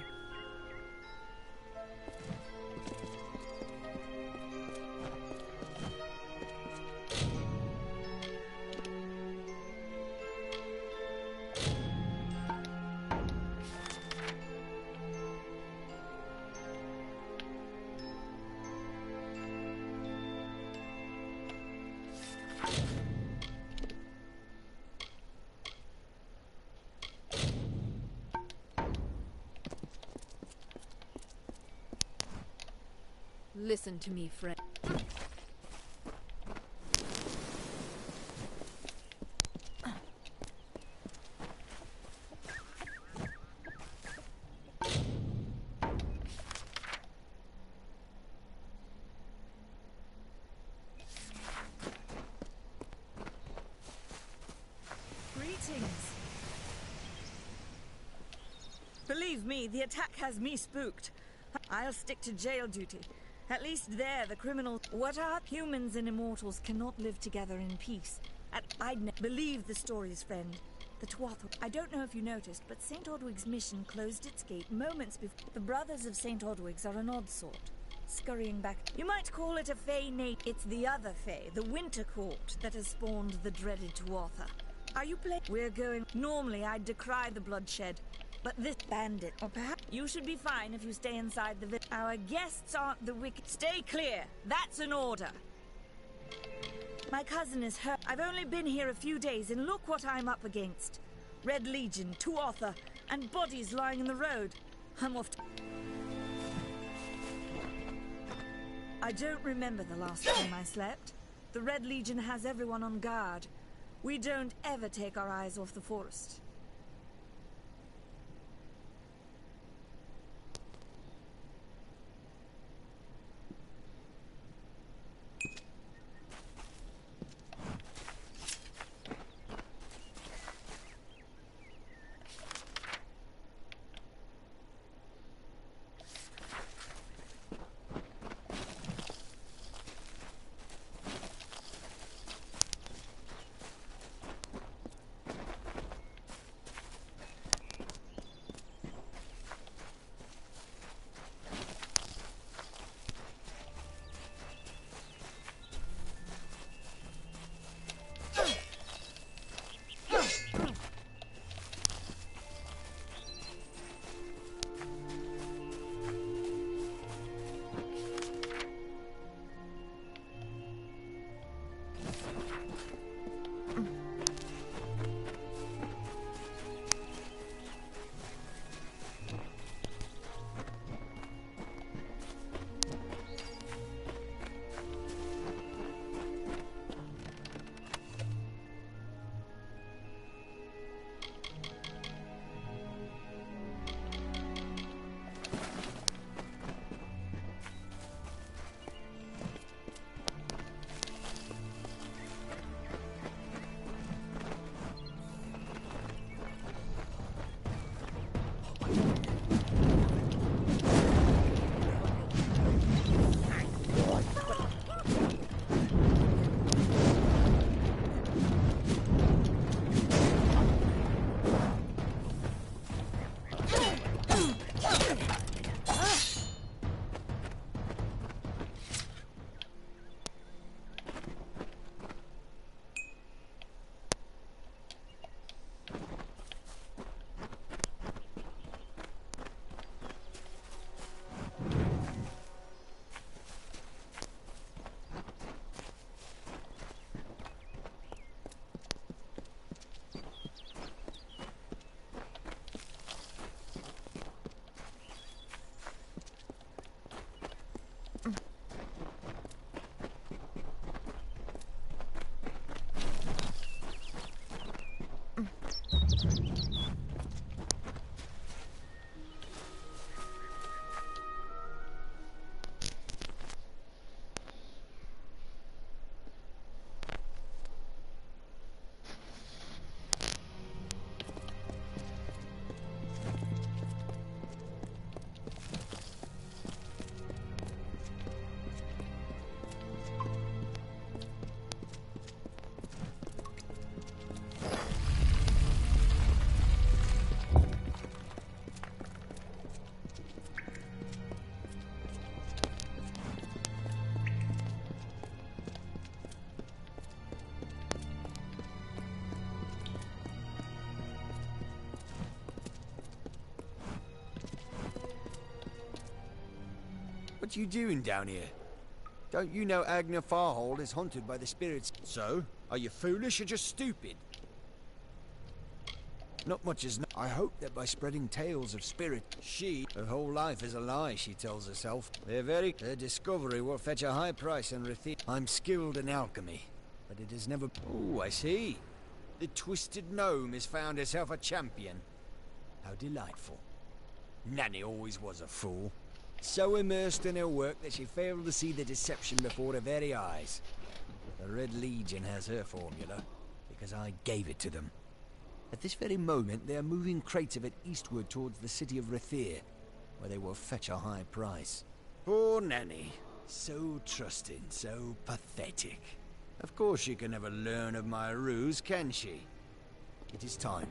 Listen to me, friend. Greetings. Believe me, the attack has me spooked. I'll stick to jail duty. At least there, the criminals... What are humans and immortals cannot live together in peace? I'd believe the stories, friend. The Tuatha... I don't know if you noticed, but St. Odwig's mission closed its gate moments before... The brothers of St. Odwig's are an odd sort. Scurrying back... You might call it a Fey Nate. It's the other Fey, the Winter Court, that has spawned the dreaded Tuatha. Are you playing? We're going... Normally, I'd decry the bloodshed. But this bandit, or perhaps you should be fine if you stay inside the village. Our guests aren't the wicked. Stay clear. That's an order. My cousin is hurt. I've only been here a few days, and look what I'm up against. Red Legion, Tuatha, and bodies lying in the road. I'm off to... I don't remember the last time I slept. The Red Legion has everyone on guard. We don't ever take our eyes off the forest. What you doing down here? Don't you know Agner Farhold is haunted by the spirits? So, are you foolish or just stupid? Not much is. I hope that by spreading tales of spirit, her whole life is a lie, she tells herself. Their discovery will fetch a high price and I'm skilled in alchemy, but it has never. Oh, I see. The twisted gnome has found herself a champion. How delightful. Nanny always was a fool. So immersed in her work that she failed to see the deception before her very eyes. The Red Legion has her formula, because I gave it to them. At this very moment, they are moving crates of it eastward towards the city of Rathir, where they will fetch a high price. Poor Nanny. So trusting, so pathetic. Of course she can never learn of my ruse, can she? It is time.